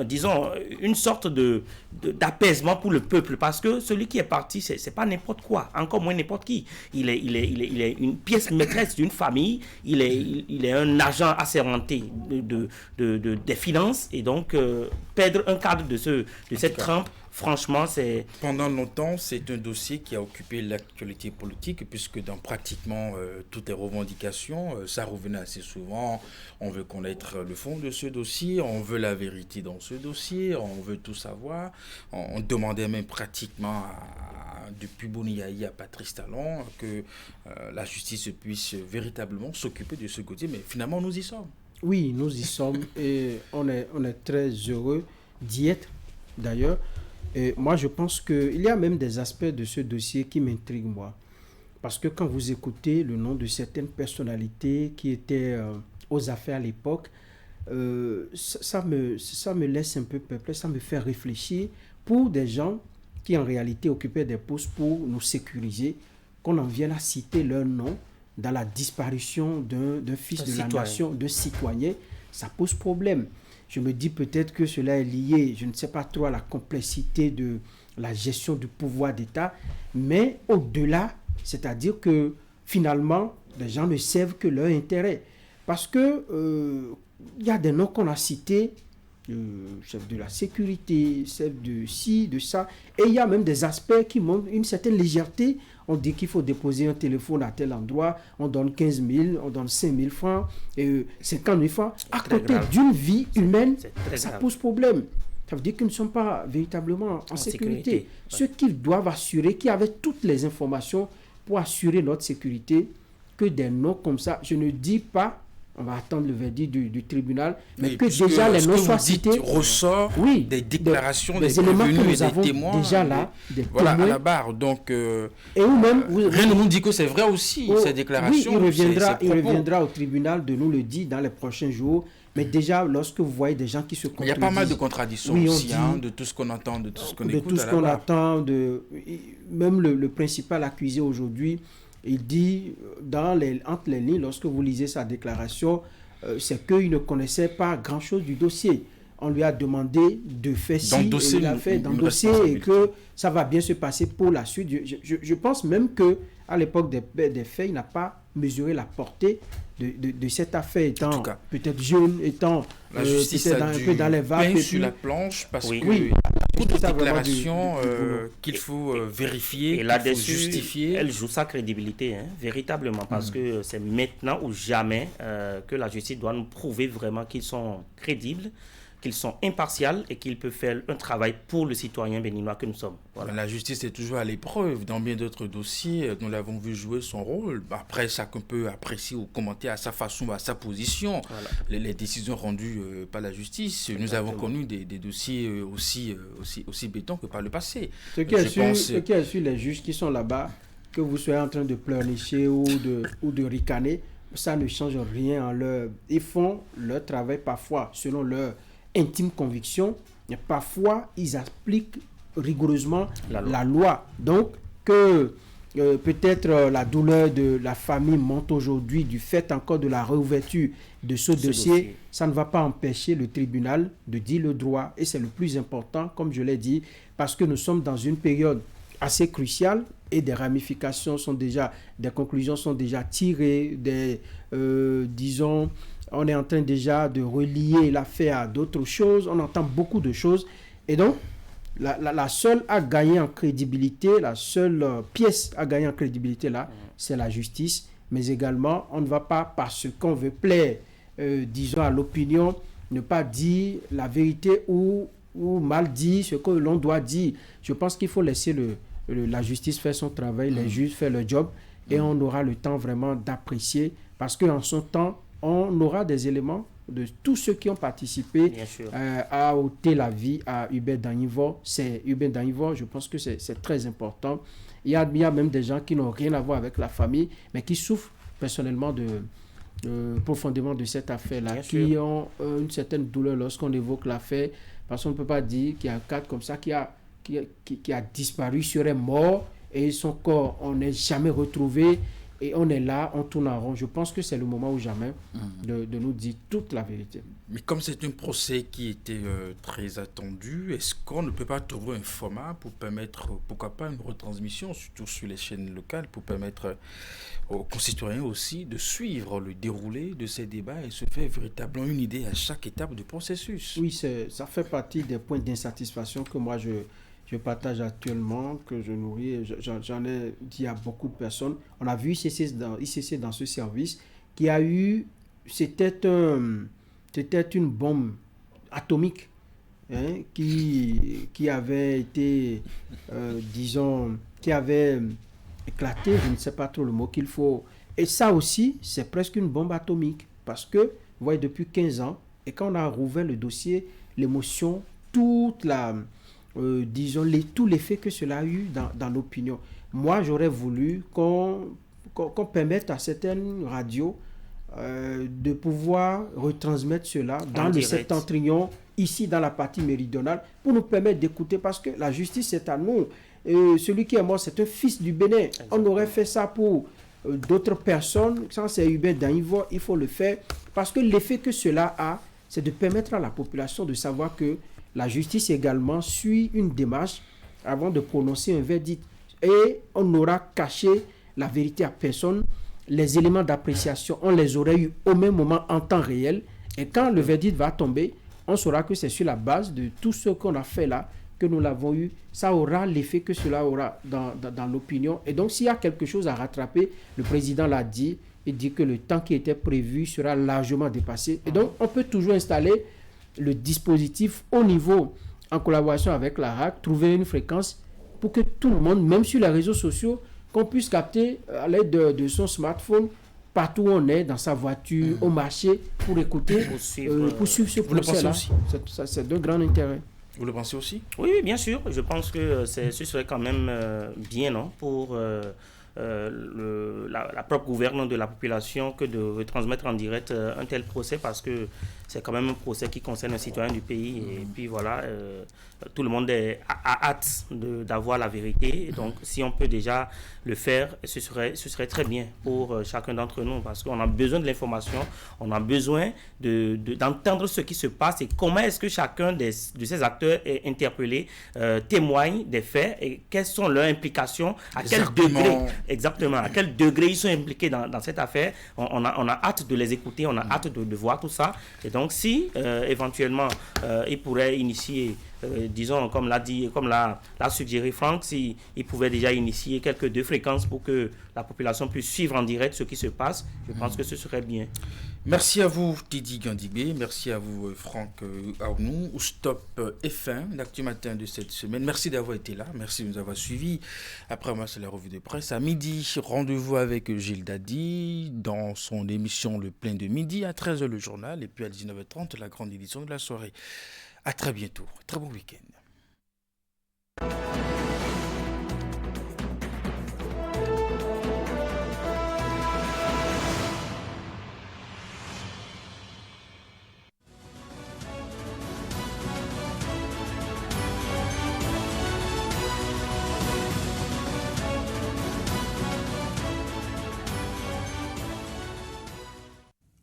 disons une sorte d'apaisement pour le peuple, parce que celui qui est parti, c'est pas n'importe quoi, encore moins n'importe qui. Il est une pièce maîtresse d'une famille, il est un agent assermenté des finances, et donc perdre un cadre de cette trempe, franchement, c'est... Pendant longtemps, c'est un dossier qui a occupé l'actualité politique, puisque dans pratiquement toutes les revendications, ça revenait assez souvent. On veut connaître le fond de ce dossier, on veut la vérité dans ce dossier, on veut tout savoir. On demandait même pratiquement depuis Boniaï à Patrice Talon que la justice puisse véritablement s'occuper de ce côté, mais finalement, nous y sommes. Oui, nous y sommes, et on est très heureux d'y être, d'ailleurs. Et moi, je pense qu'il y a même des aspects de ce dossier qui m'intriguent, moi. Parce que quand vous écoutez le nom de certaines personnalités qui étaient aux affaires à l'époque, ça me laisse un peu perplexe, ça me fait réfléchir pour des gens qui en réalité occupaient des postes pour nous sécuriser, qu'on en vienne à citer leur nom dans la disparition d'un fils de la nation, d'un citoyen, ça pose problème. Je me dis peut-être que cela est lié, je ne sais pas trop, à la complexité de la gestion du pouvoir d'État, mais au-delà, c'est-à-dire que finalement, les gens ne servent que leur intérêt. Parce que il y a des noms qu'on a cités, chef de la sécurité, chef de ci, de ça, et il y a même des aspects qui montrent une certaine légèreté. On dit qu'il faut déposer un téléphone à tel endroit, on donne 15 000, on donne 5 000 francs, 50 000 francs. À côté d'une vie humaine, ça pose problème. Ça veut dire qu'ils ne sont pas véritablement en sécurité. Ceux qui doivent assurer, qui avaient toutes les informations pour assurer notre sécurité, que des noms comme ça, je ne dis pas, on va attendre le verdict du tribunal, mais que déjà les noms soient cités. Ressort des déclarations, des éléments que nous et avons des témoins. Déjà là, des voilà, témoins. à la barre. Donc, et ou même, rien ne nous dit que c'est vrai aussi, ces déclarations. Oui, il reviendra au tribunal de nous le dire dans les prochains jours. Mais déjà, lorsque vous voyez des gens qui se contredisent... Il y a pas mal de contradictions aussi, de tout ce qu'on entend, de tout ce qu'on écoute. De tout ce qu'on attend, même le principal accusé aujourd'hui, il dit, entre les lignes, lorsque vous lisez sa déclaration, c'est qu'il ne connaissait pas grand-chose du dossier. On lui a demandé de faire ci, il a fait d'endosser, et que ça va bien se passer pour la suite. Je pense même qu'à l'époque des faits, il n'a pas mesuré la portée de cette affaire, étant peut-être jeune, étant la justice un peu dans les vagues. Sur la planche, parce que toutes les déclarations qu'il faut vérifier, et là-dessus, justifier. Elle joue sa crédibilité, véritablement, parce que c'est maintenant ou jamais que la justice doit nous prouver vraiment qu'ils sont crédibles, qu'ils sont impartials et qu'ils peuvent faire un travail pour le citoyen béninois que nous sommes. Voilà. La justice est toujours à l'épreuve. Dans bien d'autres dossiers, nous l'avons vu jouer son rôle. Après, chacun peut apprécier ou commenter à sa façon, à sa position, les décisions rendues par la justice. Nous avons connu des dossiers aussi bétons que par le passé. Ce qui est sur les juges qui sont là-bas, que vous soyez en train de pleurnicher ou de ricaner, ça ne change rien en leur... Ils font leur travail parfois selon leur intime conviction, mais parfois ils appliquent rigoureusement la loi. Donc que peut-être la douleur de la famille monte aujourd'hui du fait encore de la réouverture de ce dossier, ça ne va pas empêcher le tribunal de dire le droit, et c'est le plus important, comme je l'ai dit, parce que nous sommes dans une période assez cruciale et des ramifications sont déjà, des conclusions sont déjà tirées, disons, on est en train déjà de relier l'affaire à d'autres choses, on entend beaucoup de choses, et donc la seule à gagner en crédibilité, la seule pièce à gagner en crédibilité là, c'est la justice, mais également, on ne va pas, parce qu'on veut plaire, disons, à l'opinion, ne pas dire la vérité ou mal dire ce que l'on doit dire. Je pense qu'il faut laisser la justice faire son travail, les juges faire leur job, et on aura le temps vraiment d'apprécier, parce qu'en son temps, on aura des éléments de tous ceux qui ont participé à ôter la vie à Hubert Danyivor. C'est Hubert Danyivor, je pense que c'est très important. Il y a même des gens qui n'ont rien à voir avec la famille, mais qui souffrent personnellement profondément de cette affaire-là, qui ont une certaine douleur lorsqu'on évoque l'affaire, parce qu'on ne peut pas dire qu'il y a un cadre comme ça qui a disparu, serait mort, et son corps, on n'est jamais retrouvé, et on est là, on tourne en rond. Je pense que c'est le moment ou jamais de nous dire toute la vérité. Mais comme c'est un procès qui était très attendu, est-ce qu'on ne peut pas trouver un format pour permettre, pourquoi pas, une retransmission, surtout sur les chaînes locales, pour permettre aux concitoyens aussi de suivre le déroulé de ces débats et se faire véritablement une idée à chaque étape du processus? Oui, ça fait partie des points d'insatisfaction que moi je partage actuellement, que je nourris. J'en ai dit à beaucoup de personnes. On a vu ICC dans ce service qui a eu... C'était une bombe atomique qui avait été, disons, qui avait éclaté, je ne sais pas trop le mot qu'il faut. Et ça aussi, c'est presque une bombe atomique. Parce que, vous voyez, depuis 15 ans, et quand on a rouvert le dossier, l'émotion, toute la... disons, tout l'effet que cela a eu dans l'opinion. Moi, j'aurais voulu qu'on permette à certaines radios de pouvoir retransmettre cela dans le septentrion, ici dans la partie méridionale, pour nous permettre d'écouter, parce que la justice, c'est à nous. Celui qui est mort, c'est un fils du Bénin. Exactement. On aurait fait ça pour d'autres personnes. Sans c'est Hubert Danyivor, il faut le faire, parce que l'effet que cela a, c'est de permettre à la population de savoir que la justice également suit une démarche avant de prononcer un verdict. Et on n'aura caché la vérité à personne. Les éléments d'appréciation, on les aurait eu au même moment en temps réel. Et quand le verdict va tomber, on saura que c'est sur la base de tout ce qu'on a fait là, que nous l'avons eu. Ça aura l'effet que cela aura dans l'opinion. Et donc, s'il y a quelque chose à rattraper, le président l'a dit, il dit que le temps qui était prévu sera largement dépassé. Et donc, on peut toujours installer le dispositif au niveau, en collaboration avec la RAC, trouver une fréquence pour que tout le monde, même sur les réseaux sociaux, qu'on puisse capter à l'aide de son smartphone, partout où on est, dans sa voiture, au marché, pour écouter, pour suivre ce procès-là. C'est de grand intérêt. Vous le pensez aussi? Oui, bien sûr. Je pense que ce serait quand même bien, non, pour la propre gouverne de la population que de retransmettre en direct un tel procès, parce que c'est quand même un procès qui concerne un citoyen du pays. Et puis voilà, tout le monde a hâte d'avoir la vérité. Donc si on peut déjà le faire, ce serait très bien pour chacun d'entre nous, parce qu'on a besoin de l'information, on a besoin d'entendre ce qui se passe et comment est-ce que chacun de ces acteurs est interpellé, témoigne des faits et quelles sont leurs implications, à quel degré, exactement, à quel degré ils sont impliqués dans cette affaire. On a hâte de les écouter, on a hâte de voir tout ça. Et donc si éventuellement ils pourraient initier, disons, comme l'a suggéré Franck, s'il pouvait déjà initier quelques 2 fréquences pour que la population puisse suivre en direct ce qui se passe, je pense que ce serait bien. Merci à vous, Didi Gandibé. Merci à vous, Franck Aounou, ou Stop F1, l'actu matin de cette semaine. Merci d'avoir été là. Merci de nous avoir suivis. Après moi, c'est la revue de presse. À midi, rendez-vous avec Gilles Dadi dans son émission Le Plein de Midi. À 13h, le journal. Et puis à 19h30, la grande édition de la soirée. À très bientôt. Très bon week-end.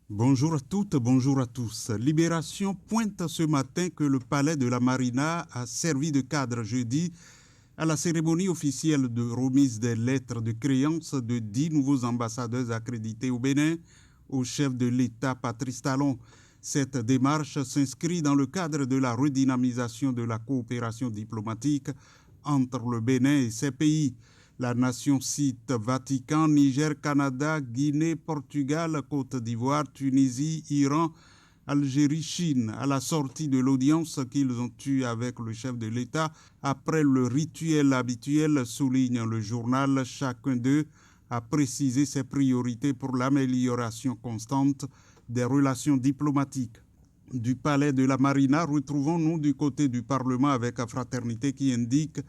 Bonjour à toutes, bonjour à tous. Libération pointe ce matin que le palais de la Marina a servi de cadre jeudi à la cérémonie officielle de remise des lettres de créance de 10 nouveaux ambassadeurs accrédités au Bénin au chef de l'État Patrice Talon. Cette démarche s'inscrit dans le cadre de la redynamisation de la coopération diplomatique entre le Bénin et ses pays. La nation cite Vatican, Niger, Canada, Guinée, Portugal, Côte d'Ivoire, Tunisie, Iran, Algérie, Chine. À la sortie de l'audience qu'ils ont eue avec le chef de l'État, après le rituel habituel, souligne le journal, chacun d'eux a précisé ses priorités pour l'amélioration constante des relations diplomatiques. Du palais de la Marina, retrouvons-nous du côté du Parlement avec la Fraternité qui indique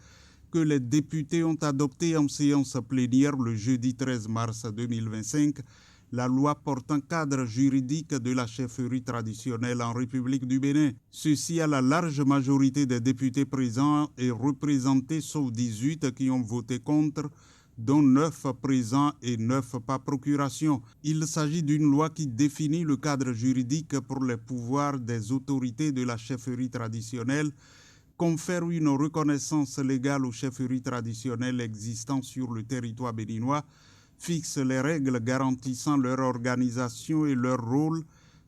que les députés ont adopté en séance plénière le jeudi 13 mars 2025 la loi portant cadre juridique de la chefferie traditionnelle en République du Bénin. Ceci à la large majorité des députés présents et représentés, sauf 18 qui ont voté contre, dont 9 présents et 9 par procuration. Il s'agit d'une loi qui définit le cadre juridique pour les pouvoirs des autorités de la chefferie traditionnelle, confère une reconnaissance légale aux chefferies traditionnelles existant sur le territoire béninois, fixe les règles garantissant leur organisation et leur rôle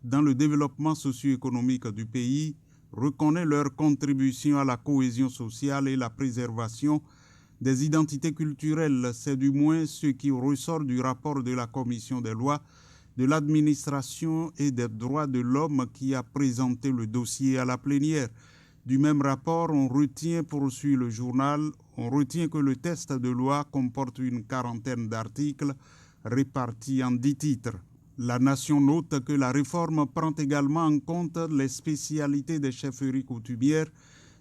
dans le développement socio-économique du pays, reconnaît leur contribution à la cohésion sociale et la préservation des identités culturelles. C'est du moins ce qui ressort du rapport de la Commission des lois, de l'administration et des droits de l'homme qui a présenté le dossier à la plénière. Du même rapport, on retient, poursuit le journal, on retient que le texte de loi comporte une quarantaine d'articles répartis en 10 titres. La Nation note que la réforme prend également en compte les spécialités des chefferies coutumières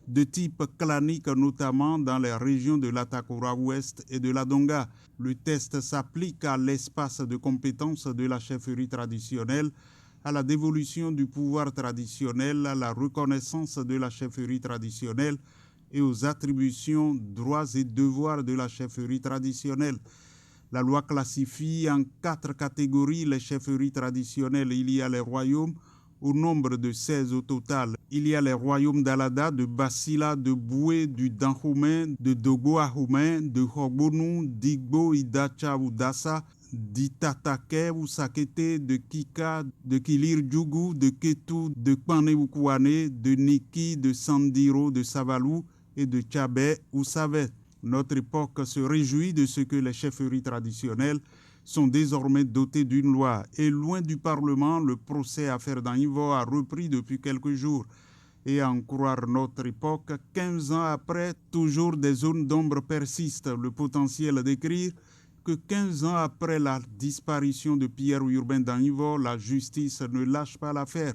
de type clanique, notamment dans les régions de l'Atakura Ouest et de la Donga. Le texte s'applique à l'espace de compétences de la chefferie traditionnelle, à la dévolution du pouvoir traditionnel, à la reconnaissance de la chefferie traditionnelle et aux attributions, droits et devoirs de la chefferie traditionnelle. La loi classifie en 4 catégories les chefferies traditionnelles. Il y a les royaumes, au nombre de 16 au total. Il y a les royaumes d'Alada, de Basila, de Boué, du Danhoumé, de Dogo-Ahoumé, de Hogbonou, d'Igbo, Idacha ou Dassa, d'Itatake ou Sakete, de Kika, de Kilir Djougou, de Ketou, de Kwane ou Kouane, de Niki, de Sandiro, de Savalou et de Tchabé ou Savet. Notre époque se réjouit de ce que les chefferies traditionnelles sont désormais dotées d'une loi. Et loin du Parlement, le procès affaire d'Annivo a repris depuis quelques jours. Et à en croire notre époque, 15 ans après, toujours des zones d'ombre persistent. Le potentiel d'écrire que 15 ans après la disparition de Pierre Urbain d'Annivo, la justice ne lâche pas l'affaire.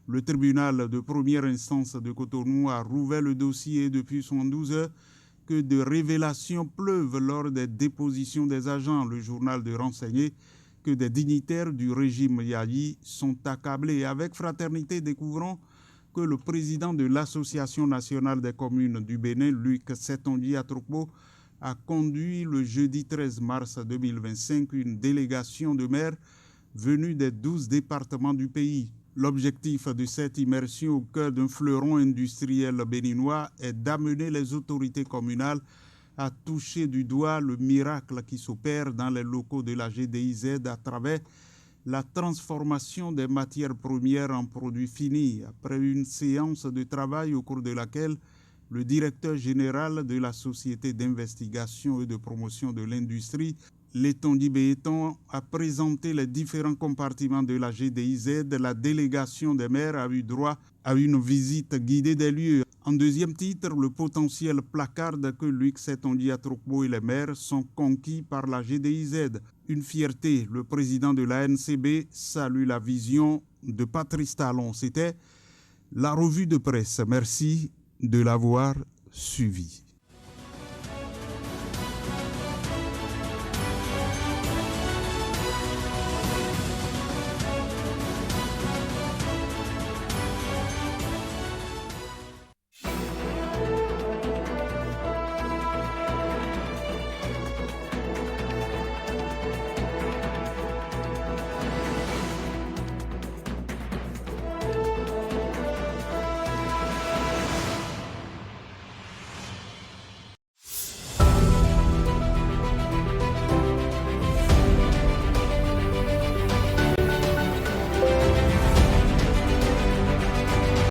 Le tribunal de première instance de Cotonou a rouvert le dossier depuis 72 heures. Que de révélations pleuvent lors des dépositions des agents. Le journal de renseigner que des dignitaires du régime Yahi sont accablés. Avec Fraternité, découvrons que le président de l'Association nationale des communes du Bénin, Luc Setonji Atrokbo, a conduit le jeudi 13 mars 2025 une délégation de maires venus des 12 départements du pays. L'objectif de cette immersion au cœur d'un fleuron industriel béninois est d'amener les autorités communales à toucher du doigt le miracle qui s'opère dans les locaux de la GDIZ à travers la transformation des matières premières en produits finis. Après une séance de travail au cours de laquelle le directeur général de la Société d'investigation et de promotion de l'industrie, Letonji Béton, a présenté les différents compartiments de la GDIZ. La délégation des maires a eu droit à une visite guidée des lieux. En deuxième titre, le potentiel placarde que Luc Setonji Atrokbo et les maires sont conquis par la GDIZ. Une fierté, le président de la NCB salue la vision de Patrice Talon. C'était la revue de presse. Merci de l'avoir suivi.